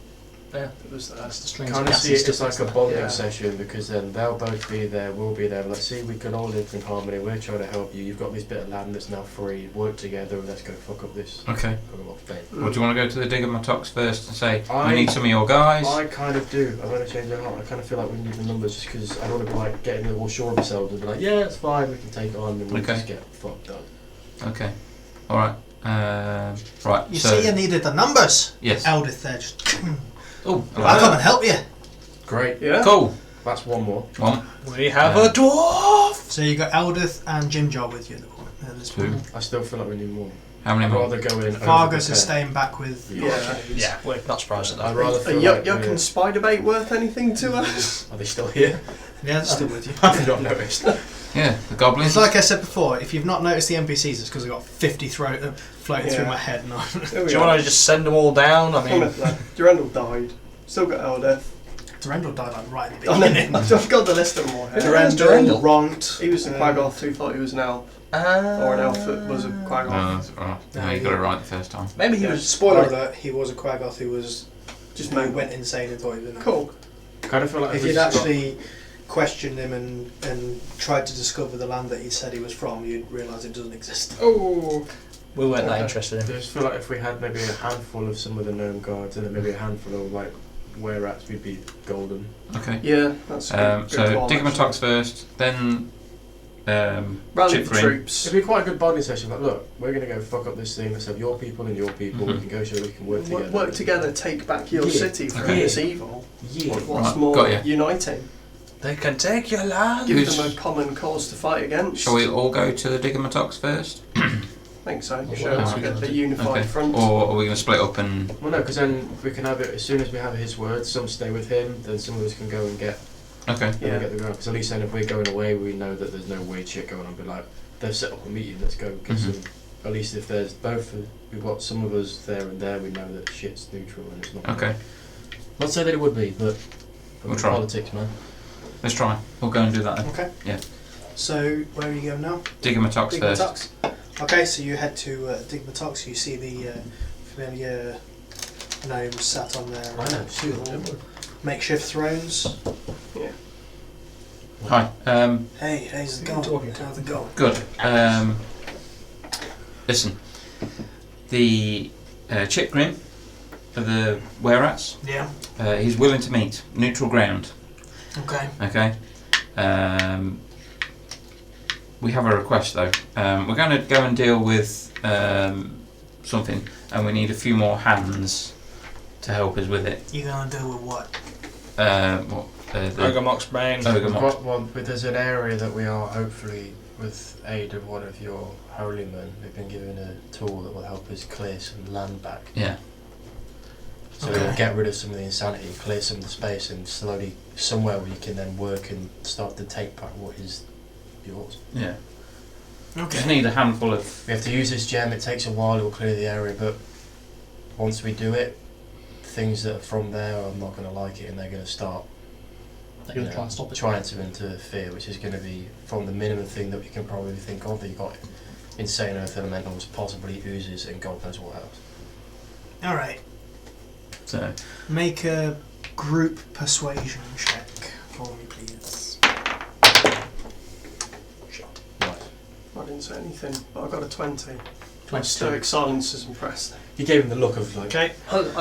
Yeah. That was there. That's the strange kind of gassy see it as stuff like a that's bonding Yeah. session, because then they'll both be there, we'll be there. Let's see, we can all live in harmony. We're trying to help you. You've got this bit of land that's now free. Work together and let's go fuck up this. Okay. Ogremock's Bane. Well, do you want to go to the Diggermatox first and say, I- we need some of your guys? I kind of do. I'm going to change it out. I kind of feel like we need the numbers just because I don't want to be like getting all sure of ourselves and be like, yeah, it's fine, we can take it on, and we Okay. just get fucked up. Okay. Alright. Right, You so... see, you needed the numbers. Yes. Eldith there, just. Oh, I'll come and help you. Great. Yeah. cool. That's one more. One, We have Yeah. a dwarf! So you got Eldith and Jimjar with you at this two. point. I still feel like we need more. How many I'd more? rather go in. Fargus overprepare. is staying back with your Yeah. kiddies. Yeah, we're not surprised at I'd that. rather Are feel Yuck like and Spiderbait worth anything to us? Are they still here? Yeah, they're still with you. I've not noticed. Yeah, the goblins. It's like I said before, if you've not noticed the NPCs, it's because I've got 50 floating through Yeah. my head. No. There we Do you are. want to just send them all down? I mean, Durandal died. Still got Eldeth. Durandal died like right at the I know, beginning. I've got the list of them all here. Durandal, Ronkt. He was a Quaggoth who thought he was an elf. Or an elf that was a No, Quaggoth. that's right. No, you got it right the first time. maybe he Yeah. was. Spoiler like- alert, he was a Quaggoth who was Just who made went insane and thought he was an elf. Cool. Kind of feel like If we you'd just got- actually questioned him and tried to discover the land that he said he was from, you'd realise it doesn't exist. Oh. We weren't that Okay. interested in I him. just feel like if we had maybe a handful of some of the gnome guards and then maybe a handful of like were-rats, we'd be golden. Okay. Yeah, that's good. So, good call, Diggermatox actually. first, then... Rally the Chiprin. troops. It'd be quite a good bonding session. Like, look, we're going to go fuck up this thing. Let's have your people and your people. Mhm. We can go so we can work together. Work together, take back your Yeah. city from Okay. this evil. Yeah. What's Right, more got ya. uniting? They can take your land. Give Who's- them a common cause to fight against. Shall we all go to the Diggermatox first? I think so. Well, Sure. what else we Get gonna the do? unified Okay. front. Or are we going to split up and... Well, no, because then we can have it as soon as we have his word. Some stay with him, then some of us can go and get Okay. Yeah. get the ground. Because at least then, if we're going away, we know that there's no weird shit going on. But like, they've set up a meeting. Let's go get Mhm. some. At least if there's both, we've got some of us there and there. We know that shit's neutral and it's not. Okay. Not say that it would be, but We'll try. politics, man. Let's try. We'll go and do that then. Okay. Yeah. So, where are you going now? Diggermatox first. Digmatox. Okay, so you head to Digmatox. You see the familiar gnomes sat on their I know, see them. makeshift thrones. Hi. Hey, how's it going? How's it going? Good. Listen. The Chipgrim of the were-rats, Yeah. he's willing to meet. Neutral ground. Okay. Okay. We have a request though. We're going to go and deal with something, and we need a few more hands to help us with it. You gonna deal with what? What? The Ogremock's Bane. We've Ogremock. got one, but there's an area that we are hopefully, with aid of one of your holy men, we've been given a tool that will help us clear some land back. Yeah. So Okay. we'll get rid of some of the insanity, clear some of the space, and slowly somewhere we can then work and start to take back what is yours. Yeah. Just Okay. need a handful of. We have to use this gem. It takes a while. It will clear the area, but once we do it, things that are from there are not going to like it, and they're going to start They're going to try and stop it. trying to interfere, which is going to be from the minimum thing that we can probably think of. That you've got insane earth elementals, possibly oozes, and God knows what else. All right. So Make a group persuasion check for me, please. Right. I didn't say anything, but I got a 20. My 22. stoic silence is impressed. You gave him the look of like Okay.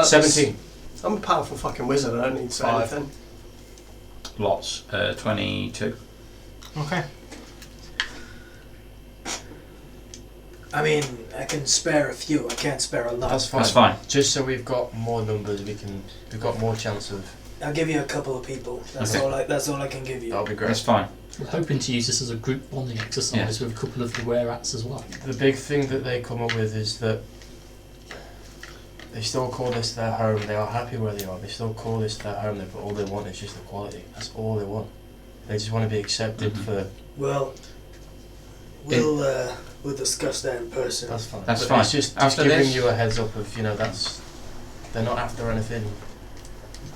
17. I'm a powerful fucking wizard. I don't need to say 5. anything. lots. 22. Okay. I mean, I can spare a few. I can't spare a lot. That's fine. That's fine. Just so we've got more numbers, we've got more chance of. I'll give you a couple of people. That's Okay. That's all I can give you. That'll be great. That's fine. We're hoping to use this as a group bonding exercise with a couple of the were-rats as well. The big thing that they come up with is that they still call this their home. They are happy where they are. They still call this their home, but all they want is just equality. That's all they want. They just want to be accepted Mhm. for. Well, we'll discuss that in person. That's fine. That's But fine. It's just After giving this- you a heads up of they're not after anything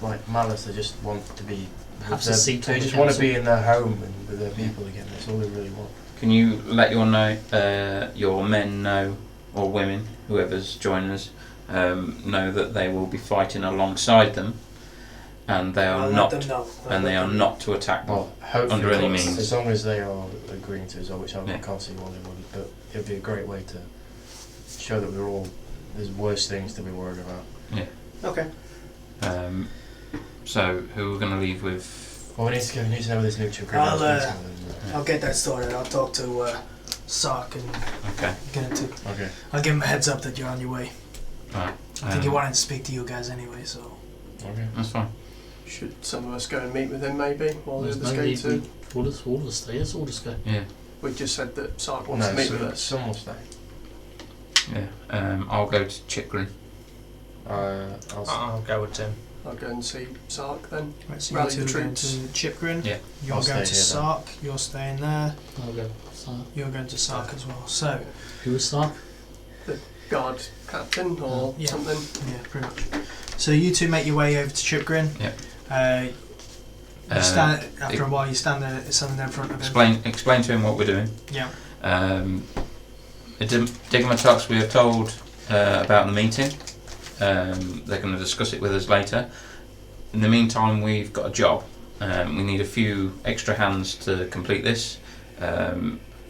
like malice. They just want to be have to seat on They the just want to council. be in their home and with their people again. That's all they really want. Can you let your men know, or women, whoever's joining us, know that they will be fighting alongside them, and they are I'll not, let them know. and they are not to attack them. Well, hopefully, Under any means. as long as they are agreeing to as well, which I Yeah. can't see why they wouldn't. But it'd be a great way to show that we're all. There's worse things to be worried about. Okay. So who are we going to leave with? Well, we need to know where this nuclear I'll, agreement is. I'll get that sorted. I'll talk to Sark and Okay. get into. Okay. I'll give him a heads up that you're on your way. Right. I think he wanted to speak to you guys anyway, so. Okay. That's fine. Should some of us go and meet with him maybe while the There's others no go need, to? all of us stay. Let's all just go. Yeah. We just said that Sark wants to meet with us. Some will stay. Yeah. I'll go to Chipgrin. I'll go with Tim. I'll go and see Sark then. Right, so Rally you two the are going troops. to Chipgrin. Yeah. You're I'll going to stay here then. Sark. You're staying there. I'll go. So, You're going to Sark as well. So, who was Stark? Guard captain or Yeah. something. yeah, pretty much. So you two make your way over to Chipgrin. Yeah. You stand, after a while, you stand there, standing there in front of him. Explain to him what we're doing. Yeah. Digimatox, we have told about the meeting. They're going to discuss it with us later. In the meantime, we've got a job. We need a few extra hands to complete this.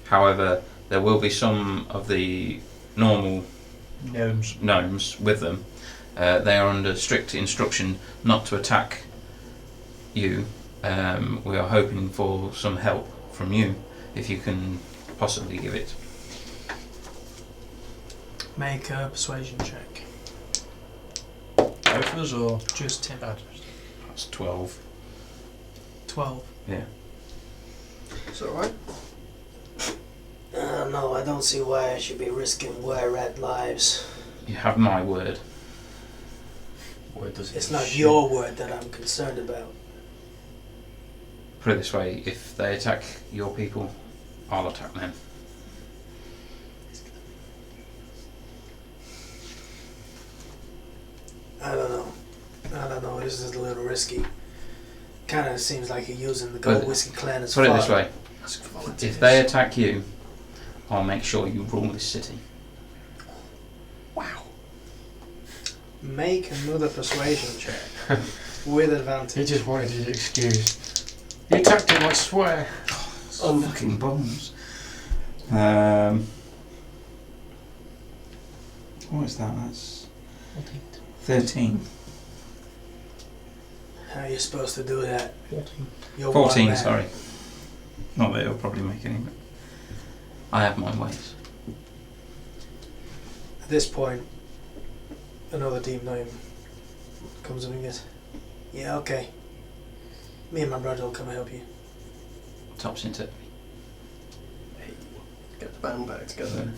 However, there will be some of the normal gnomes with them. They are under strict instruction not to attack you. We are hoping for some help from you, if you can possibly give it. Make a persuasion check. Both of us or Just Tim. That's 12. 12. Yeah. Is that right? No, I don't see why I should be risking were-rat lives. You have my word. Word doesn't It's mean not shit. your word that I'm concerned about. Put it this way, if they attack your people, I'll attack them. I don't know. This is a little risky. Kind of seems like you're using the Gold But- Whiskey Clan as Put it far- this way, as volunteers. if they attack you, I'll make sure you rule this city. Wow. Make another persuasion check with He advantage. just wanted his excuse. You attacked him, I swear. Fucking bombs. What is that? That's 13. How are you supposed to do that? 14. You're 14, one man. sorry. Not that it'll probably make any, but I have my ways. At this point, another deep gnome comes in and goes, "Yeah, okay. Me and my brother will come help you." Tops into it. Get the band back together.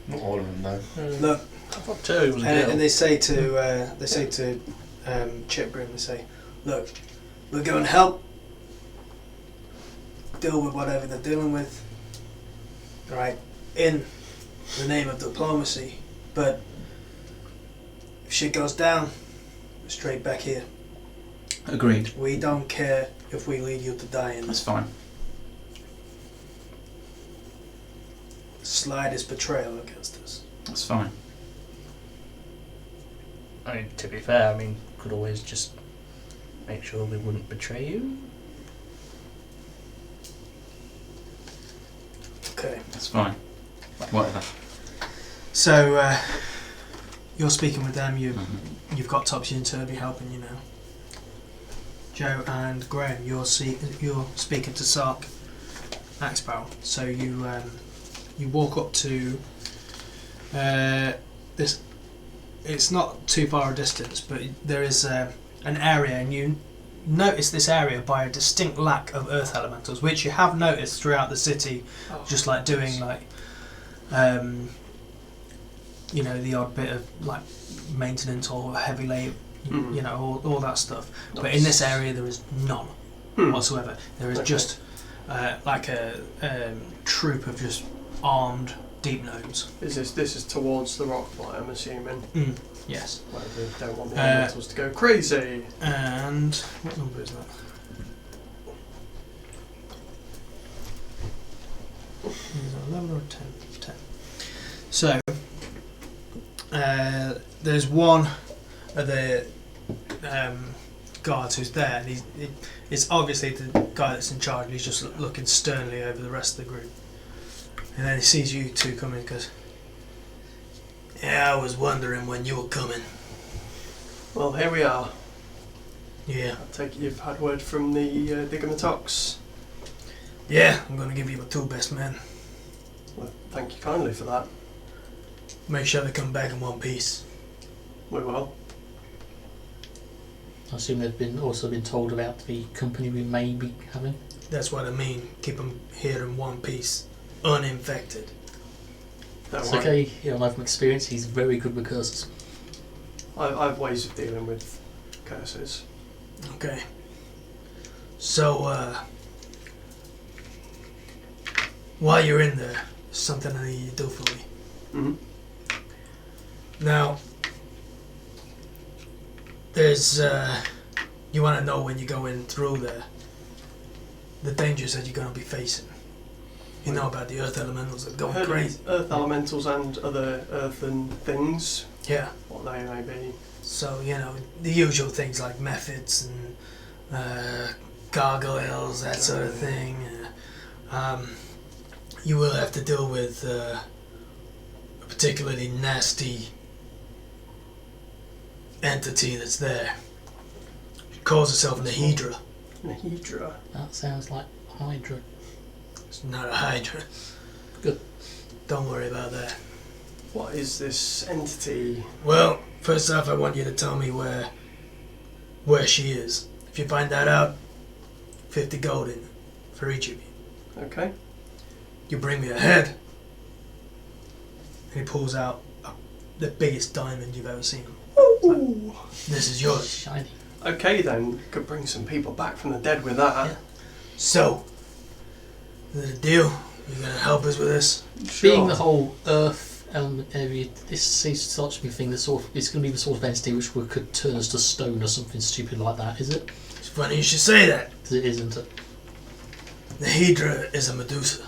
Not all of them, though. Look, I thought two was a and girl. they say to Chipgrim, they say, "Look, we'll go and help. Deal with whatever they're dealing with. All right, in the name of diplomacy. But if shit goes down, we're straight back here. Agreed. We don't care if we lead you to die in That's this. fine. Slightest betrayal against us." That's fine. I mean, to be fair, could always just make sure they wouldn't betray you. Okay. That's fine. Whatever. So you're speaking with them. Mhm. You've got Topsy and Turby helping you now. Joe and Graham, you're speaking to Sark Axbarrel. So you walk up to this. It's not too far a distance, but there is an area, and you notice this area by a distinct lack of earth elementals, which you have noticed throughout the city, just like doing the odd bit of like maintenance or heavy labour, all that stuff. But in this area there is none whatsoever. There is just like a troop of just armed deep gnomes. This is towards the rock fight, I'm assuming. Yes. Where they don't want the elementals to go crazy. And what number is that? 11 or 10? 10. So, there's one of the guards who's there, and it's obviously the guy that's in charge, and he's just looking sternly over the rest of the group. And then he sees you two coming and goes, "Yeah, I was wondering when you were coming." Well, here we are. Yeah. I take it you've had word from the HuntingHawks. Yeah, I'm going to give you my 2 best men. Well, thank you kindly for that. Make sure they come back in one piece. We will. I assume they've also been told about the company we may be having. That's what I mean. Keep them here in one piece, uninfected. Don't It's worry. okay, I know from experience he's very good with curses. I have ways of dealing with curses. Okay. So, while you're in there, there's something I need you to do for me. Mm-hmm. Now, there's, you want to know when you go in through there, the dangers that you're going to be facing. You know about the earth elementals that are going Heard crazy. of earth elementals and other earthen things, Yeah. what they may be. So, the usual things like methods and gargoyles, that sort of thing. You will have to deal with a particularly nasty entity that's there. She calls herself Nahedra. Nahedra. That sounds like Hydra. It's not a Hydra. Good. Don't worry about that. What is this entity? Well, first off, I want you to tell me where she is. If you find that out, 50 gold in for each of you. Okay. You bring me a head. And he pulls out the biggest diamond you've ever seen. Ooh. This is yours. Shiny. Okay then, could bring some people back from the dead with that. Yeah. So, is it a deal? You gonna help us with this? Sure. Being the whole earth element area, this seems to me thing it's going to be the sort of entity which could turn us to stone or something stupid like that, is it? It's funny you should say that. 'Cause it isn't it? The Hydra is a Medusa.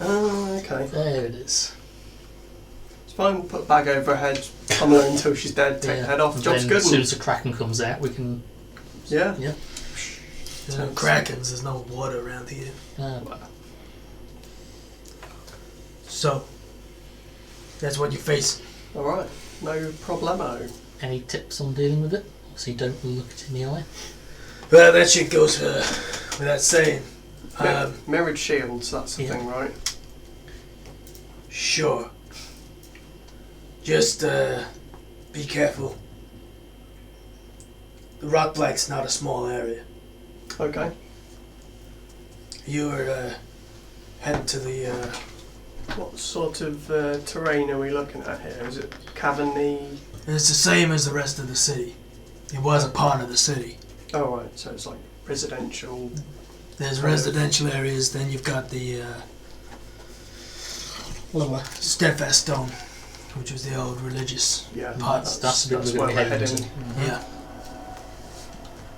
Oh, okay. There it is. It's fine, put a bag over her head, pummel her until she's dead, take the head off, And job's then good. as soon as the Kraken comes out, we can. Yeah. Yeah. There's no krakens, there's no water around here. So, that's what you face. Alright, no problemo. Any tips on dealing with it? So you don't look it in the eye. Well, that shit goes without saying. Mirrored shields, that's the Yeah. thing, right? Sure. Just be careful. The rock blight's not a small area. Okay. You're heading to the What sort of terrain are we looking at here? Is it caverny? it's the same as the rest of the city. It was a part of the city. Oh right, so it's like residential. There's residential areas, then you've got the Steadfast Stone, which was the old religious Yeah, part. That's a bit that's where where we're we're heading heading. to. Yeah.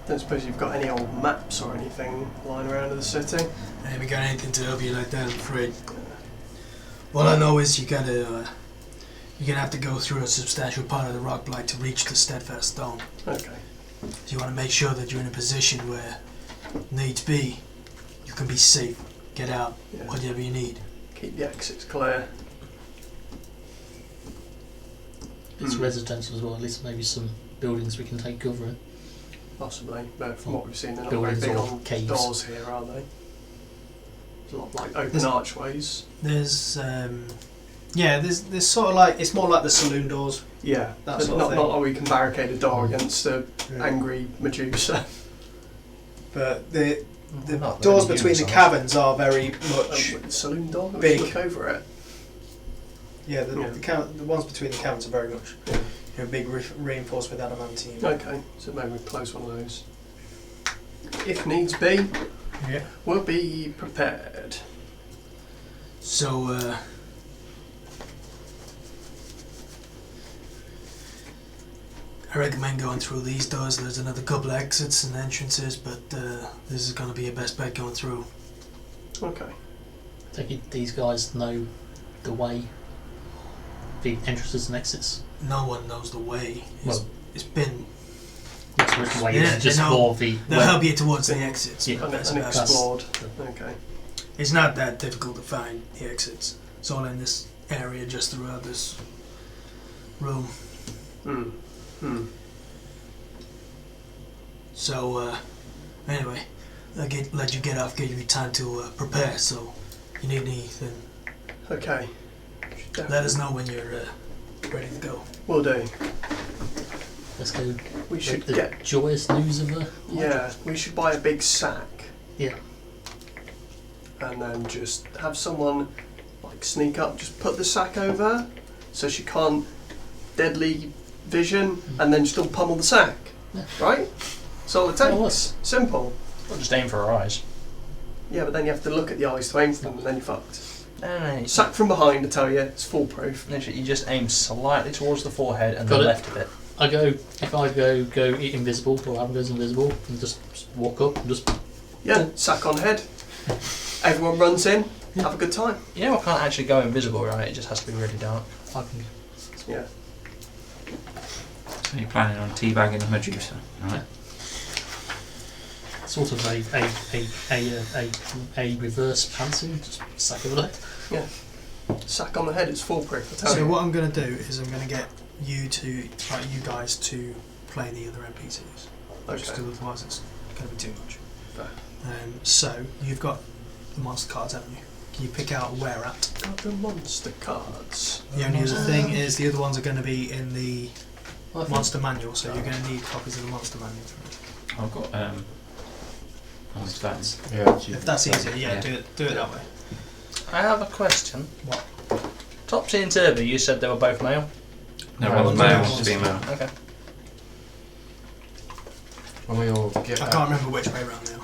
Don't suppose you've got any old maps or anything lying around in the city? I haven't got anything to help you like that, I'm afraid. All I know is you're gonna have to go through a substantial part of the rock blight to reach the Steadfast Stone. Okay. So you want to make sure that you're in a position where, needs be, you can be safe, get out, Yeah. whatever you need. Keep the exits clear. It's Hmm. residential as well, at least maybe some buildings we can take cover in. Possibly, but from what we've seen, they're not Buildings very big or on caves. doors here, are they? There's a lot like open There's- archways. There's there's sort of like, it's more like the saloon doors. Yeah, That but sort of not thing. like we can barricade a door against a angry Medusa. But the Not doors really between the human caverns are very much. Saloon door. We big. should look over it. Yeah, Yeah. the ones between the caverns are very much Yeah. big reinforced with adamantine. Okay, so maybe we close one of those. If needs be, Yeah. we'll be prepared. So, I recommend going through these doors. There's another couple of exits and entrances, but this is going to be your best bet going through. Okay. Take it these guys know the way, the entrances and exits. No one knows the way. Well, it's been. It's which way Yeah, is just they know- more the. They'll help you towards the exits. Yeah. but that's And about- explored. Okay. It's not that difficult to find the exits. It's all in this area just throughout this room. So, anyway, let you get off, give you time to prepare. So, you need anything, Okay. let us know when you're ready to go. Will do. Let's go. We should the get. joyous news of the. Yeah, we should buy a big sack. Yeah. And then just have someone like sneak up, just put the sack over, so she can't deadly vision, and then still pummel the sack. Yeah. Right? That's all it takes. Well, that's- Simple. I'll just aim for her eyes. Yeah, but then you have to look at the eyes to aim for them, and then you're fucked. No. Sack from behind, I tell you, it's foolproof. Literally, you just aim slightly towards the forehead and Got the it. left of it. If I go invisible, or Adam goes invisible, and just walk up and just. Yeah, sack on head. Everyone runs in, have a good time. You know I can't actually go invisible, right? It just has to be really dark. I can. Yeah. So you're planning on teabagging a Medusa, right? Sort of a reverse pantsing, just sack over there. Sack on the head, it's foolproof, I tell So you. what I'm going to do is I'm going to get you guys to play the other NPCs. Just Okay. 'cause otherwise it's going to be too much. Fair. So you've got the monster cards, haven't you? Can you pick out where at? Got the monster cards. The only other thing is the other ones are going to be in the I think- monster manual, so you're going to need copies of the monster manual. I've got on stats. Yeah, If that's easier, yeah, Yeah. do it that way. I have a question. What? Topsy and Turby, you said they were both male? No, No, one's no, male, no. one's female. Okay. When we all get I back, can't remember which way around now.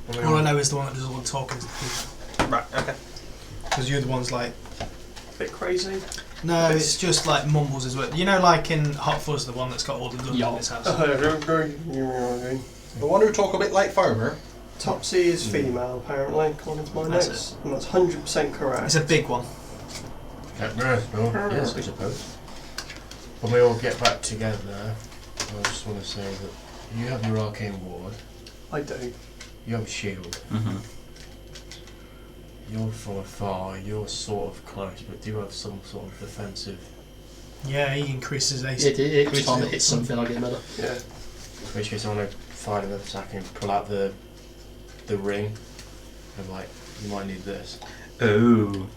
when we All I all- know is the one that does all the talking is the female. Right, okay. Because you're the ones like... Bit crazy. No, it's just like mumbles as well. You know, like in Hot Fuzz, the one that's got all the guns Yeah. in his house. The one who talk a bit like Fomer. Topsy is female, apparently, according to my That's notes. And that's 100% correct. It's a big one. Yes, I suppose. When we all get back together, I just want to say that you have your arcane ward, I do. you have a shield, Mm-hmm. you're from afar, you're sort of close, but do you have some sort of defensive? Yeah, he increases AC. Every time it hits something, I get better. Yeah. In which case I want to fire another sack and pull out the ring. I'm like, you might need this. Oh.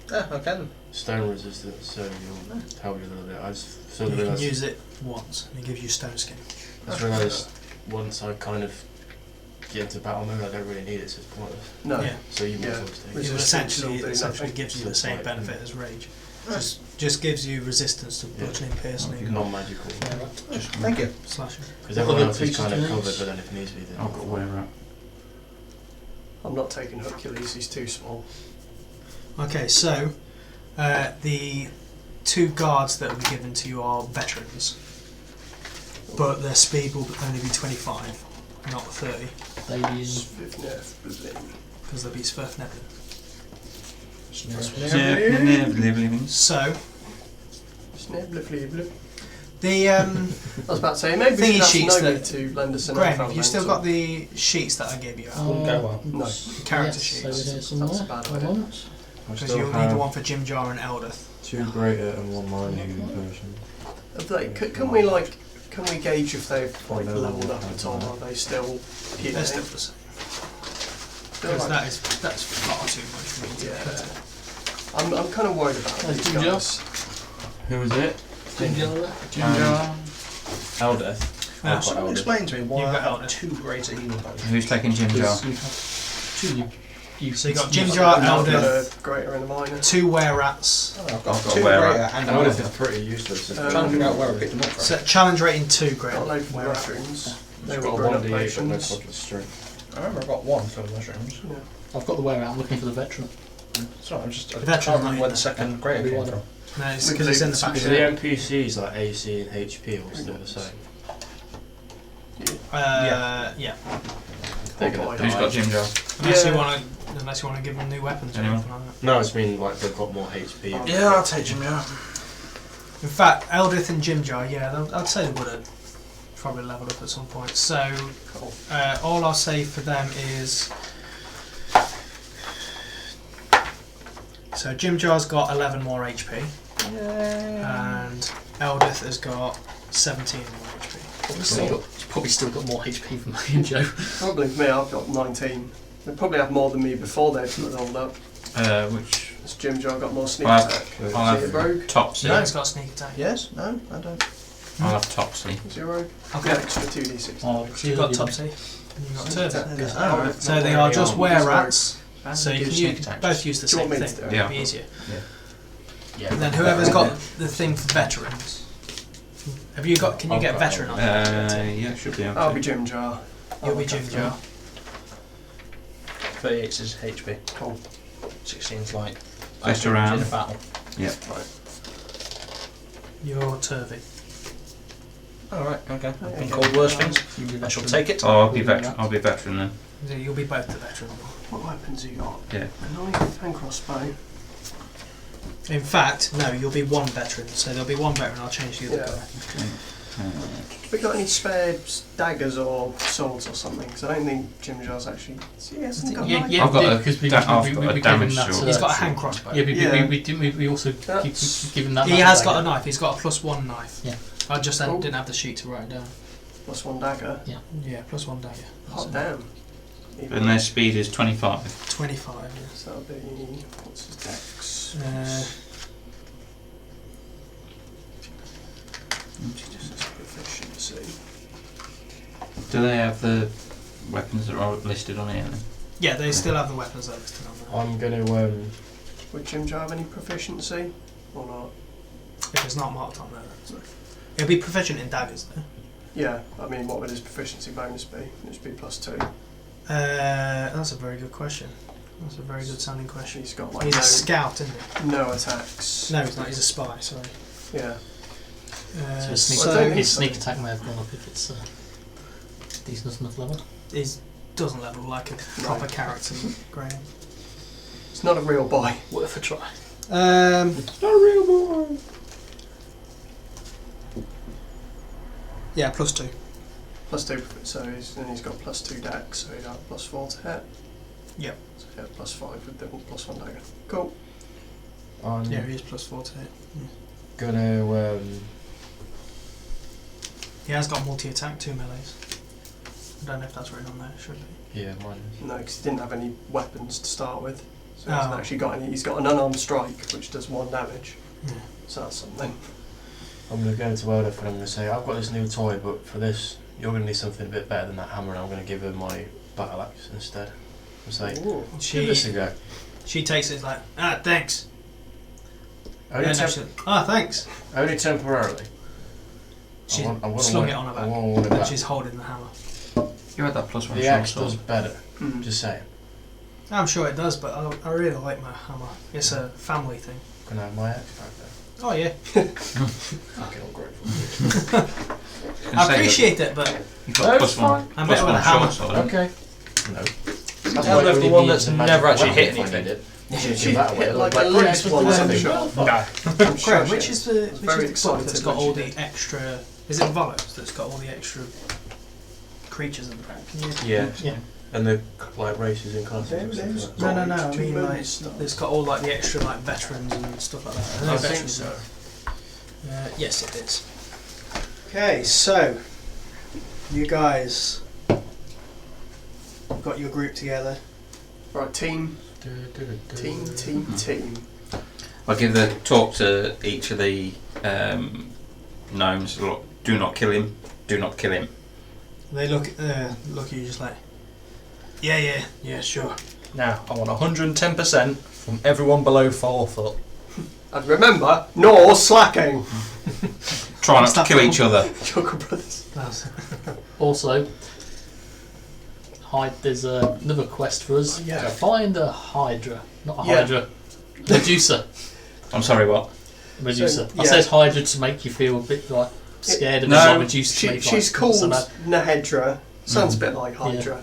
Yeah, okay then. Stone resistance, so you'll help you a little bit. I just You sort of can realised, use it once, and it gives you stone skin. I just realised once I kind of get into battle mode, I don't really need it, so it's pointless. No. Yeah. So you might Yeah. as well just take It it. Resistance will do essentially nothing. gives you the Just same like- benefit as rage. Just gives you resistance to bludgeoning, piercing, Non-magical. Yeah, right. Just Thank you. slashing. because everyone Other else is kind of creatures covered, do but then if needs be, then I've got where at. I'm not taking Hercules, he's too small. Okay, so the two guards that will be given to you are veterans, but their speed will only be 25, not 30, Ladies. because they'll be Svirfneblin. So the I was about to say, maybe we Thingy should ask sheets Nobi that- to lend us an Graham, info have you still got the sheets that I gave you out? Wouldn't go well. No. Character yes, sheets. over here somewhere. That's a bad Hold idea. on. I Because still you'll need have the one for Jim Jar and Eldeth. 2 greater and 1 minor version. Can we gauge if they've like No, leveled up at all? Are they still They're puny? still the same. They're Because like- that's far too much for me to Yeah. put. I'm kind of worried about That's these Jim guys. Who was it? Ginger. Eldeth. Now, So explain to me why You've I got have Eldest. 2 greater healing potions. Who's taking Jim Jar? Because you have two. So you got Jim you've Jar, I've got Eldeth, a greater and a minor. 2 were-rats. Oh, I've I've got got 2 where greater at. and Eldeth another. is pretty useless. Um, Trying to figure out where I picked them up from. So challenge rating 2 Got a great. load of mushrooms. They It's were got a grown up 1d8 but no potions. popular strength. I remember I got 1 for the mushrooms. Yeah. I've got the wear out. I'm looking for the veteran. Sorry, I'm just. I That's can't remember right. where the second greater came Everyone. from. No, it's because it's in the Because back. Because the NPCs like AC and HP all still the same. Yeah. They're gonna boy. Who's got Jim Jar? Unless you Yeah. want to Unless you want to give them new weapons or Anyone? anything like that. No, I just mean like they've got more HP. Yeah, I'll take Jim Jar. In fact, Eldith and Jim Jar, yeah, I'd say they would have probably leveled up at some point. So, all I'll say for them is... So Jim Jar's got 11 more HP. And Eldith has got 17 more HP. Probably still got more HP than me and Joe. Probably me, I've got 19. They probably have more than me before they've leveled up. Which Has Jim Jar got more sneak I'll attack? I'll Is he a rogue? Topsy. No, it's got a sneak attack. Yes? No, I don't. I'll have Topsy. Is he a rogue? Okay. Get extra 2d6. Oh, So you've got Topsy and you've got Sneak Turbo. attack. Alright. So they are just Were were-rats. So you Give can sneak attack. both use the Do you same want me thing. to do it? It'd Yeah. be easier. Yeah. And then whoever's got the thing for veterans. Have you got? Can you I've get got veteran on? Yeah, should be able I'll to. be Jim Jar. You'll be Jim Jar. 38 is HP. Cool. 16's like Just in around. a battle. You're Turvy. Alright, okay. Yeah, Been yeah. called worse things. You do I that shall for take it. Oh, I'll be veteran. I'll be veteran then. So you'll be both the veteran. What weapons have you got? Yeah. A knife and crossbow. In fact, no, you'll be one veteran. So there'll be one veteran. I'll change the other Yeah. guy. Have we got any spare daggers or swords or something? Because I don't think Jim Jar's actually. He hasn't got a Yeah, knife. yeah, I've got a because we I've got a given damage that. sword. He's got a hand crossbow. Yeah, Yeah. we also That's- given that. He that has dagger. got a knife. He's got a +1 knife. Yeah. I just Cool. didn't have the sheet to write it down. Plus one dagger. Yeah, +1 dagger. Hot damn. And their speed is 25. 25. So that'll be. What's his dex? Yeah. Proficiency. Do they have the weapons that are listed on here then? Yeah, they still have the weapons that are listed on there. I'm gonna Would Jim Jar have any proficiency? Or not? If it's not marked on there, then it'll be proficient in daggers though. Yeah, I mean, what would his proficiency bonus be? It'd be +2. That's a very good question. That's a very good sounding question. He's got like He's a scout, isn't he? no attacks. No, he's not. He's a spy. Sorry. Yeah. So his sneak, I don't think his so. sneak attack may have gone up if it's decent enough level. he doesn't level like a proper character, Graham. It's not a real boy. Worth a try. It's not a real boy. Yeah, +2. +2, so he's got +2 dex, so he'd have +4 to hit. Yep. So yeah, +5 with the +1 dagger. Cool. I'm Yeah, he is +4 to hit. gonna He has got multi-attack, 2 melees. I don't know if that's written on there. Should be. yeah, mine. No, because he didn't have any weapons to start with. So he Oh. hasn't actually got any. He's got an unarmed strike, which does 1 damage. Yeah. So that's something. I'm gonna go to Eldith and I'm gonna say I've got this new toy, but for this you're gonna need something a bit better than that hammer, and I'm gonna give her my battle axe instead. I'm saying, Ooh. give this a go. She takes it like, thanks. Only, Yeah, no, she- thanks. only temporarily. She I wanna slung want it on her I back. want it And back. she's holding the hammer. You had that +1 The short axe does sword. better. Mm. Just saying. I'm sure it does, but I really like my hammer. It's a family thing. Can I have my axe back then? Oh yeah, Fucking ungrateful. I appreciate it, but You've got +1. I'm better with a hammer. short sword. Okay. No. Eldith, the one that's never actually hit anything. anything. She hit like a loose one on the shot. I'm sure Graham, she which is the very book excited that's got when all she the did. extra? Is it Volos that's got all the extra creatures in the back? Can you? Yeah. Yeah. And the like races and classes. and stuff There's- like that. No. I Two mean, like, bonus stuff. it's got all like the extra like veterans and stuff like that. I No, think veterans. so. Yes, it is. Okay, so you guys got your group together. Right, team. I'll give the talk to each of the gnomes. Look, do not kill him. Do not kill him. They look at you just like, yeah, sure. Now, I want 110% from everyone below 4 foot. And remember, no slacking. Try not to kill each other. Joker Brothers. Also, there's another quest for us. Yeah. To find a Hydra. Not a Yeah. Hydra. Medusa. I'm sorry, what? Medusa. So, I yeah. said Hydra to make you feel a bit like scared of it. No. Like Medusa to make She's like, not so called bad. Nahedra. Sounds a bit like Hydra.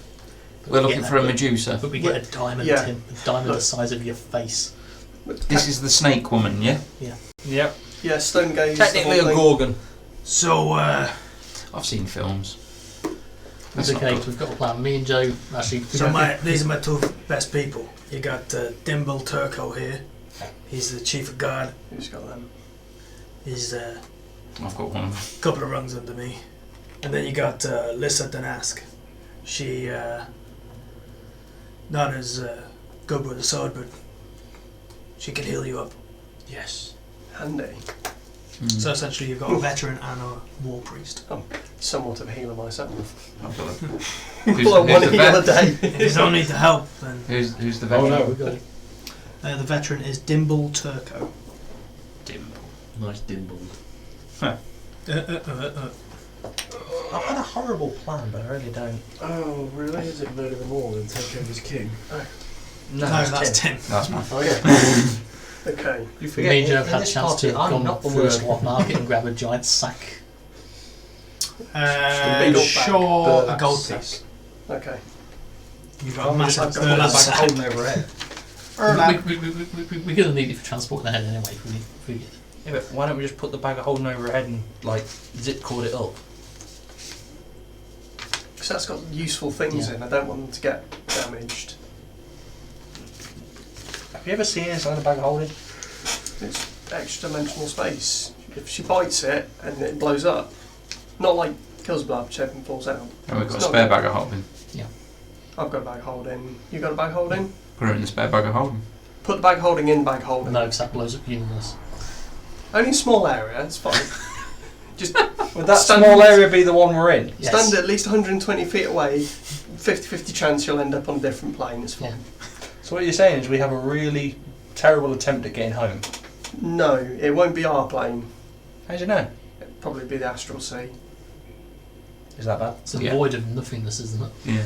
We're looking for a Medusa. But we get a diamond, Yeah. Tim. A diamond the size of your face. This is the snake woman, yeah? Yep. Yeah, stone gaze. Technically a gorgon. So, I've seen films. That's It's not okay, good. we've got a plan. Me and Joe actually. these are my two best people. You got Dimble Turco here. He's the chief of guard. Who's got them? He's I've got one of them. a couple of rungs under me. And then you got Lissa Danask. She, not as good with a sword, but she can heal you up. Yes. Handy. So essentially you've got a veteran and a war priest. Somewhat of a healer myself. I've got them. Blow one the heal a vet? day. If you don't need the help, then Who's the Oh veteran? no. We've got the veteran is Dimble Turco. Dimble. Nice dimbled. I've had a horrible plan, but I really don't. Oh, really? Is it murder them all and take over as king? No, No, that's Tim. That's mine. Oh, yeah. Okay. You Me and Joe have in had a this chance party, to I'm go not the through a worst swap one. market and grab a giant sack. big old Sure, a bag. gold Sack. piece. Okay. You've got a massive I've got burlap one sack. holding over her head. We're going to need it for transporting the head anyway. If we get it. Yeah, but why don't we just put the bag of holding over her head and like zip cord it up? Because that's got useful things Yeah. in. I don't want them to get damaged. Have you ever seen inside a bag of holding? It's extra dimensional space. If she bites it and it blows up, not like kills blood, shape and falls out. And we've got a It's not spare good. bag of holding. I've got a bag holding. You got a bag holding? Put it in the spare bag of holding. Put the bag holding in bag holding. No, because that blows up the universe. Only a small area, it's fine. Just Would that Stand- small area be the one we're in? Yes. stand at least 120 feet away, 50-50 chance you'll end up on a different plane, it's fine. So what you're saying is we have a really terrible attempt at getting home. No, it won't be our plane. How do you know? It'll probably be the Astral Sea. Is that bad? It's a Yeah. void of nothingness, isn't it? Yeah.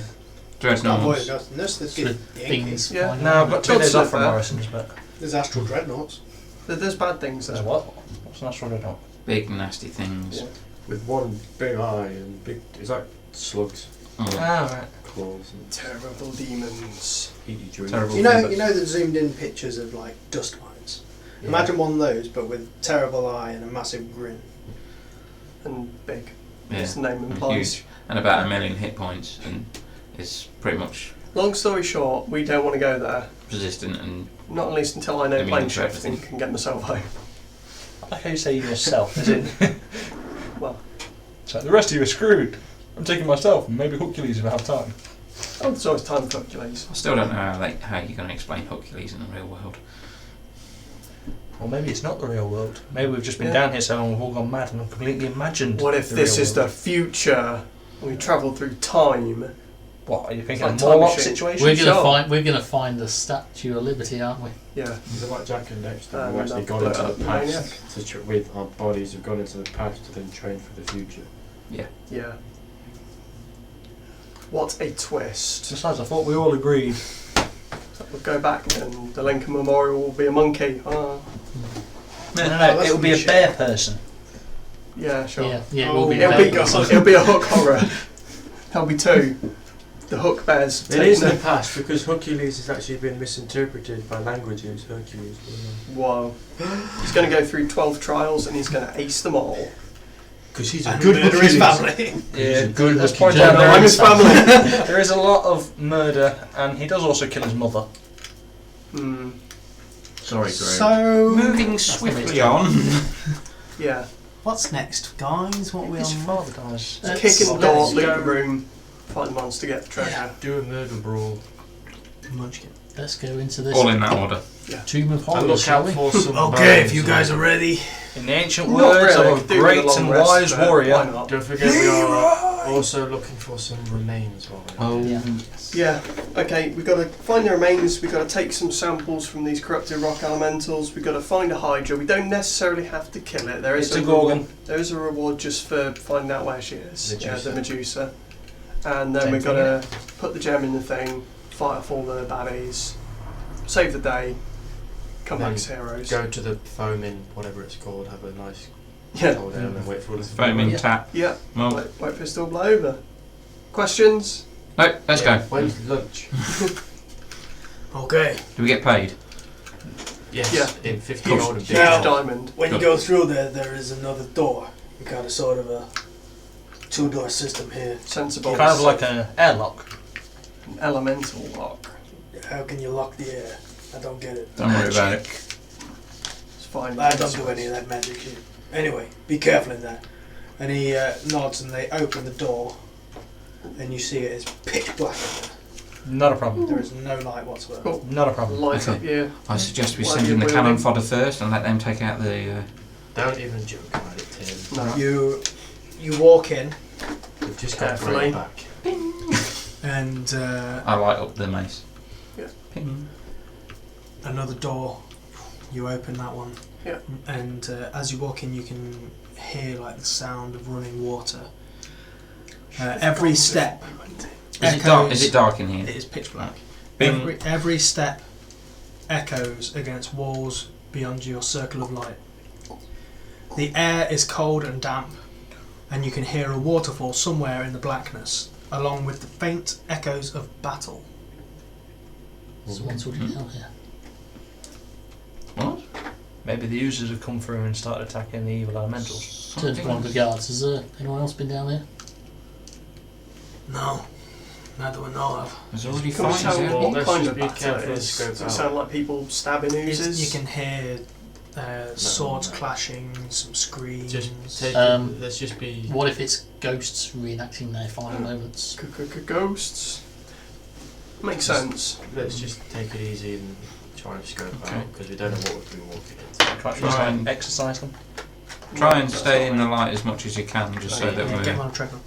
It's not void Dreadnoughts. of nothingness. There's Sort of good Yankees. things. Yeah. flying No, I've around. got 2 God's days off not from bad. Morrison's, but There's astral dreadnoughts. There's bad things there's there. what? What's an astral dreadnought? Big nasty things. Yeah. With one big eye and big. It's like slugs, Oh, Ah, right. claws, and Terrible demons. eat you dreams. terrible. You know thing, the zoomed in pictures of like dust mines. Yeah. Imagine one of those, but with terrible eye and a massive grin. And big. but- As the Yeah. name And implies. huge. And about 1 million hit points, and it's pretty much Long story short, we don't want to go there. resistant and Not at least until I know Immune plane to shift everything. and can get myself home. I like how you say yourself, as in. Well, So the rest of you are screwed. I'm taking myself, and maybe Hercules if I have time. oh, there's always time for Hercules. I still don't know how you're going to explain Hercules in the real world. Or maybe it's not the real world. Maybe we've just been Yeah. down here so long we've all gone mad and completely imagined. What if the this real is the world. future? We travel through time. What are you thinking? Like A time Morlock machine. situation? We're gonna find the Statue of Liberty, aren't we? Yeah. Is it like Jack and Dexter? And We've actually I've gone got into it the up, past with our bodies. We've gone into the past to then train for the future. Yeah. What a twist. Besides, I thought we all agreed. We'll go back and the Lincoln Memorial will be a monkey. No, that's it will be gonna a be bear person. Yeah, sure. Yeah, it Oh, will be. yeah. It'll be, it'll be a hook horror. There'll be 2. The hook bears. It is in the past because Hercules has actually been misinterpreted by languages. Hercules. Wow. He's going to go through 12 trials and he's going to ace them all. Because he's And murder his family. Yeah, good let's looking point gentleman. out there I'm is, his family. there is a lot of murder, and he does also kill his mother. Hmm. Sorry, Graham. So, Moving swiftly on. Yeah. what's next, guys? What are we His on? father dies. Let's- Kick in the let's door, loot go. the room, find the monster, get the treasure. Do a murder brawl. Munchkin. Let's go into this All in that order. Tomb of And Horrors, look shall out we? for some. Okay, if you bones. guys are ready. In the ancient Not words really, of a do with great a long and rest, wise but Why warrior. not? Don't forget we are also looking for some remains. While we're Yeah. Yeah, okay, we've got to find the remains, we've got to take some samples from these corrupted rock elementals, we've got to find a Hydra. We don't necessarily have to kill it. It's a Gorgon. There is a reward just for finding out where she is. Yeah, Medusa. the Medusa. And then Same we've got thing, to put the gem in the thing, fight off all the baddies, save the day, come Then back as heroes. go to the foaming, whatever it's called, have a nice Yeah, cold down and wait for all the Foaming Yeah. tap. yeah. Well, Wait for it to all blow over. Questions? No, let's go. When's lunch? Okay. Do we get paid? Yes. Yeah. In 50 Cool. gold and Huge Now- diamond. When you go through there is another door. We got a sort of a 2-door system here. Sensible. Kind of like an airlock. An elemental lock. How can you lock the air? I don't get it. Don't worry about it. It's fine. I don't do any of that magic shit. Anyway, be careful in that. And he nods and they open the door and you see it is pitch black in there. Not a problem. There is no light whatsoever. Cool. Not a problem. Light Okay. up your. I suggest we While send you're in the cannon wielding. fodder first and let them take out the... Don't even joke about it, Tim. No. You walk in We've just got Carefully. Graham back. and I light up the mace. Yeah. Ping. another door. You open that one. Yeah. And as you walk in, you can hear like the sound of running water. Every step. Is it dark in here? It is pitch black. Bing. Every step echoes against walls beyond your circle of light. The air is cold and damp, and you can hear a waterfall somewhere in the blackness, along with the faint echoes of battle. Someone's already down here. What? Maybe the users have come through and started attacking the evil elementals. Turn to one of the guards. Has anyone else been down there? No, not that we know of. There's already Can we fires tell here. Well, what let's kind just of be battle careful it and is? scope Does it out. sound like people stabbing oozes? You can hear swords clashing, some screams. Just take let's just be. What if it's ghosts reenacting their final moments? Ghosts. Makes sense. Let's just take it easy and try and scope Okay. out because we don't know what we've been walking into. Can't you Try just and- exercise them? Try and stay in the light as much as you can, just so that Get we're... him on a treadmill.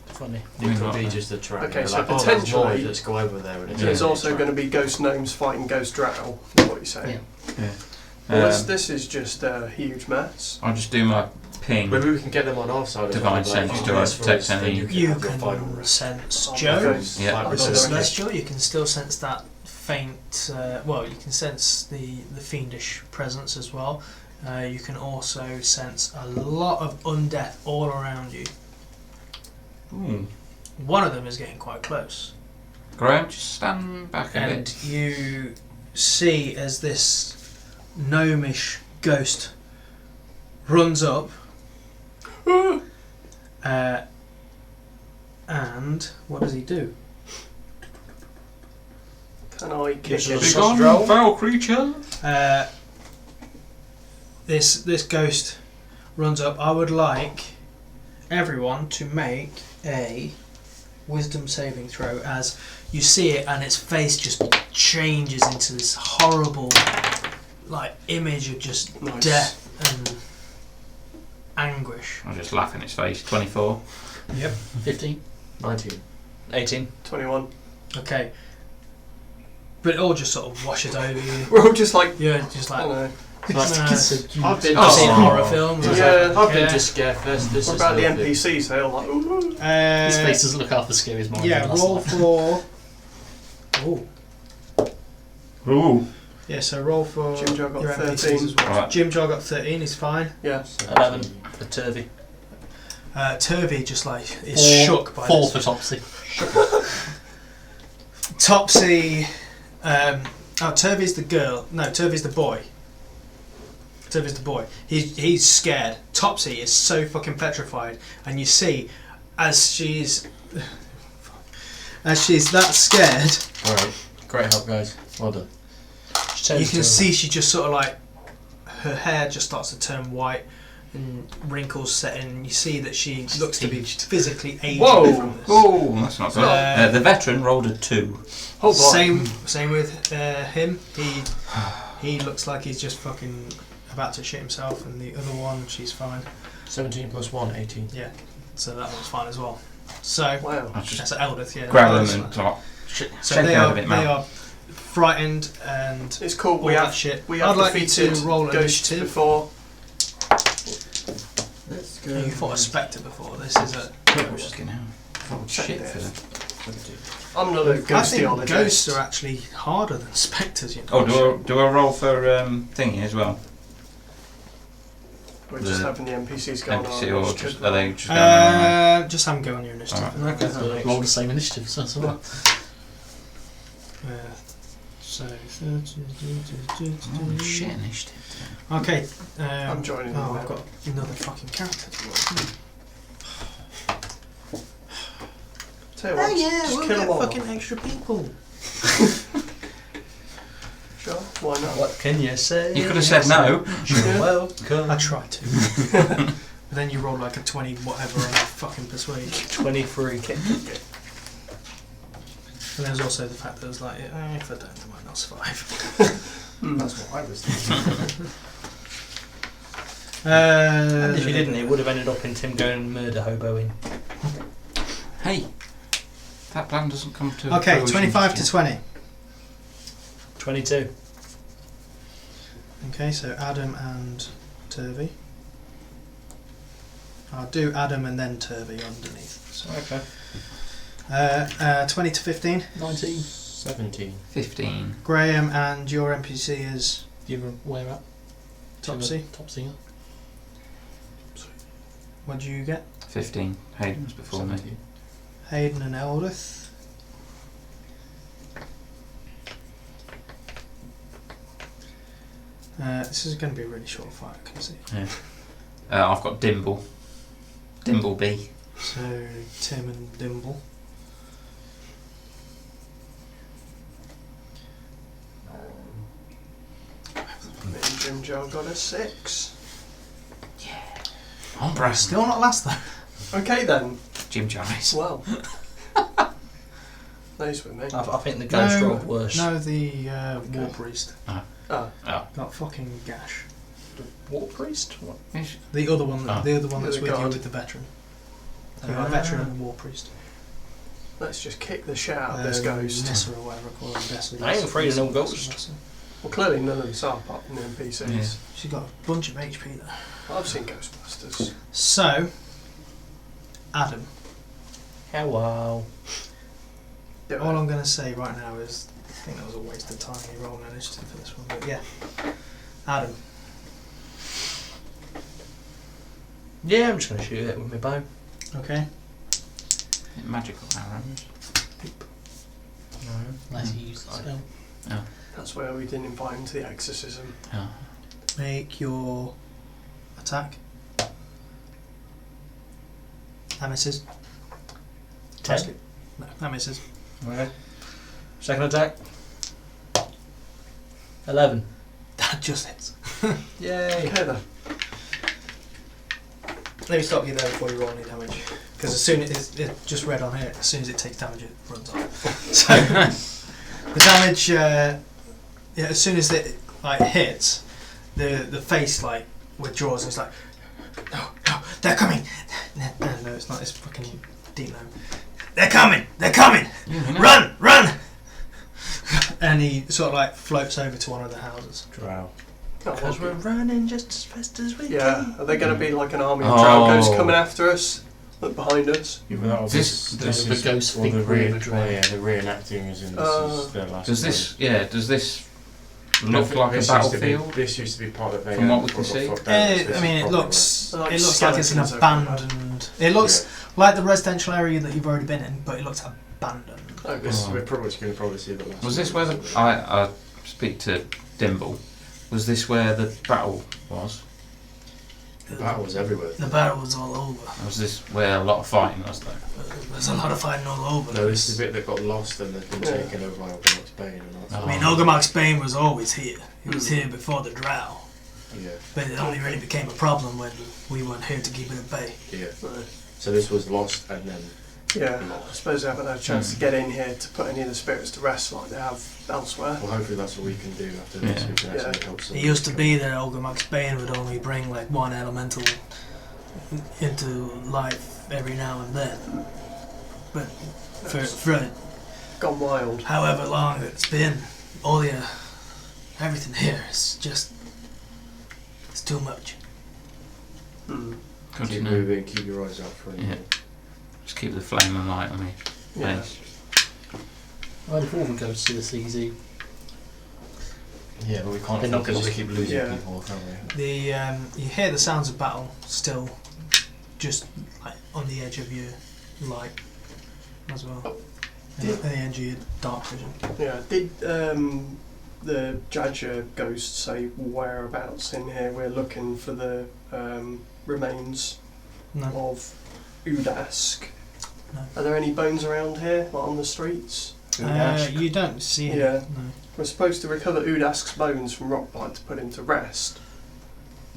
Funny. We're It could not be there. just a trap. Okay, We're so like, oh, there's potentially noise, let's go over there. And it's There's Yeah. also going to be ghost gnomes fighting ghost drow, is what you're saying. Yeah. Well, Um, this is just a huge mess. I'll just do my ping. Maybe we can get them on our side. Divine as well, sense if to you do this for detect us, then any- You can, You have your final can rest. sense Oh, Joe. okay. Yeah. Like With with the the celestial, you can still sense that faint. Well, you can sense the fiendish presence as well. You can also sense a lot of undeath all around you. Ooh. One of them is getting quite close, Graham, just stand back a and bit. you see as this gnomish ghost runs up. And what does he do? Can I kick Yes, it? yes. Begone, foul creature! This ghost runs up. I would like everyone to make a wisdom saving throw as you see it, and its face just changes into this horrible, like, image of just Nice. death and anguish. I'll just laugh in its face. 24. Yep. 15. 19. 18. 21. Okay. But it all just sort of washes over you. We're all just like, You're just I like, don't know. I've been I've seen Oh. horror films. I was Yeah. like, I've been yeah. just scared first. This What is about the nothing. NPCs? They're all like, ooh. His face doesn't look half as scary as mine. Yeah, did last roll night. for. Ooh. Ooh. Yeah, so roll for Jim Joe got your 13. NPCs as well. Right. Jim Joe got 13, he's fine. Yeah. 11 for Turvy. Turvy just like is 4, shook by 4 this. for Topsy. Topsy. Turvy's the girl. No, Turvy's the boy. Turvy's the boy. He's scared. Topsy is so fucking petrified, and you see, as she's that scared, Alright, great help, guys. Well done. you can see she just sort of like her hair just starts to turn white and wrinkles set in. And you see that she looks to be physically aging Whoa! from this. Oh, that's not good. Uh, The veteran rolled a 2. Hold on. Same with him. He looks like he's just fucking about to shit himself, and the other one, she's fine. 17 plus 1, 18. Yeah, so that one's fine as well. So Wow. I'll just that's Eldith, yeah. grab that's them and fine. like, So shake they out are a bit, they man. are frightened and It's cool. all We that have shit. we have I'd like you defeated to roll ghosts initiative. before. Let's Oh, you fought a spectre before. This is a. Fucking hell. Oh, shit for them. I'm not a I think ghostiologist. ghosts are actually harder than spectres. You know. Oh, do I roll for thingy as well? We're just having the NPCs go on NPC our or initiative just, are they just going Just have them go on your initiative. Alright. Okay, roll the same initiative, so that's alright. So. Oh, shit initiative. Okay. I'm joining Oh, them I've now. got another fucking character to roll. Tell you what, just we'll kill get them all. fucking extra people. Sure, why not? What can you say? You could have said no. Yeah. Welcome. I tried to. But then you rolled like a 20 whatever on a fucking persuade. 23. And there's also the fact that it was like, if I don't, I might not survive. That's what I was thinking. And if you didn't, it would have ended up in Tim going and murder hoboing. Hey, that plan doesn't come to Okay, fruition 25 to just 20. 22. Okay, so Adam and Turvy. I'll do Adam and then Turvy underneath. So, Okay. 20 to 15. 19. 17. 15. Graham and your NPC is You're where at? Topsy. Topsy. What do you get? 15. Hayden was before me. 17. Hayden and Eldith. This is going to be a really short fight, I can see. Yeah. I've got Dimble. Dimbleby. So, Tim and Dimble. Me and Jim Joe got a 6. On brand. Still not last though. Okay then. Jim Jarvis. Well. Nice with me. I think the ghost rolled worse. No, the War Priest. Ah, Got fucking gash. War priest? What? The other one, Oh. the other one The that's other with you guard. with the veteran. So a veteran and a War Priest. let's just kick the shit out of this ghost. Nessa or whatever I call her. Nessa, I ain't afraid of no Nessa, ghost. Nessa. Well, clearly none of them are apart from the NPCs. Yeah. She's got a bunch of HP there. I've seen Ghostbusters. So, Adam. Hello. Yeah, All I'm going to say right now is, I think that was a waste of time me rolling initiative for this one, but yeah. Adam. Yeah, I'm just going to shoot it with my bow. Okay. Magical arrows. No. Unless you use the spell. that's where we didn't invite him to the exorcism. Oh. Make your attack. That misses. 10. No, that misses. Okay. Second attack. 11. That just hits. Yay. Okay then. Let me stop you there before you roll any damage. Because as soon as it just read on here, as soon as it takes damage, it runs off. So the damage, as soon as it like hits, the face like withdraws and it's like, no, they're coming. No, it's not. It's fucking deep now. They're coming. Run! And he sort of like floats over to one of the houses. Drow. Because we're running just as fast as we Yeah, can. are they going to be like an army of Oh. Dragos coming after us? Look behind us. Yeah, but that was This- this the is ghost well, the think we're the drow. yeah, the reenacting is in this is their last. Does this? Yeah. Does this one. look like a This used to be- battlefield? This used to be part of their. From what we can see? I mean, it looks Like it looks like it's an skeletons everywhere. abandoned. It looks like the residential area that you've already been in, but it looks abandoned. Oh, This Oh. we're probably going to probably see the last. Was this one. where the I speak to Dimble? Was this where the battle was? The battle was everywhere. The battle was all over. Was this where a lot of fighting was though? There's a lot of fighting all over. No, this is the bit that got lost and has been Yeah. taken over by Orthodox Spain and that's Oh. I mean, Ogremark Spain was always here. He was here before the Drow. yeah, But it only really became a problem when we weren't here to keep it at bay. yeah. Right. So this was lost and then Yeah, I suppose they haven't had a chance to get in here to put any of the spirits to rest like they have elsewhere. well hopefully that's what we can do after this. Yeah. We can actually Yeah. help some. It used to be that Ogremark Spain would only bring like one elemental into life every now and then. But for Gone wild. however long it's been, everything here is just, it's too much. Hmm. Good to Keep know. moving, keep your eyes out for anything. Just keep the flame and light on me. Yeah. Face. Well, before we go to the CZ, Yeah, but we can't They're not because gonna we keep losing Yeah. people, can't we? You hear the sounds of battle still, just like on the edge of your light as well, at the edge of your dark vision. Yeah. Did the Jadger ghost say whereabouts in here we're looking for the remains No. of Udask? No. Are there any bones around here, like on the streets? You don't see it. Yeah. No. We're supposed to recover Udask's bones from Rockbite to put him to rest.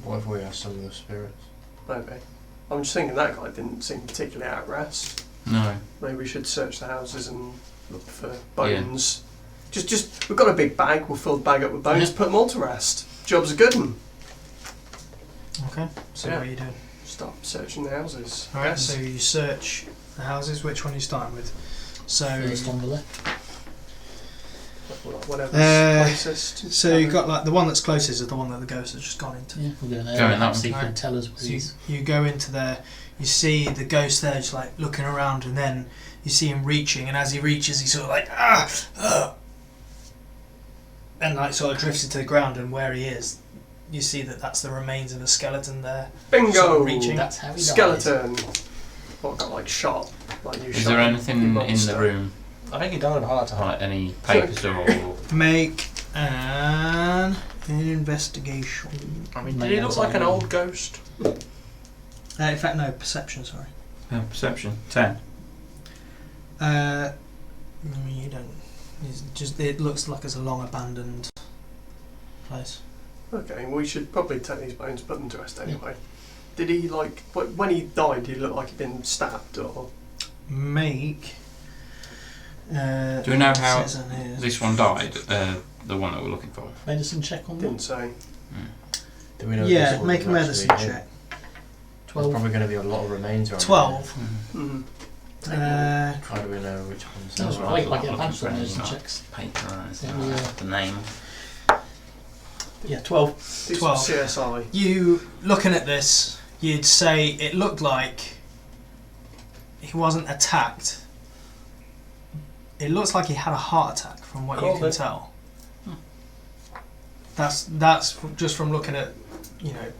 What if we ask some of the spirits? Maybe. I'm just thinking that guy didn't seem particularly at rest. No. Maybe we should search the houses and look for bones. Just we've got a big bag. We'll fill the bag up with bones. Yeah. Put them all to rest. Job's a good one. Okay. So Yeah. what are you doing? Start searching the houses. All right. Yes. So you search the houses. Which one are you starting with? So. First on the left. Whatever's closest. So you got like the one that's closest is the one that the ghost has just gone into. Yeah, we'll go in there. Go in that See if one. you can tell us where So you, he's. you go into there, you see the ghost there just like looking around, and then you see him reaching, and as he reaches, he's sort of like and like sort of drifts into the ground, and where he is, you see that that's the remains of a skeleton there. Bingo! Sort of reaching. That's how he dies. Skeleton. What got like shot? Like you Is shot there a anything in the monster. room, I think he died of a heart attack. like any papers or Make an investigation. I mean, Maybe did he look that's like an all. old ghost? In fact, no, perception. Sorry. perception? 10. I mean, you don't. It's just it looks like it's a long abandoned place. Okay, we should probably take these bones, put them to rest anyway. Did he like when he died? Did he look like he'd been stabbed or? Make. Do we know how says on here. this one died? The one that we're looking for. Medicine check on Didn't that. say. Do we know Yeah, this make a one medicine actually- check. There's 12. probably going to be a lot of remains around. 12. Mm-hmm. Uh, How do we know which ones? That's are right. right? I get a Looking badge for on anything medicine like checks. Paper, Yeah. the name. Yeah, 12. Do some 12. CSI. you looking at this, you'd say it looked like he wasn't attacked. It looks like he had a heart attack, from what you Called can it. tell. That's just from looking at, you know.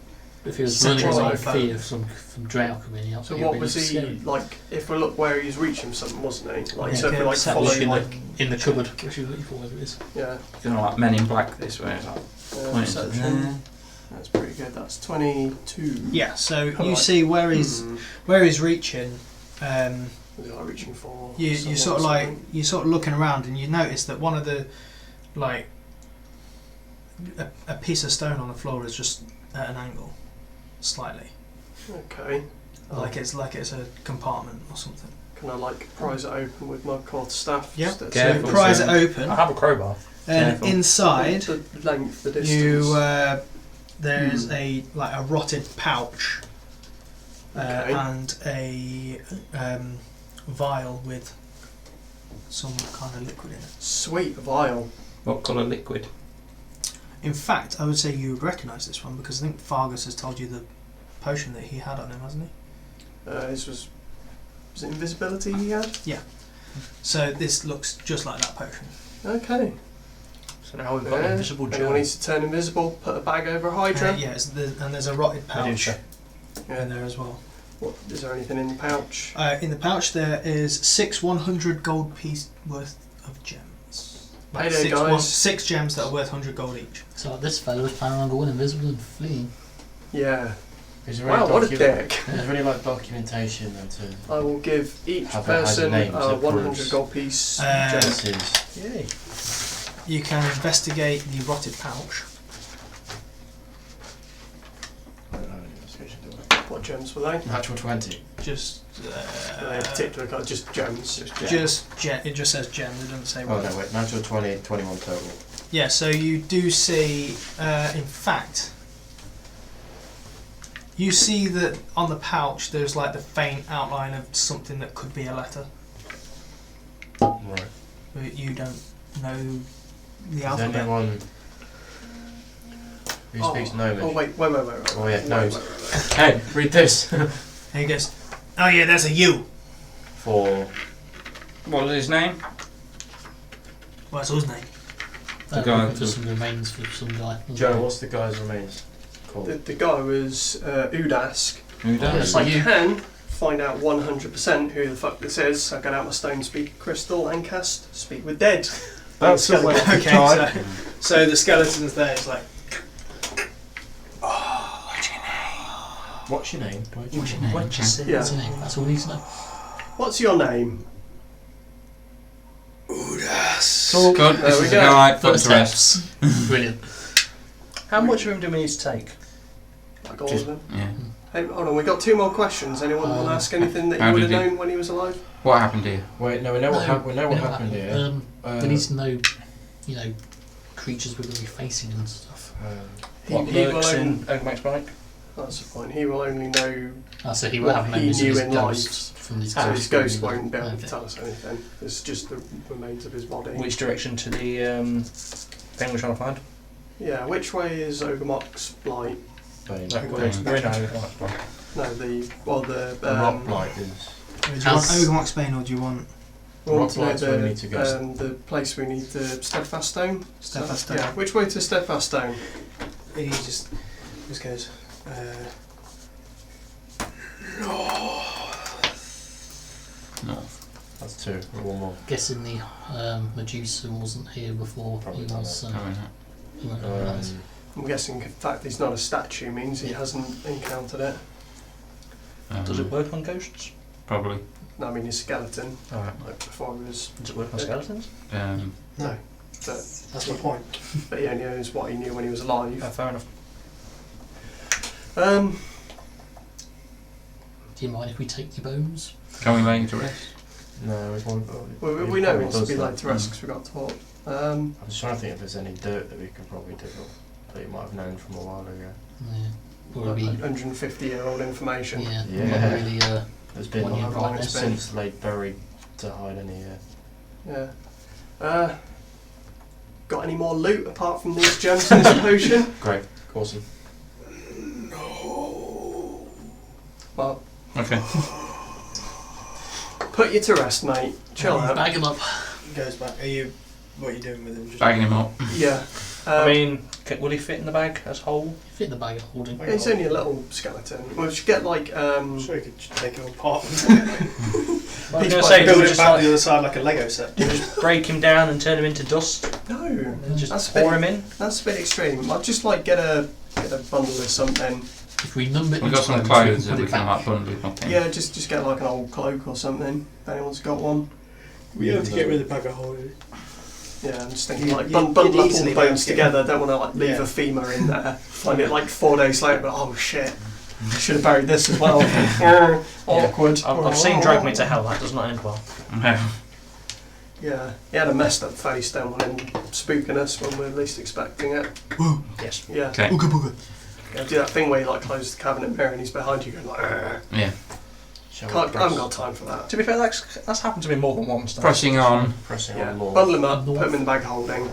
If he was Central running away Life in fear from Drow coming out, So he'd what be was he scary. like? If we look where he was reaching something, wasn't he? Like Yeah, so, if we okay, like so follow, Look in like the, in the cupboard, which you're looking for, whether it is. yeah, Kind of like Men in Black this way. It's like pointing to perception. there. That's pretty good. That's 22. Yeah, so Kinda you like- see where he's reaching. Was he like reaching for? You someone sort of or like something? you're sort of looking around, and you notice that one of the like a piece of stone on the floor is just at an angle, slightly, Okay. like it's a compartment or something. Can I like prise it open with my quarterstaff? Yeah. Just to- Careful, So prise it sir. open, I have a crowbar. and Careful. inside The length, the distance. you there's a rotted pouch Okay. and a vial with some kind of liquid in it. Sweet vial. What colour liquid? In fact, I would say you would recognise this one because I think Fargus has told you the potion that he had on him, hasn't he? This was it invisibility he had? So this looks just like that potion. Okay. So now we've got an invisible Anyone gem. needs to turn invisible, put a bag over a Hydra. Yes, and there's a rotted pouch Medusa. in there as well. What, is there anything in the pouch? In the pouch there is 6 100 gold piece worth of gems. Payday, guys. 6 gems that are worth 100 gold each. So this fellow was planning on going invisible and fleeing. Yeah. Is there Wow, any what a dick. Is there any like documentation and to I will give each Have it as a person name, a so 100 proves- gold piece Uh, gem. this is Yay. You can investigate the rotted pouch. I don't know any investigation, do I? What gems were they? Natural 20. Just, Were they in particular kind of just gems? it just says gems. It doesn't say Oh what. no, wait, natural 20, 21 total. Yeah, so you do see, in fact, you see that on the pouch there's like the faint outline of something that could be a letter, Right. but you don't know the Is alphabet. anyone who speaks Gnomish? Oh wait. Oh, yeah, Wait, gnomes. wait. Hey, read this! And he goes, "Oh yeah, there's a U. For What was his name? What's his name? looking for some remains for some guy. Joe, what's the guy's remains called? The guy was Udask. Who does? If I can find out 100% who the fuck this is, I get out my stone speak crystal and cast Speak with Dead. That's the way Okay, tried. so the skeleton's there. It's like, What's your name? What's your name? What's your What's Yeah. your name? That's all we need to know. What's your name? Good. There This we is go. a guy. Put First to rest. steps. Brilliant. How much room do we need to take? Like all Just- of them. Yeah. Hey, hold on, we got 2 more questions. Anyone want to ask anything that how you would have did he- known when he was alive? What happened here? Wait, no, we know what happened. We know what happened here. We need to know, creatures we're going to be facing and stuff. He What will lurks only, in Oak Max Bike? that's the point. He will only know, So he will What have he memories knew of his in life. ghosts from his so his ghosts. ghost won't be able to Okay. tell us anything. It's just the remains of his body. Which direction to the thing we're trying to find? Yeah, which way is Ogremock's blight? Bane. No, we're in Oak Max Bike. No, the The rock blight is. do you want As- Ogremock Spain or do you want we want Rock to know blight's where we need to go. the place we need the Steadfast Stone. Steadfast So, Stone? yeah, which way to Steadfast Stone? He just goes. No. That's 2. One more. Guessing the Medusa wasn't here before. Probably He not, was. I mean, He won't know that. I'm guessing the fact he's not a statue means he hasn't encountered it. Does it work on ghosts? Probably. No, I mean his skeleton. Alright. Like before he was. Does it work on skeletons? No, But, that's my point. but he only knows what he knew when he was alive. Fair enough. Do you mind if we take your bones? Can we lay you to rest? No, We know he needs to be laid to rest because we got taught. I'm just trying to think if there's any dirt that we could probably dig up that you might have known from a while ago. Yeah. Probably. 150-year-old information. Yeah. Yeah. Not really. There's been Well, yeah, right, it's been- since laid buried to hide any. Yeah. Got any more loot apart from these gems in this potion? Great, awesome. Well, Okay. put you to rest, mate. Chill out. Bag him up. Goes back. What are you doing with him? Just Bagging him up. Yeah. I mean, will he fit in the bag as whole? Fit in the bag of holding. It's only a little skeleton. We should get like I'm sure you could just take him apart. I was going to Piece say, by do we Build it just, back to the like, other side like a Lego set. do we just break him down and turn him into dust? No, And just that's pour a him bit, in? that's a bit extreme. I'd just like get a bundle of something. If we number We've each got some clothes, clothes we that can we put it can back. like bundle him up in. Yeah, just get like an old cloak or something. If anyone's got one. We have to get rid of the bag of holding. Yeah, I'm just thinking You- like you- bundle you'd up all easily the be able bones to get together. Don't want to like leave Yeah. a femur in there. Find it like 4 days later, but oh shit, I should have buried this as well. Awkward. I've seen Drag Me to Hell, that does not end well. Yeah, he had a messed up face, don't want him spooking us when we're least expecting it. Yes. Yeah. Okay. Booga booga. Yeah, do that thing where you like close the cabinet mirror and he's behind you going like. "Argh." Yeah. Shall we I haven't press- got time for that. To be fair, that's happened to me more than once. though. Pressing on. Pressing Yeah, on more. bundle him up, put him in the bag holding.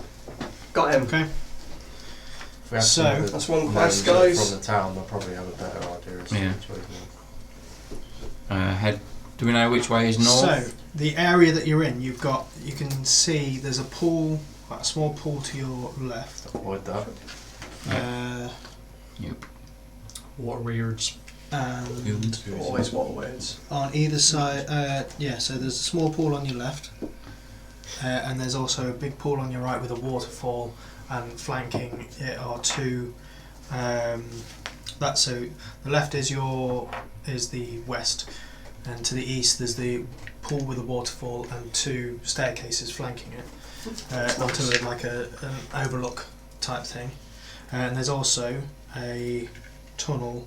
Got him. Okay. If we have So, some of the That's one gnomes quest, that are guys. from the town, they'll probably have a better idea as to Yeah. which way to go. Head. Do we know which way is north? So the area that you're in, you can see there's a pool, quite a small pool to your left. Avoid that. Yep. Warriors. And Always waterways. on either side, so there's a small pool on your left, and there's also a big pool on your right with a waterfall, and flanking it are two. So the left is the west, and to the east there's the pool with a waterfall and two staircases flanking it onto an overlook type thing, and there's also a tunnel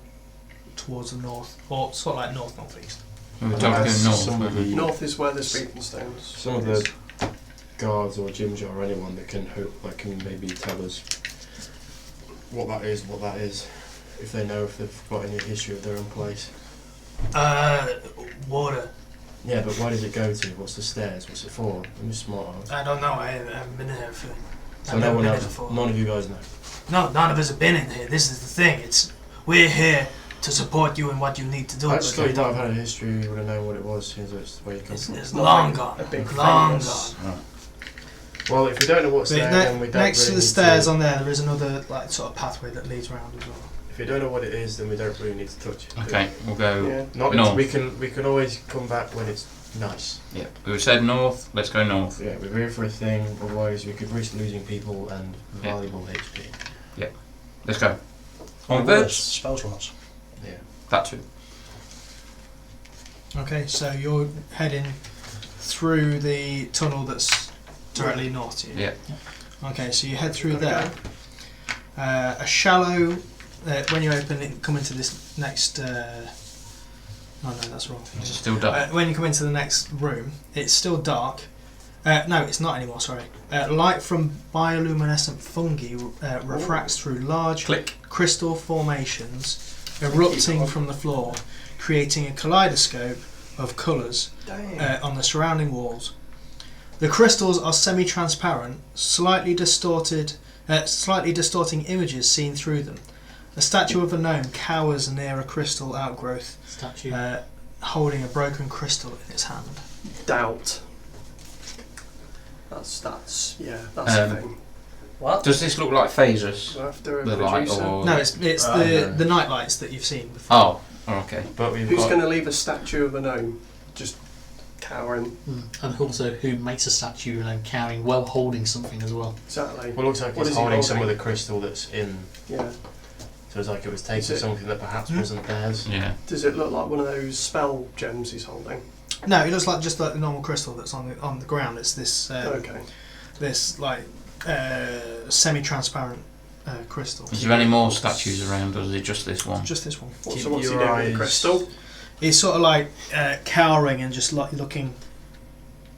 towards the north, or sort of like northeast. We were talking As north. some of weren't we? the- North is where the speaking stones. Some of the guards or Jimjar or anyone that can maybe tell us what that is, if they know if they've got any history of their own place. Water. Yeah, but where does it go to? What's the stairs? What's it for? I'm just smart. I don't know. I haven't been here for. So I've no never one been here else, before. none of you guys know. No, none of us have been in here. This is the thing. We're here to support you in what you need to do. I just thought okay? you might have had a history, you would have known what it was, since it's where you come It's, from. it's not long like gone. a big long famous- gone. Well, if we don't know what's But there, then we don't next to really the need stairs on there is another like sort of pathway that leads around as well. If we don't know what it is, then we don't really need to touch it. Okay, we'll go. Yeah. Not North. we can always come back when it's nice. Yeah, we said north. Let's go north. Yeah, we're here for a thing. Otherwise, we could risk losing people and Yeah. valuable HP. Let's go. Or On worse, birds. spell slots. Yeah. That too. Okay, so you're heading through the tunnel that's directly north to you. Yeah. Okay, so you head through Gotta there. A shallow. When you open it, come into this next. Oh no, that's wrong. It's still dark. When you come into the next room, it's still dark. No, it's not anymore. Sorry. Light from bioluminescent fungi refracts through large Click. crystal formations erupting from the floor, creating a kaleidoscope of colours Damn. on the surrounding walls. The crystals are semi-transparent, slightly distorting images seen through them. A statue of a gnome cowers near a crystal outgrowth, Statue. holding a broken crystal in its hand. Doubt. That's the thing. What? Does this look like phasers? After a The light producer. or No, it's the night lights that you've seen before. Oh, okay. But we've Who's got. going to leave a statue of a gnome just cowering? And also, who makes a statue and carrying, well, holding something as well. Exactly. Well, it looks like What it's is he holding some of holding? the crystal that's in. Yeah. So it's like it was taking Is it- something that perhaps wasn't theirs. Yeah. Does it look like one of those spell gems he's holding? No, it looks like just like the normal crystal that's on the ground. It's this Okay. this like semi-transparent crystal. Is there any more statues around, or is it just this one? Just this one. What's Keep he your doing with eyes- the crystal? He's sort of like cowering and just like looking.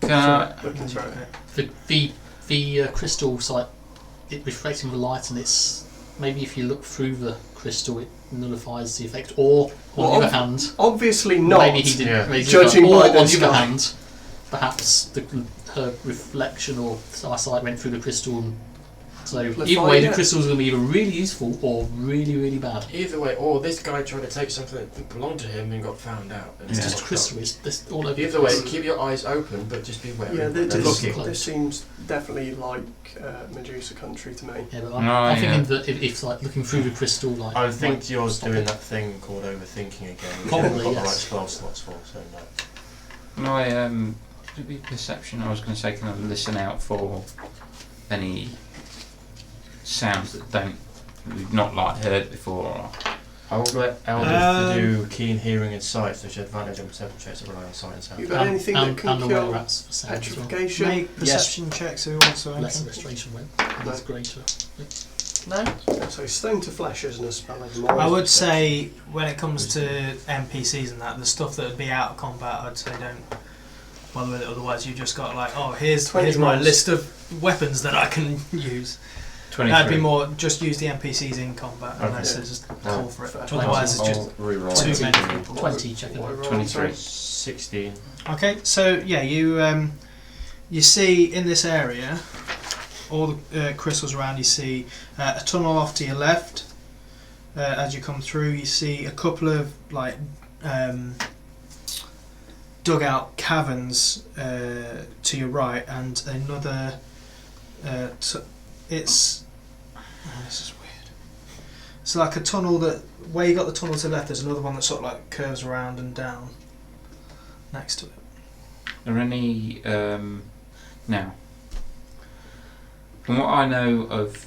Can I, Looking through it. The crystal site, it reflecting the light, and it's maybe if you look through the crystal, it nullifies the effect. Or on Well, the other hand, Obviously not. maybe he did. Yeah. Maybe he Judging did, by or on the this other guy. hand, perhaps her reflection or eyesight went through the crystal. And so either way, the yeah. crystal's going to be either really useful or really, really bad. Either way, or this guy tried to take something that belonged to him and got found out. And It's Yeah. just crystal. It's this all over. Either way, keep your eyes open, but just be wary. Yeah, They're this, looking. this seems definitely like Medusa country to me. Yeah, but Oh, I'm thinking yeah. that if like looking through the crystal, like I think might you're stop doing it. that thing called overthinking again. Which Probably, you haven't got the right yes. spell slots for, so no. can I would it be perception? I was going to say, can I listen out for any sounds that we've not like heard before? Or, I will let Eldith to do keen hearing and sight, so she has advantage on perception checks that rely on sight and sound. You got anything that can and the were cure rats for sound as well. petrification? Make perception checks who wants to. Less restoration went. That's greater. No. So stone to flesh isn't a spell anymore. I would say when it comes to NPCs and that, the stuff that would be out of combat, I'd say don't bother with it. Otherwise, you've just got like, oh, here's 20 my rolls. list of weapons that I can use. 23. That'd be more just use the NPCs in combat unless Okay. there's just call for it. Fair. Otherwise, it's just re-roll. too many people. 20, check it What out. roll, 23. 16. Okay, so yeah, you see in this area, all the crystals around. You see a tunnel off to your left. As you come through, you see a couple of like dugout caverns to your right, and another. It's this is weird. It's like a tunnel that where you got the tunnel to the left. There's another one that sort of like curves around and down next to it. Are there any now? From what I know of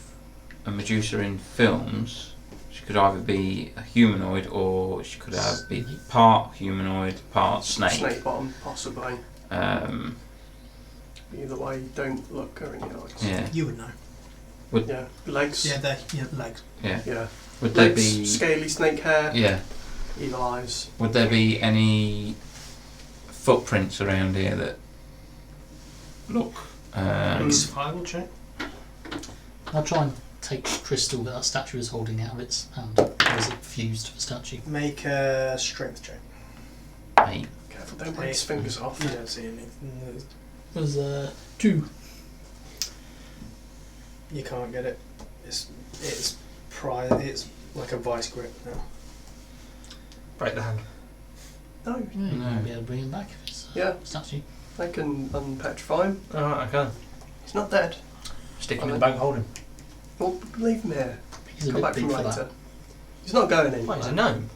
a Medusa in films, she could either be a humanoid or she could be part humanoid, part snake. Snake bottom, possibly. Um, Either way, don't look her in the eyes. yeah. You would know. Yeah. Legs. Yeah, they're legs. Yeah. Yeah. Would there Legs, be? scaly snake hair, Yeah. evil eyes. Would there be any footprints around here that look? Make a survival check. I'll try and take the crystal that statue is holding out of its hand. Or is it fused to the statue? Make a strength check. 8. Careful, don't break his fingers off. You don't see anything. It was 2. You can't get it. It's It's like a vice grip now. Break the hand. No, Yeah, you might be able to bring him back if it's yeah, a statue. they can unpetrify him. Alright, I can. He's not dead. Stick him in the bag, hold him. Well, leave him here. He's a Come bit back from big for later. that. He's not going in. Well, he's a gnome.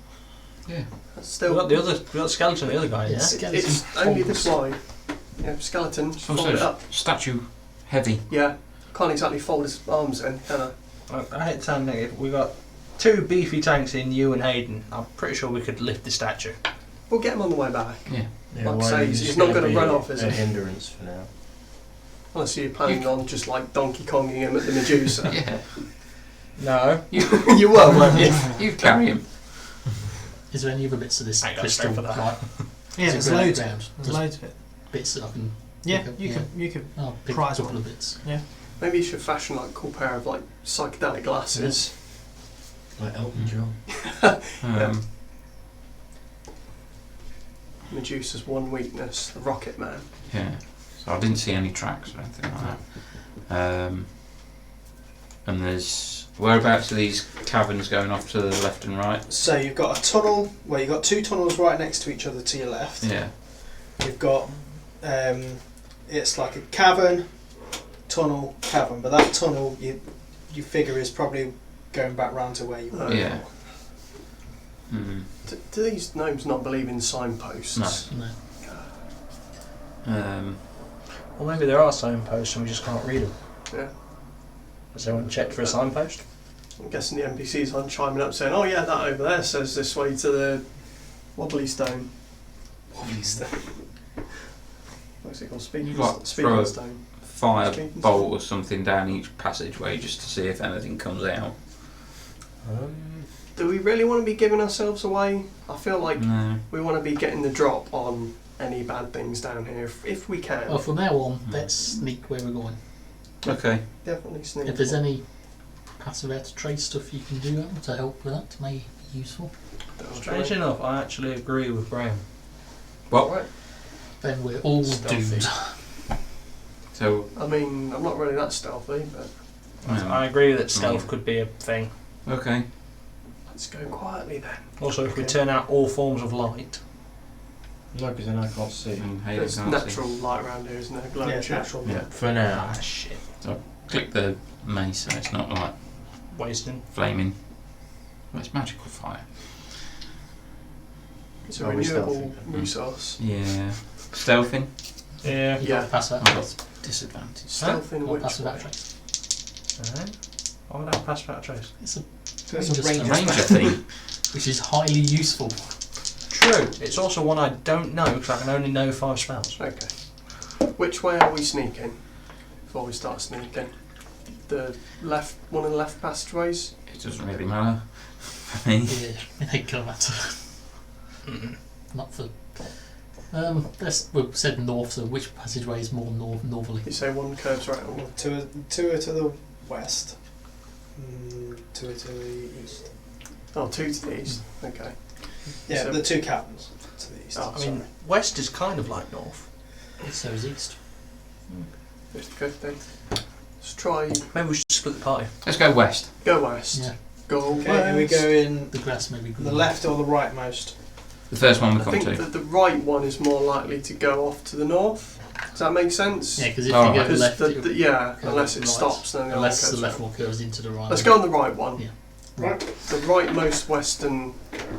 Yeah. That's still. We got the skeleton, the other guy. Yeah. It's only this wide. Yeah, skeleton. Just fold it up. Statue heavy. Yeah. Can't exactly fold his arms in, can I? I hate to sound negative. We got 2 beefy tanks in you and Hayden. I'm pretty sure we could lift the statue. We'll get him on the way back. Yeah. Like why I say, is he's this not gonna going to be run off, is a he? hindrance for now. Unless you're planning on just like Donkey Konging him at the Medusa. Yeah. No. You will, won't you? You carry him. Is there any other bits of this I ain't got crystal? strength for that. Like, Yeah, is there's it ground loads of ground? it. There's Just loads of it. bits that I can. Yeah, pick up, you could. I'll pick prize a couple one. of bits. Maybe you should fashion like a cool pair of like psychedelic glasses. Like Elton John. Medusa's one weakness, the Rocket Man. Yeah. So I didn't see any tracks or anything like that. And there's whereabouts are these caverns going off to the left and right? So you've got a tunnel. Well, you've got 2 tunnels right next to each other to your left. Yeah. You've got it's like a cavern, tunnel, cavern. But that tunnel, you figure, is probably going back round to where you were. Yeah. Do these gnomes not believe in signposts? No. No. Well, maybe there are signposts and we just can't read them. Yeah. Has anyone checked for a signpost? I'm guessing the NPCs aren't chiming up saying, "Oh yeah, that over there says this way to the wobbly stone." Wobbly stone. What's it called? Speed, You've got speed throw- stone. Fire Speed and bolt or something down each passageway just to see if anything comes out. Do we really want to be giving ourselves away? I feel like No. we want to be getting the drop on any bad things down here if we can. Well, from now on, let's sneak where we're going. Okay. Definitely sneak. If there's any passive out to trace stuff you can do to help with that, may be useful. Strange enough, I actually agree with Graham. Well, Then we're all Stealthy. doomed. so I mean, I'm not really that stealthy, but I agree that stealth could be a thing. okay. let's go quietly then. Also, if we Okay. turn out all forms of light, No, because then I can't see. And Hayden There's can't natural light around here, isn't there? Glowing Yeah, shit. natural. Yeah. For now. shit, click the mace so it's not like wasting. flaming. Well, it's magical fire. It's a Are we renewable stealthy? resource. Yeah. Stealthing. Yeah. Yeah. Pass that. I've got disadvantage. Stealth in Or which passive way? out trace. Alright. Why would I have passed that trace? It's a It's a Ranger ranger. Ranger thing. which is highly useful. True. It's also one I don't know because I can only know 5 spells. Okay. Which way are we sneaking? Before we start sneaking, the left, one of the left passageways. It doesn't really matter for me. Yeah, it ain't gonna matter. Not for. We've said north, so which passageway is more northerly? You say one curves round. Two are to the west. 2 are to the east. Oh, two to the east. Okay. Yeah, So- the 2 caverns to the east. Oh, I mean, west is kind of like north. So is east. 50-50. Let's try Maybe we should split the party. Let's go west. go west. Yeah, Go Okay, west. here we go in the grass may be green. the left or the rightmost. The first one we I come think to. that the right one is more likely to go off to the north. Does that make sense? Yeah, because if Oh, you right. go Because left, yeah, go unless it right. stops, then the unless other the goes left round. one curves into the right. Let's go on the right one. Yeah. Right. The rightmost western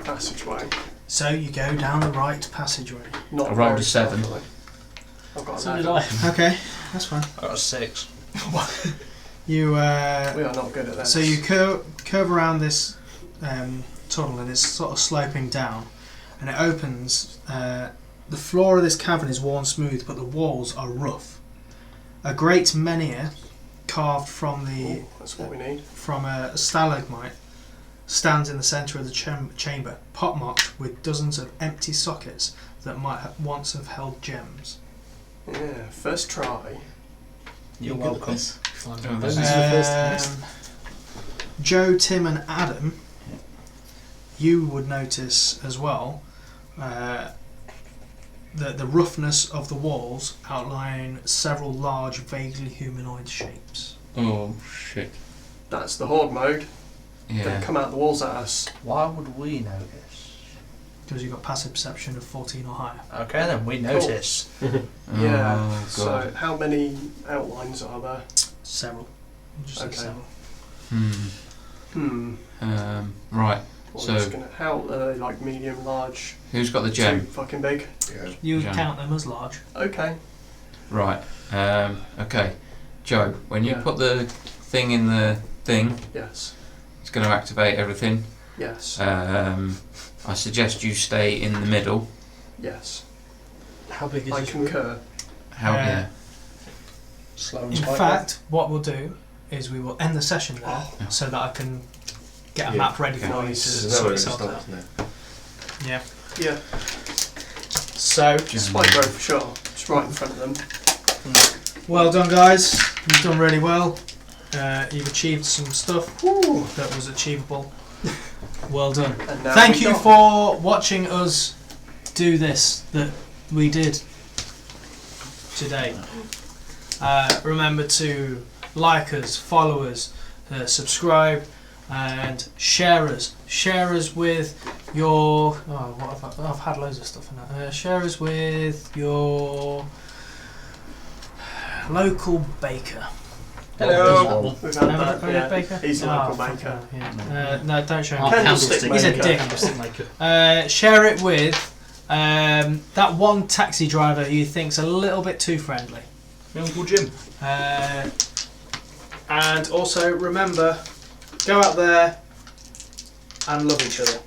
passageway. So you go down the right passageway. Not I rolled very a 7. stealthily. I've got So an did 11. I. Okay, that's fine. I got a 6. You We are not good at this. so you curve around this tunnel, and it's sort of sloping down, and it opens. The floor of this cavern is worn smooth, but the walls are rough. A great menhir, carved from Ooh, that's what we need. a stalagmite, stands in the centre of the chamber, pockmarked with dozens of empty sockets that might once have held gems. Yeah, first try. You're good at welcome. this. Fine. Oh, Those this are the first test. Joe, Tim, and Adam, you would notice as well that the roughness of the walls outline several large, vaguely humanoid shapes. Oh shit. That's the horde mode. Gonna Yeah. come out the walls at us. Why would we know this? because you've got passive perception of 14 or higher. Okay, then we notice. Yeah. Oh, So God. how many outlines are there? Several. Just Okay. several. Right. Well, So- just gonna, how are they, like medium, large, Who's got the too gem? fucking big? Yeah. You Gem. count them as large. Okay. Right. Okay. Joe, when you Yeah. put the thing in the thing, Yes. it's going to activate everything. Yes. I suggest you stay in the middle. Yes. How big is I this room? concur. How? Yeah. Slow and In spiky? fact, what we'll do is we will end the session there so that I can get a Yeah. map ready for Okay. you to Nice. There's sort nowhere to yourself stop, out. isn't there? Yeah. Yeah. So, Spike row for sure. Just right in front of them. well done, guys. You've done really well. You've achieved some stuff that was achievable. Well done. And now Thank we you got- for watching us do this that we did today. Remember to like us, follow us, subscribe, and share us. Share us with your. Oh, what have I've had loads of stuff in that. Share us with your local baker. Hello. We've had Never that. got a Yeah. baker? He's a Oh, local fuck baker. yeah. No, don't show him. Candlestick He's a maker. dick. Candlestick maker. Share it with that one taxi driver who you think's a little bit too friendly. Uncle Jim. And also remember, go out there and love each other.